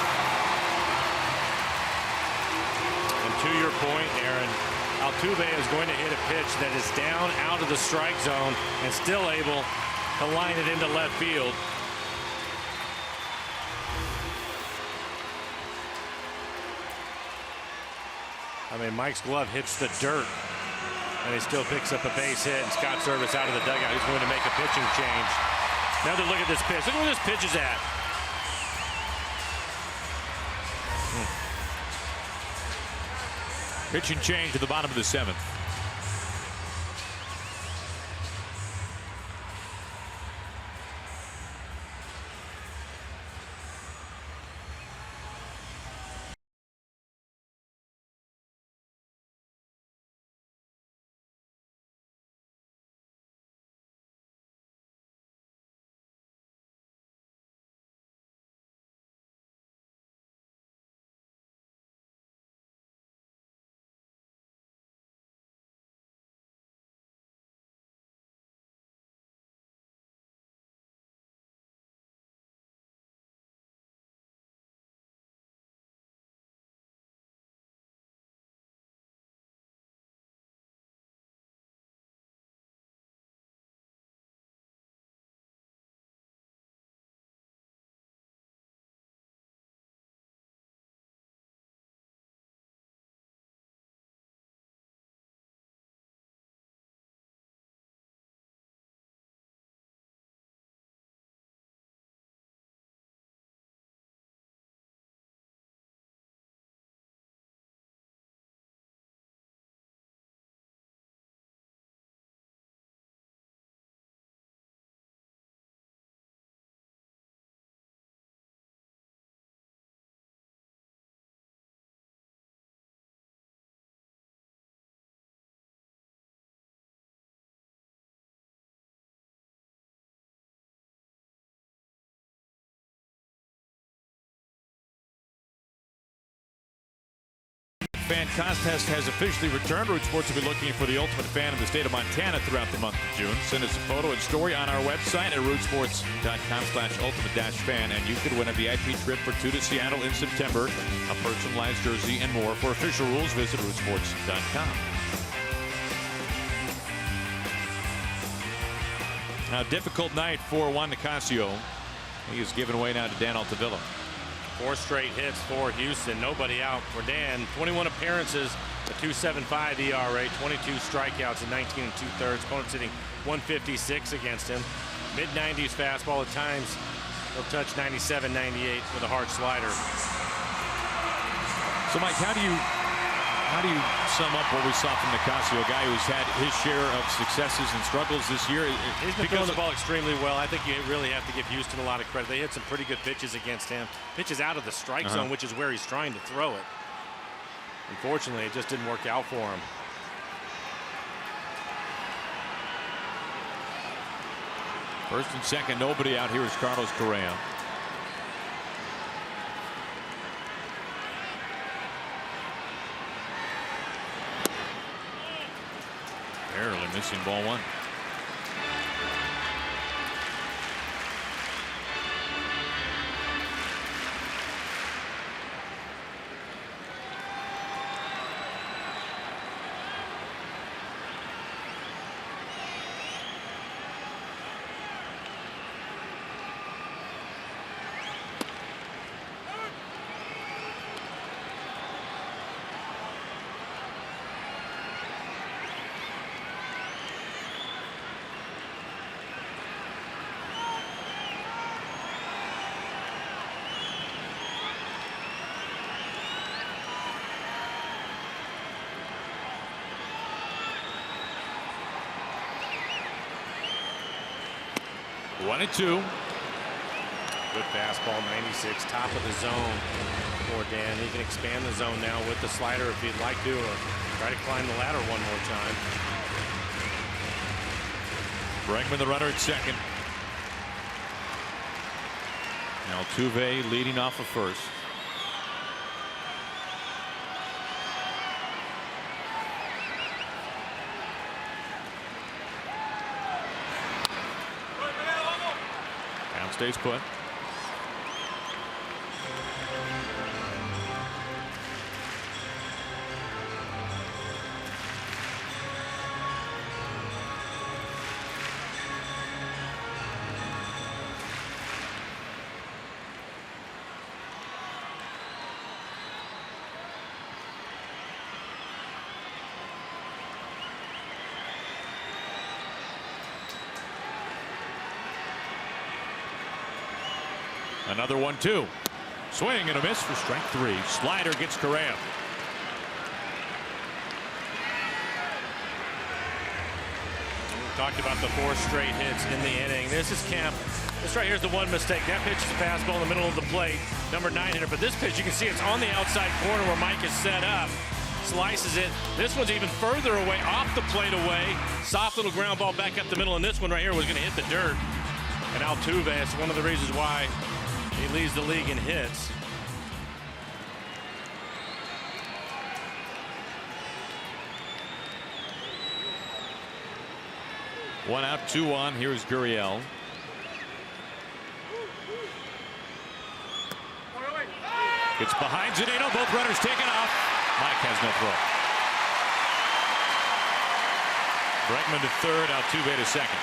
And to your point, Aaron, Altuve is going to hit a pitch that is down out of the strike zone and still able to line it into left field. I mean, Mike's glove hits the dirt And he still picks up a base hit, and Scott Service out of the dugout. He's going to make a pitching change. Another look at this pitch. Look where this pitch is at. Pitching change to the bottom of the 7th. Fan contest has officially returned. Root Sports will be looking for the ultimate fan of the state of Montana throughout the month of June. Send us a photo and story on our website at rootsports.com/ultimate-fan, and you could win a VIP trip for 2 to Seattle in September, a personalized jersey, and more. For official rules, visit rootsports.com. Now, difficult night for Juan Nicasio. He is given away now to Dan Altavilla. 4 straight hits for Houston. Nobody out for Dan. 21 appearances, a 2.75 ERA, 22 strikeouts in 19 2/3. Opponents hitting 156 against him. Mid-90s fastball at times. He'll touch 97, 98 with a hard slider. So, Mike, how do you sum up what we saw from Nicasio, a guy who's had his share of successes and struggles this year? He's been throwing the ball extremely well. I think you really have to give Houston a lot of credit. They hit some pretty good pitches against him. Pitches out of the strike zone, which is where he's trying to throw it. Unfortunately, it just didn't work out for him. First and second, nobody out. Here is Carlos Correa. Barely missing ball 1. One and two. Good fastball, 96, top of the zone for Dan. He can expand the zone now with the slider if he'd like to, or try to climb the ladder one more time. Bregman, the runner at second. Altuve leading off of first. Stays put. Another 1-2. Swing and a miss for strike 3. Slider gets Correa. Talked about the 4 straight hits in the inning. This is Kemp. This right here is the one mistake. That pitch is a fastball in the middle of the plate. Number 9 hitter. But this pitch, you can see it's on the outside corner where Mike is set up. Slices it. This one's even further away, off the plate away. Soft little ground ball back up the middle. And this one right here was going to hit the dirt. And Altuve, it's one of the reasons why he leads the league in hits. One out, 2 on. Here's Gurriel. It's behind Zunino. Both runners taken off. Mike has no throw. Bregman to third. Altuve to second.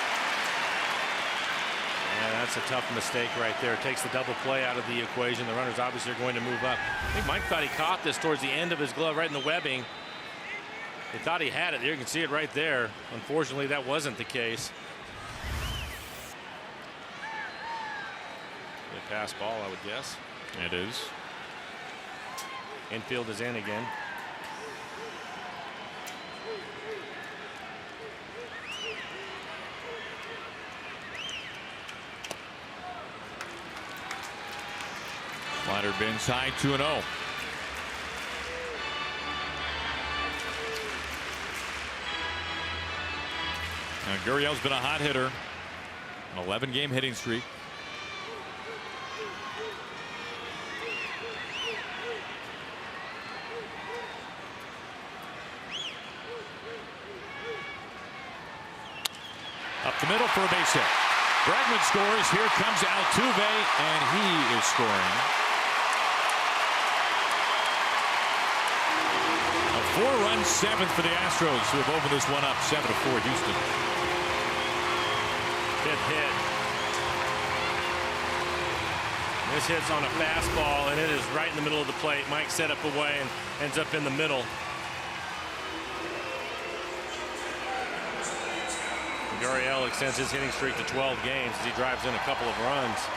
Yeah, that's a tough mistake right there. It takes the double play out of the equation. The runners obviously are going to move up. I think Mike thought he caught this towards the end of his glove, right in the webbing. He thought he had it. You can see it right there. Unfortunately, that wasn't the case. A pass ball, I would guess. It is. Infield is in again. Slider bins high, 2-0. Now, Gurriel's been a hot hitter. An 11-game hitting streak. Up the middle for a base hit. Bregman scores. Here comes Altuve, and he is scoring. A 4-run 7th for the Astros, who have opened this one up 7-4 Houston. Good hit. This hit's on a fastball, and it is right in the middle of the plate. Mike set up away and ends up in the middle. Gurriel extends his hitting streak to 12 games as he drives in a couple of runs.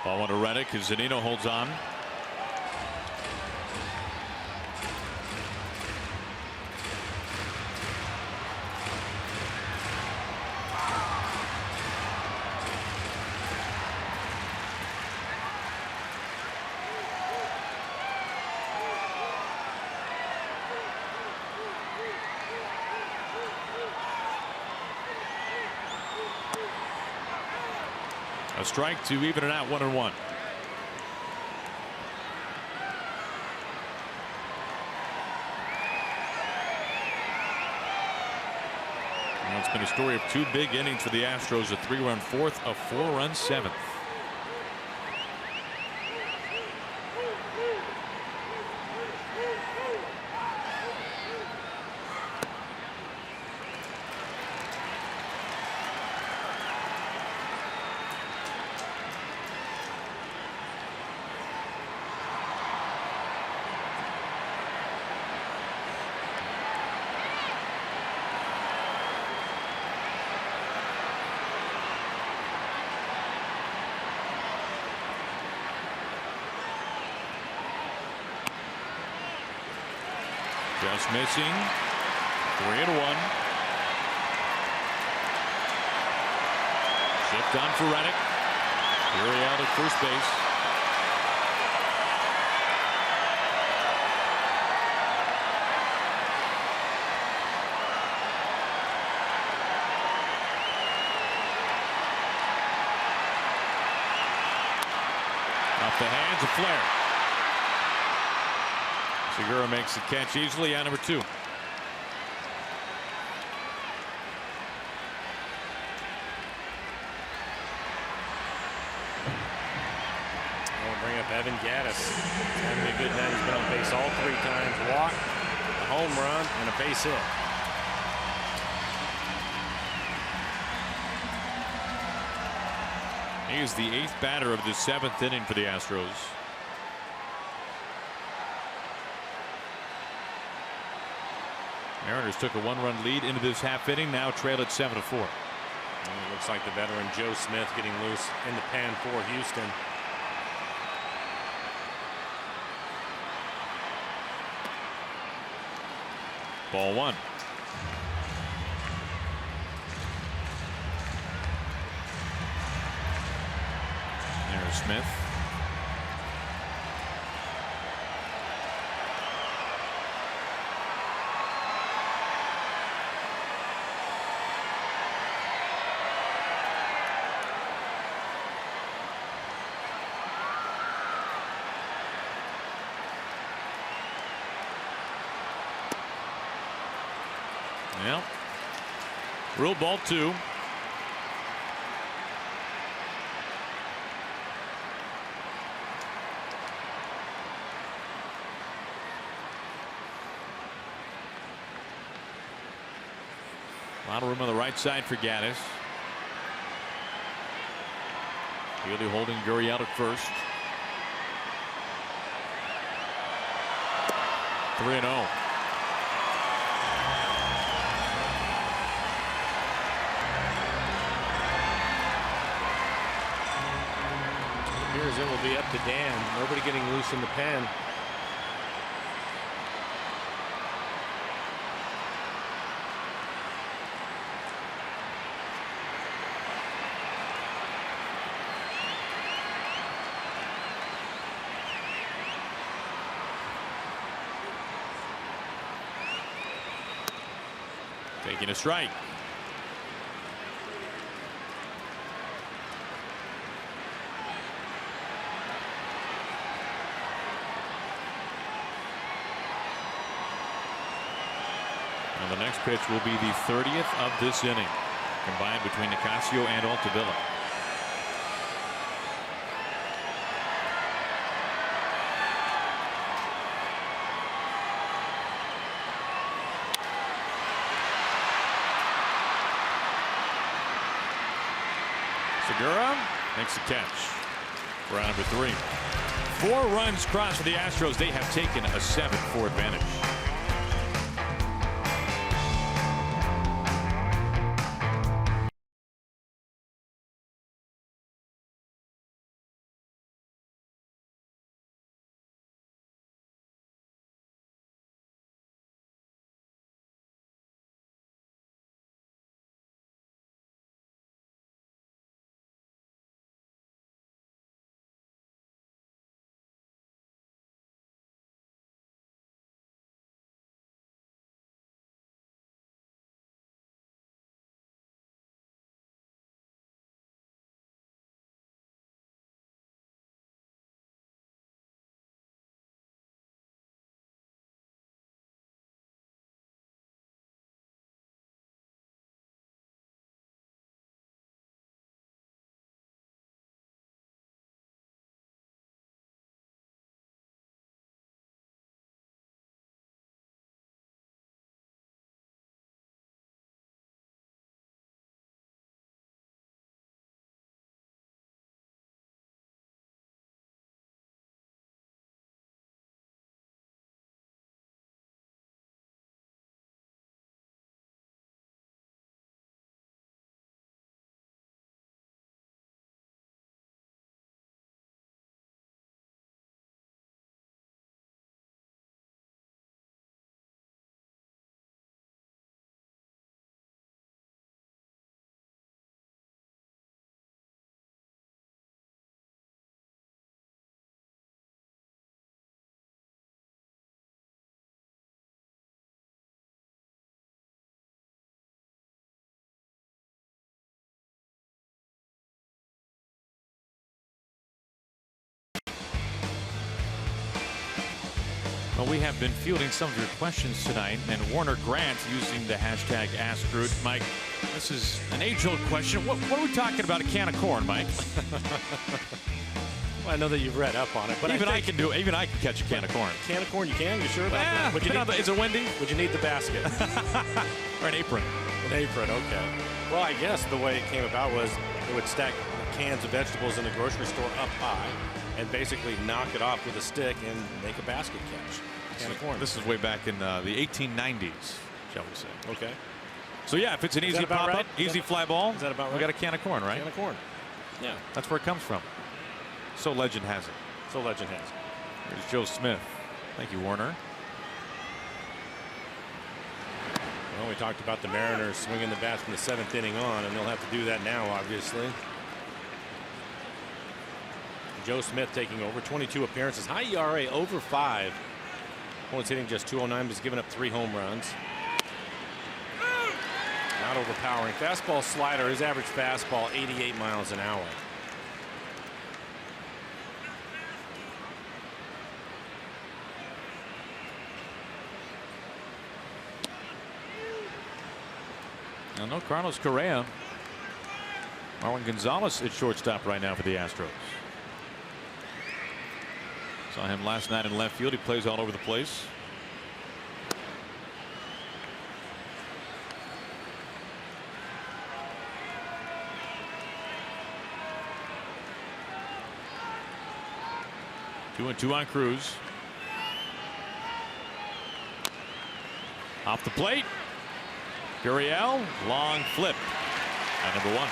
Ball one to Reddick as Zunino holds on. A strike to even it out, 1-1. Well, it's been a story of 2 big innings for the Astros, a 3-run 4th, a 4-run 7th. Just missing. 3-1. Shift on for Reddick. Gurriel at first base. Off the hands of Flair. Segura makes the catch easily on number 2. We'll bring up Evan Gattis. He's having a good night. He's been on base all 3 times. Walk, a home run, and a base hit. He is the 8th batter of the 7th inning for the Astros. Mariners took a 1-run lead into this half inning, now trail at 7-4. It looks like the veteran Joe Smith getting loose in the pen for Houston. Ball 1. There's Smith. Well, rule ball 2. A lot of room on the right side for Gaddis. Really holding Gurriel at first. 3-0. Appears it will be up to Dan. Nobody getting loose in the pen. Taking a strike. And the next pitch will be the 30th of this inning, combined between Nicasio and Altavilla. Segura makes the catch for out number 3. 4 runs crossed for the Astros. They have taken a 7-4 advantage. Well, we have been fielding some of your questions tonight, and Warner Grant using the hashtag AskRoot. Mike, this is an age-old question. What are we talking about? A can of corn, Mike? Well, I know that you've read up on it, but even I can do it. Even I can catch a can of corn. A can of corn, you can? You sure about that? Would you need is it windy? Would you need the basket? Or an apron? An apron, okay. Well, I guess the way it came about was it would stack cans of vegetables in the grocery store up high and basically knock it off with a stick and make a basket catch. Can of corn. This is way back in the 1890s, shall we say. Okay. So yeah, if it's an easy pop-up, right? easy fly ball, is that about right? we got a can of corn, right? Can of corn. Yeah. That's where it comes from. So legend has it. So legend has it. Here's Joe Smith. Thank you, Warner. Well, we talked about the Mariners swinging the bats from the 7th inning on, and they'll have to do that now, obviously. Joe Smith taking over, 22 appearances, high ERA over 5. Opponent's hitting just 209, but he's given up 3 home runs. Not overpowering. Fastball slider, his average fastball 88 miles an hour. Now, no Carlos Correa. Marwin Gonzalez at shortstop right now for the Astros. Saw him last night in left field. He plays all over the place. Two and two on Cruz. Off the plate. Gurriel, long flip. At number 1.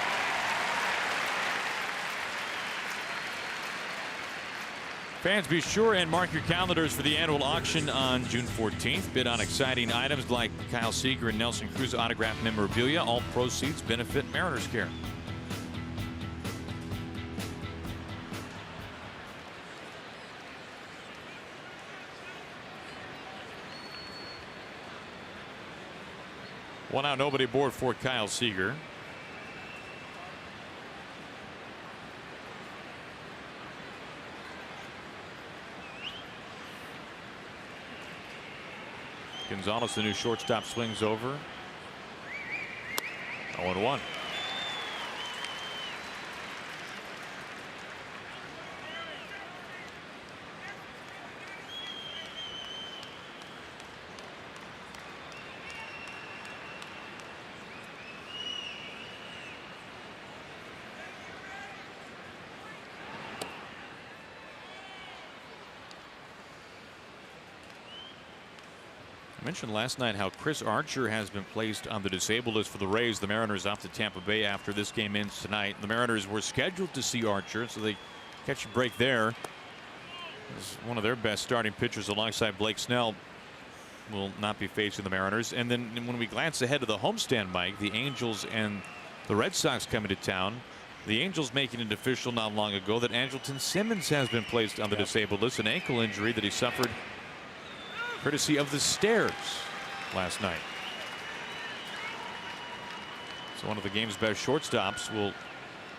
Fans, be sure and mark your calendars for the annual auction on June 14th. Bid on exciting items like Kyle Seager and Nelson Cruz autographed memorabilia. All proceeds benefit Mariners Care. One out, nobody aboard for Kyle Seager. Gonzalez, the new shortstop, swings over. 0-1. I mentioned last night how Chris Archer has been placed on the disabled list for the Rays. The Mariners off to Tampa Bay after this game ends tonight. The Mariners were scheduled to see Archer, so they catch a break there. As one of their best starting pitchers alongside Blake Snell will not be facing the Mariners. And then when we glance ahead to the homestand, Mike, the Angels and the Red Sox coming to town. The Angels making it official not long ago that Andrelton Simmons has been placed on the disabled list, an ankle injury that he suffered courtesy of the stairs last night. So one of the game's best shortstops will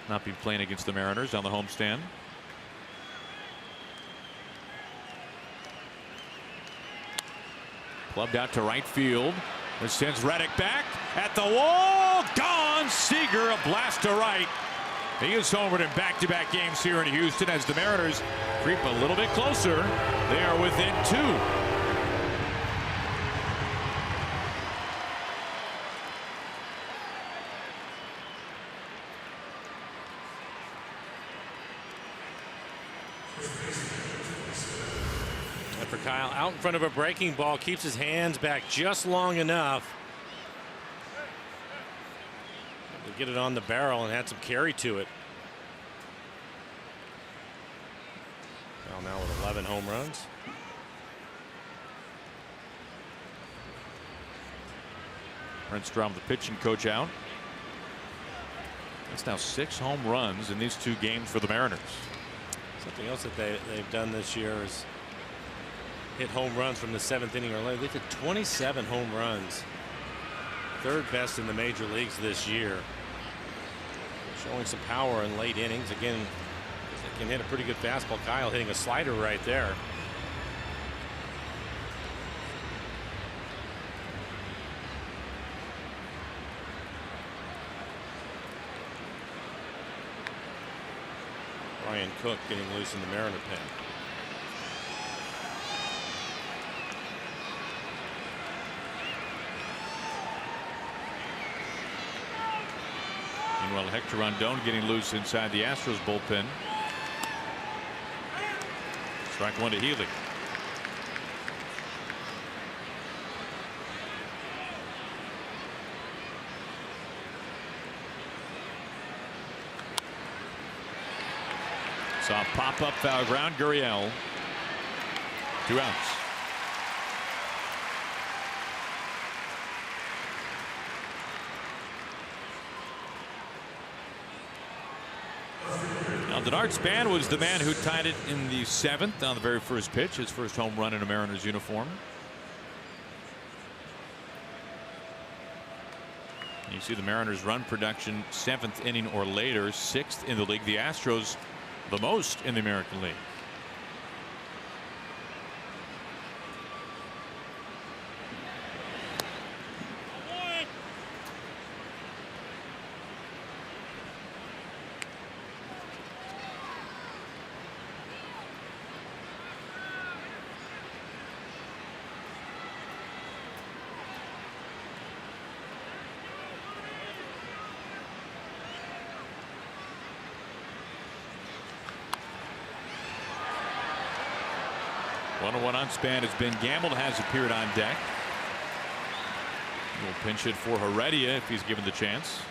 not be playing against the Mariners on the homestand. Clubbed out to right field. This sends Reddick back at the wall. Gone. Seager, a blast to right. He is homered in back-to-back games here in Houston as the Mariners creep a little bit closer. They are within 2. For Kyle, out in front of a breaking ball, keeps his hands back just long enough to get it on the barrel and had some carry to it. Kyle now with 11 home runs. Renstrom, the pitching coach, out. That's now 6 home runs in these 2 games for the Mariners. Something else that they've done this year is hit home runs from the 7th inning or later. They've hit 27 home runs. 3rd best in the major leagues this year. Showing some power in late innings. Again, they can hit a pretty good fastball. Kyle hitting a slider right there. Ryan Cook getting loose in the Mariner pen. Meanwhile, Hector Rondon getting loose inside the Astros bullpen. Strike one to Healy. Soft pop-up foul ground. Gurriel. 2 outs. Now, Denard Span was the man who tied it in the 7th on the very first pitch, his first home run in a Mariners uniform. You see the Mariners run production 7th inning or later, 6th in the league. The Astros the most in the American League. One on Span has been gambled, has appeared on deck. We'll pinch it for Heredia if he's given the chance.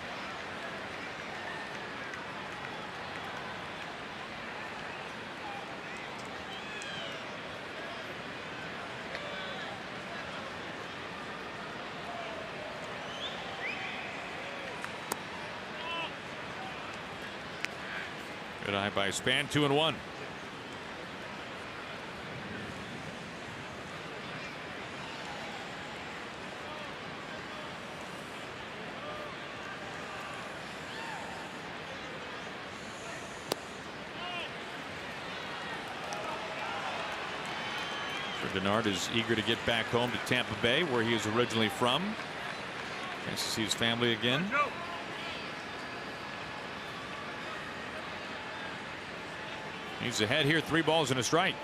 Good eye by Span. 2-1. Denard is eager to get back home to Tampa Bay, where he is originally from. Nice to see his family again. He's ahead here, 3 balls and a strike.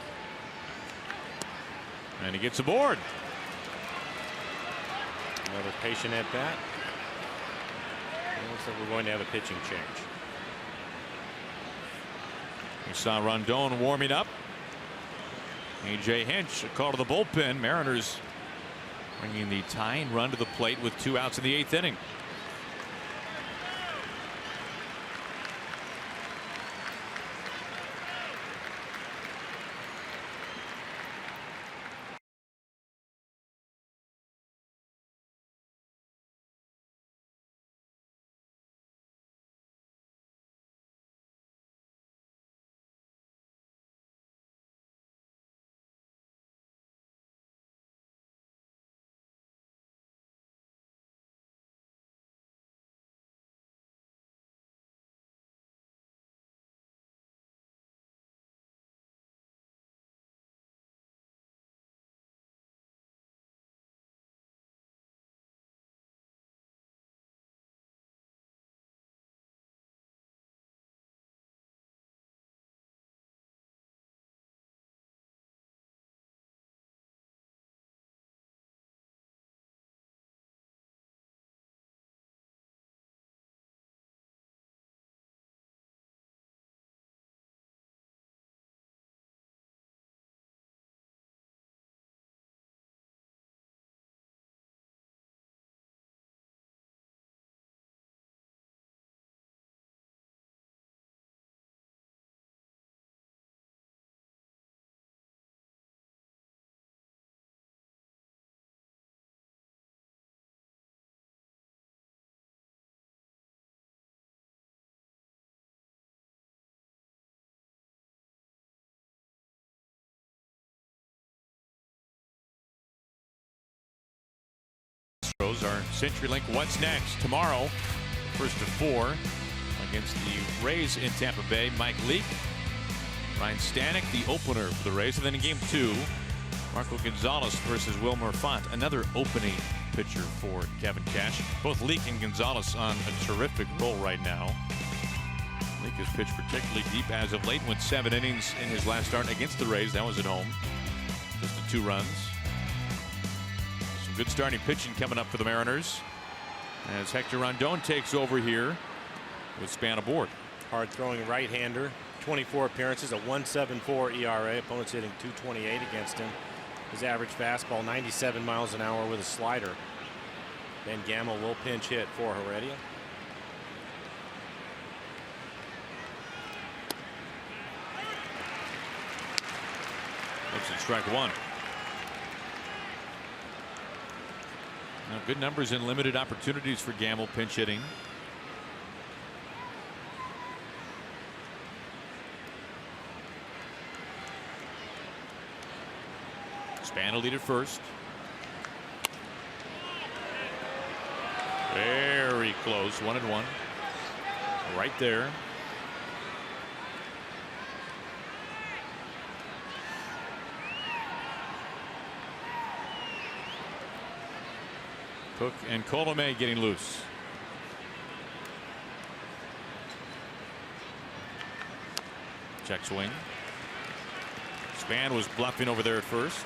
And he gets aboard. Another patient at bat. It looks like we're going to have a pitching change. We saw Rondon warming up. A.J. Hinch, a call to the bullpen. Mariners bringing the tying run to the plate with 2 outs in the 8th inning. Our CenturyLink What's Next tomorrow, first of 4 against the Rays in Tampa Bay. Mike Leake, Ryan Stanek, the opener for the Rays, and then in game 2, Marco Gonzalez versus Wilmer Font, another opening pitcher for Kevin Cash. Both Leake and Gonzalez on a terrific roll right now. Leake has pitched particularly deep as of late, went 7 innings in his last start against the Rays. That was at home, just the 2 runs. Good starting pitching coming up for the Mariners as Hector Rondon takes over here with Span aboard. Hard throwing right-hander, 24 appearances, a 1.74 ERA. Opponents hitting .228 against him. His average fastball 97 miles an hour with a slider. Ben Gamble will pinch hit for Heredia. Looks at strike one. Now, good numbers in limited opportunities for Gamble pinch hitting. Span will lead at first. Very close, 1-1. Right there. Cook and Colomé getting loose. Check swing. Span was bluffing over there at first.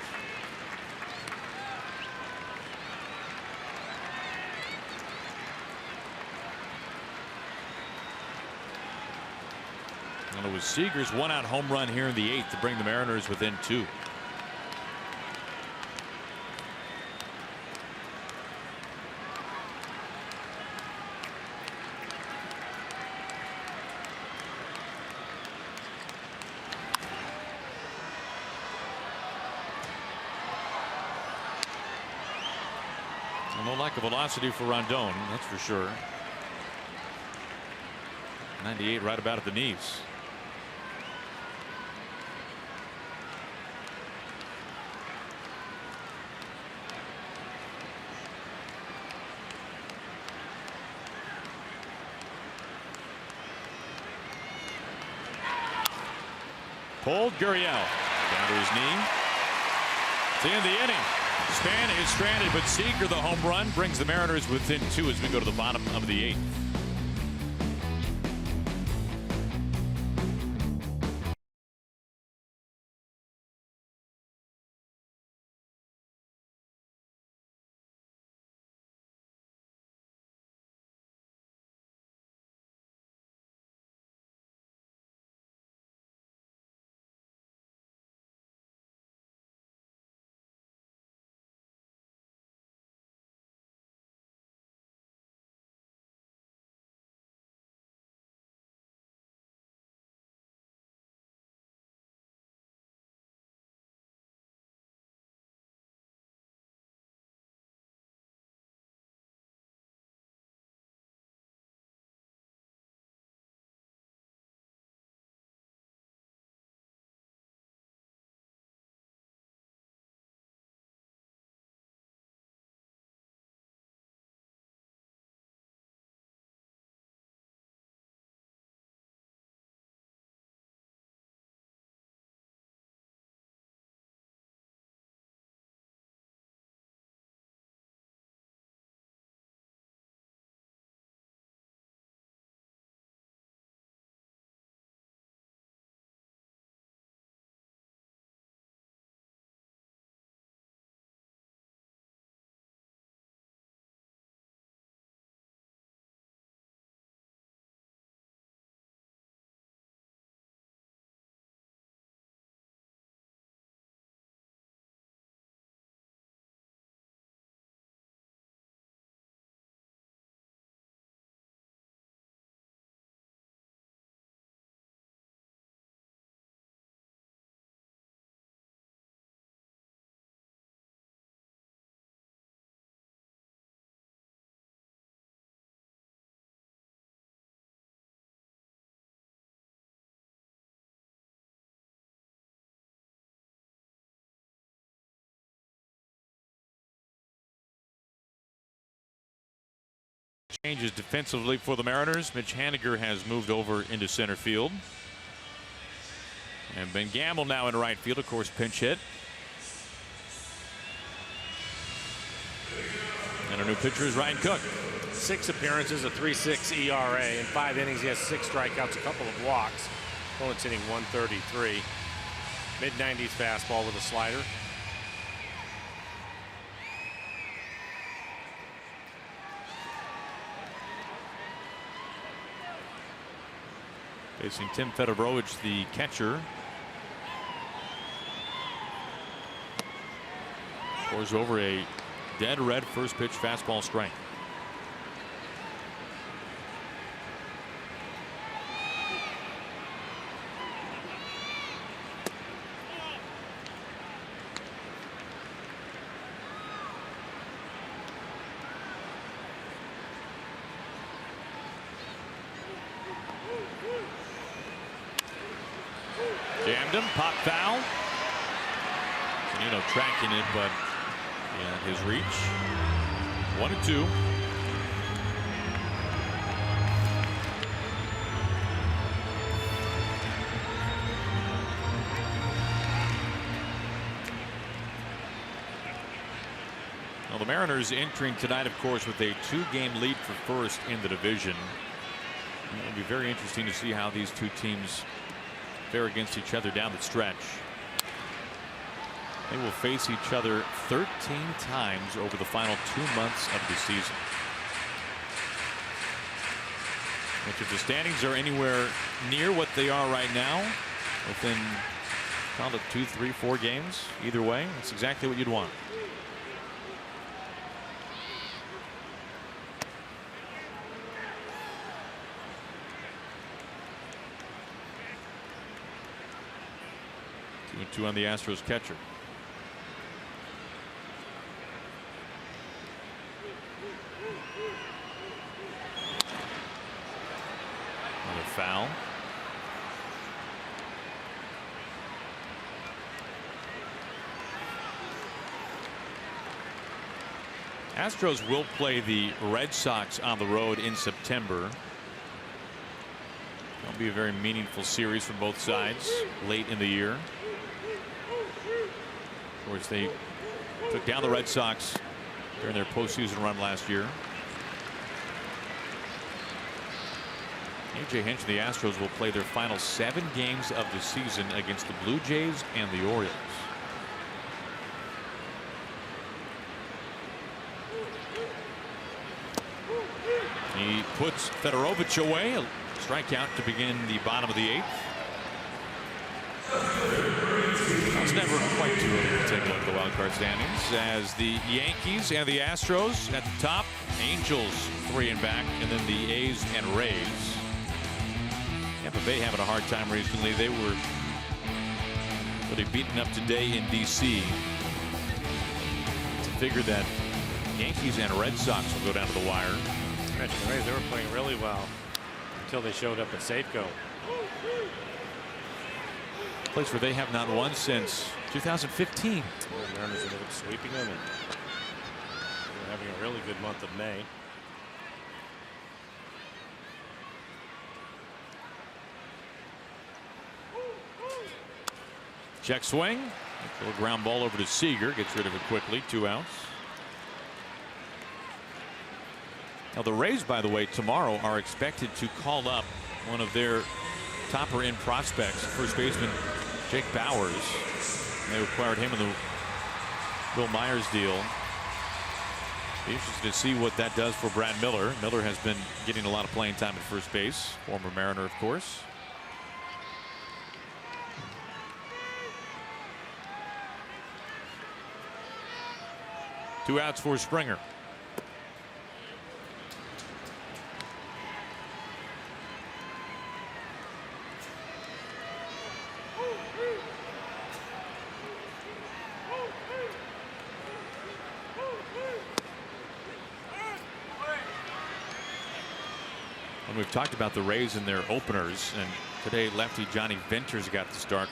And it was Seager's one-out home run here in the 8th to bring the Mariners within 2. No lack of velocity for Rondon, that's for sure. 98 right about at the knees. Pulled Gurriel down to his knee. It's the end of the inning. Span is stranded, but Seager, the home run, brings the Mariners within 2 as we go to the bottom of the 8th. Changes defensively for the Mariners. Mitch Haniger has moved over into center field. And Ben Gamble now in right field, of course, pinch hit. And our new pitcher is Ryan Cook. 6 appearances, a 3.6 ERA. In 5 innings, he has 6 strikeouts, a couple of walks. Opponent's hitting 133. Mid-90s fastball with a slider. Facing Tim Fedorovich, the catcher. Pours over a dead red first pitch fastball strike. Jammed him, pop foul. Zunino tracking it, but yeah, his reach. 1-2. Well, the Mariners entering tonight, of course, with a 2-game lead for first in the division. It'll be very interesting to see how these two teams fare against each other down the stretch. They will face each other 13 times over the final 2 months of the season. Which, if the standings are anywhere near what they are right now, within call it 2, 3, 4 games, either way, that's exactly what you'd want. Two on the Astros catcher. Another foul. Astros will play the Red Sox on the road in September. It'll be a very meaningful series for both sides late in the year. Of course, they took down the Red Sox during their postseason run last year. A.J. Hinch and the Astros will play their final 7 games of the season against the Blue Jays and the Orioles. He puts Fedorovich away. A strikeout to begin the bottom of the 8th. It's never quite too early to take a look at the wild card standings, as the Yankees and the Astros at the top, Angels 3 and back, and then the A's and Rays. Tampa Bay having a hard time recently. They were really beaten up today in D.C. to figure that Yankees and Red Sox will go down to the wire. You mentioned the Rays, they were playing really well until they showed up at Safeco. Place where they have not won since 2015. The Mariners ended up sweeping them, and they're having a really good month of May. Check swing. A little ground ball over to Seager. Gets rid of it quickly. 2 outs. Now the Rays, by the way, tomorrow are expected to call up one of their topper end prospects, first baseman Jake Bowers. They acquired him in the Will Myers deal. Be interested to see what that does for Brad Miller. Miller has been getting a lot of playing time at first base. Former Mariner, of course. Two outs for Springer. And we've talked about the Rays and their openers, and today lefty Johnny Venters got the start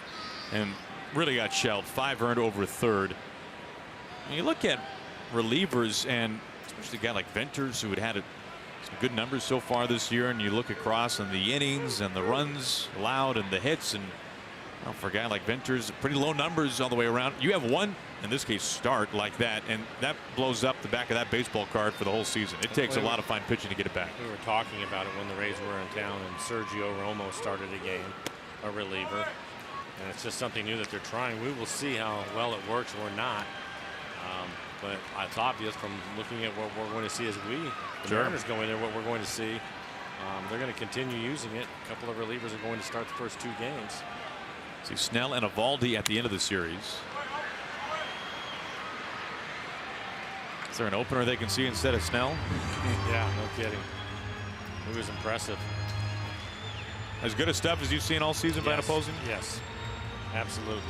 and really got shelled. 5 earned over a third. And you look at relievers, and especially a guy like Venters, who had some good numbers so far this year, and you look across on the innings and the runs allowed and the hits, and well, for a guy like Venters, pretty low numbers all the way around. You have one, in this case, start like that, and that blows up the back of that baseball card for the whole season. It takes a lot of fine pitching to get it back. We were talking about it when the Rays were in town, and Sergio Romo started a game, a reliever, and it's just something new that they're trying. We will see how well it works or not. But it's obvious from looking at what we're going to see as the Mariners go in there, what we're going to see. They're going to continue using it. A couple of relievers are going to start the first 2 games. See Snell and Evaldi at the end of the series. Is there an opener they can see instead of Snell? Yeah, no kidding. It was impressive. As good a stuff as you've seen all season by an opposing? Yes, absolutely.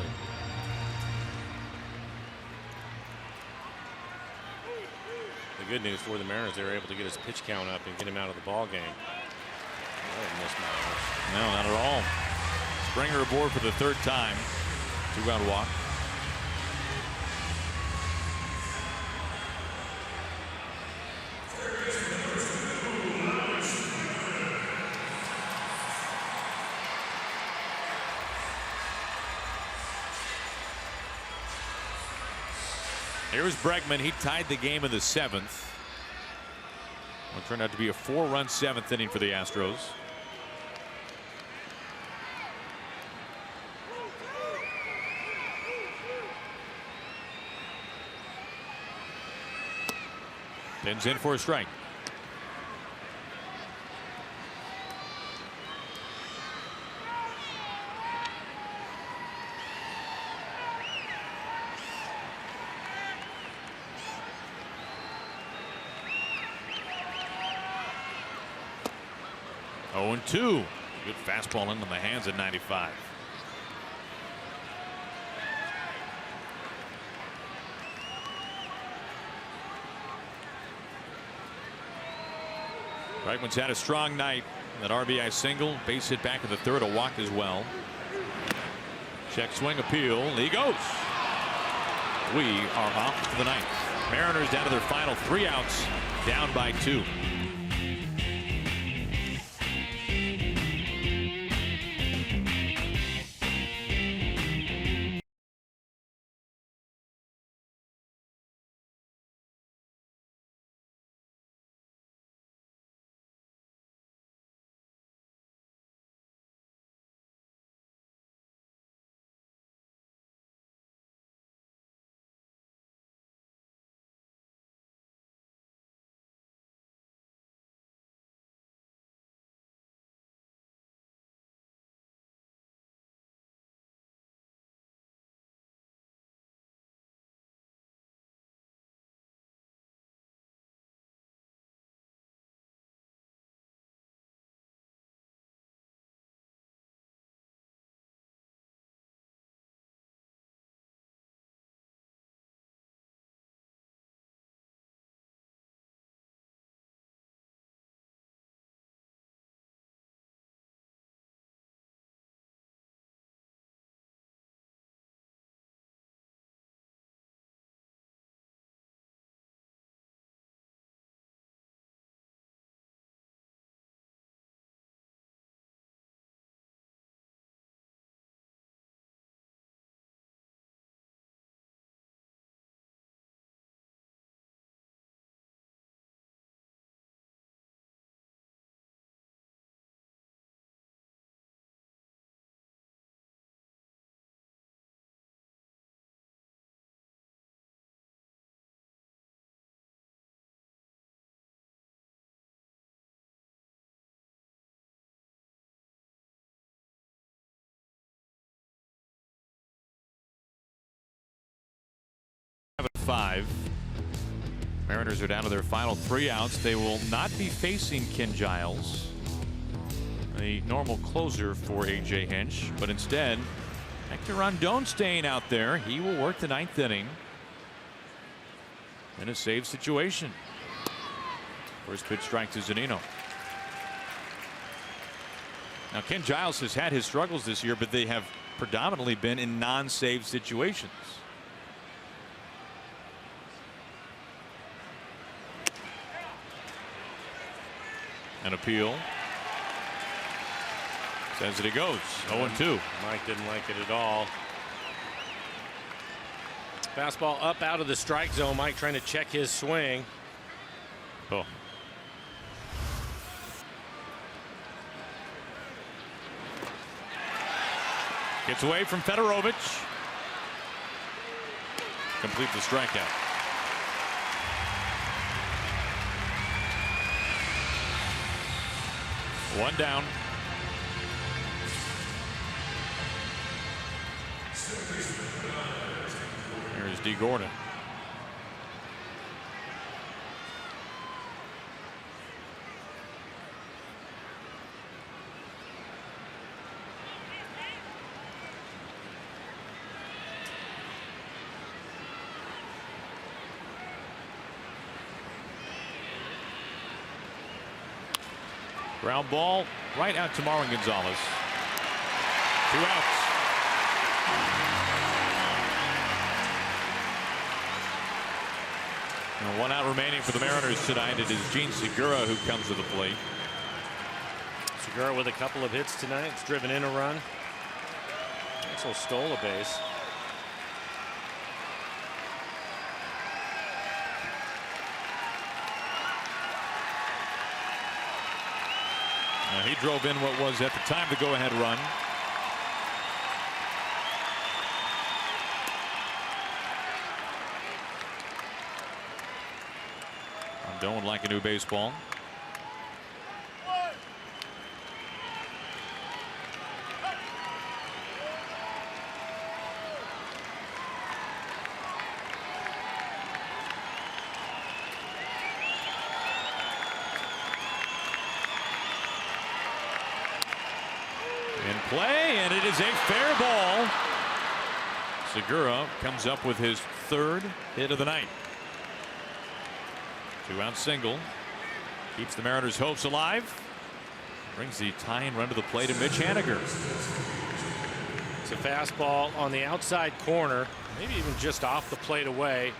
The good news for the Mariners, they were able to get his pitch count up and get him out of the ball game. No, not at all. Springer aboard for the 3rd time. 2-out walk. Here's Bregman. He tied the game in the 7th. It turned out to be a 4-run 7th inning for the Astros. Pins in for a strike. Oh, 0-2. Good fastball into the hands at 95. Bregman's had a strong night. That RBI single, base hit back in the 3rd, a walk as well. Check swing appeal. He goes. We are off to the 9th. Mariners down to their final 3 outs, down by 2. Five. Mariners are down to their final 3 outs. They will not be facing Ken Giles, the normal closer for A.J. Hinch, but instead Hector Rondon staying out there. He will work the 9th inning in a save situation. First pitch strike to Zunino. Now Ken Giles has had his struggles this year, but they have predominantly been in non-save situations. An appeal. Says that he goes. 0-2. Mike didn't like it at all. Fastball up out of the strike zone. Mike trying to check his swing. Oh. Gets away from Fedorovich. Complete the strikeout. One down. Here's D. Gordon. Ground ball right out to Marwin Gonzalez. 2 outs. And 1 out remaining for the Mariners tonight. It is Gene Segura who comes to the plate. Segura with a couple of hits tonight. It's driven in a run. Also stole a base. He drove in what was at the time the go-ahead run. Don't like a new baseball. In play, and it is a fair ball. Segura comes up with his 3rd hit of the night. 2-out single. Keeps the Mariners' hopes alive. Brings the tying run to the plate of Mitch Haniger. It's a fastball on the outside corner, maybe even just off the plate away.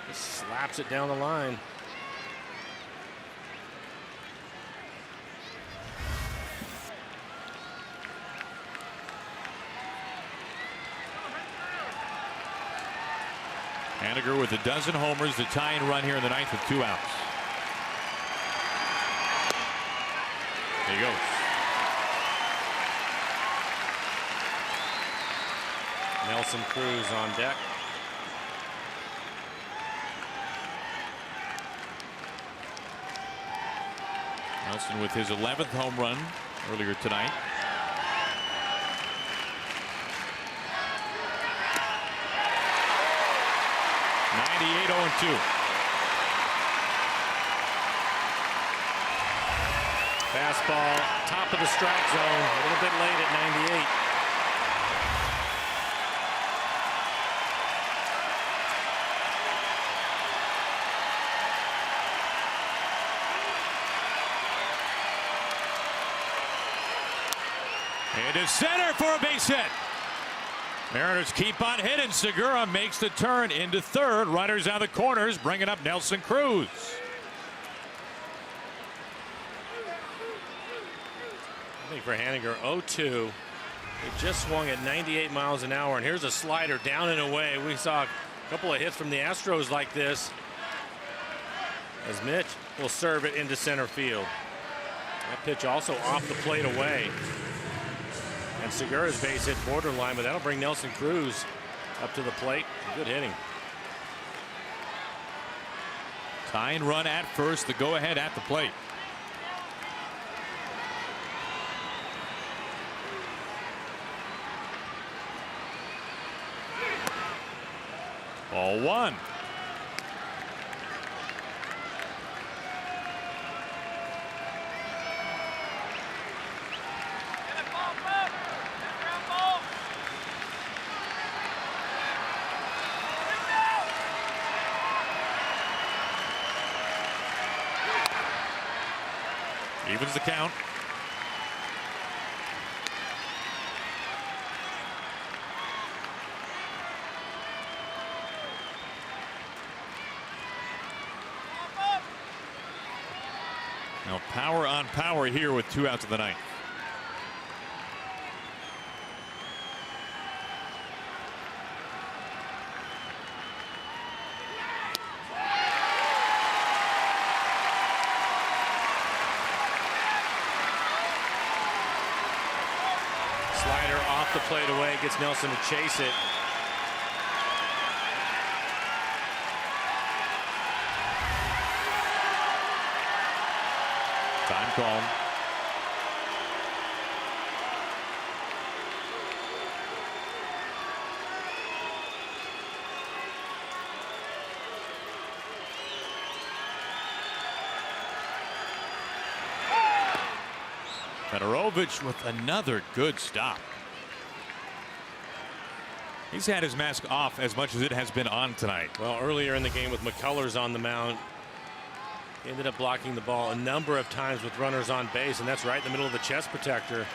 Just slaps it down the line. Haniger with a dozen homers, the tying run here in the 9th with 2 outs. There he goes. Nelson Cruz on deck. Nelson with his 11th home run earlier tonight. .98 0-2. Fastball, top of the strike zone, a little bit late at 98. Into center for a base hit. Mariners keep on hitting. Segura makes the turn into 3rd. Runners out of the corners, bringing up Nelson Cruz. I think for Haniger, 0-2. He just swung at 98 miles an hour, and here's a slider down and away. We saw a couple of hits from the Astros like this, as Mitch will serve it into center field. That pitch also off the plate away. And Segura's base hit borderline, but that'll bring Nelson Cruz up to the plate. Good hitting. Tying run at first, the go-ahead at the plate. Ball 1. Evens the count. Now power on power here with 2 outs of the 9th. Slider off the plate away, gets Nelson to chase it. Time called. Fedorovich with another good stop. He's had his mask off as much as it has been on tonight. Well, earlier in the game with McCullers on the mound, he ended up blocking the ball a number of times with runners on base, and that's right in the middle of the chest protector.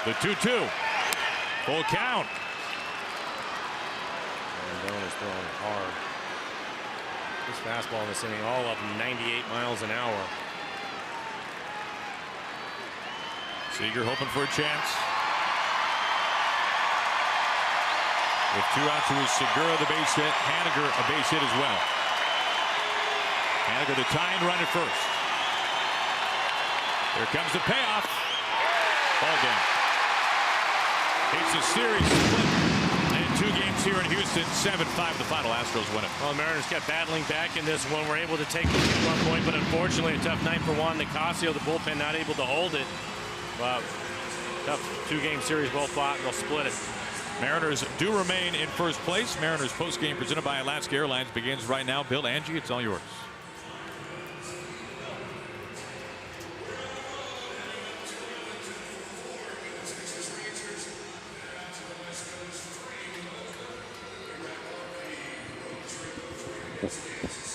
The 2-2. Full count. Is throwing hard. This fastball in this inning all up 98 miles an hour. Seager hoping for a chance. With 2 outs, it was Segura the base hit, Haniger a base hit as well. Haniger the tying run at first. Here comes the payoff. Ball game. It's a series split. 2 games here in Houston, 7-5 the final. Astros win it. Well, the Mariners kept battling back in this one. Were able to take the lead at one point, but unfortunately a tough night for Juan Nicasio. The bullpen not able to hold it. Wow. Tough 2-game series, well fought, and they'll split it. Mariners do remain in first place. Mariners postgame presented by Alaska Airlines begins right now. Bill, Angie, it's all yours. Yes.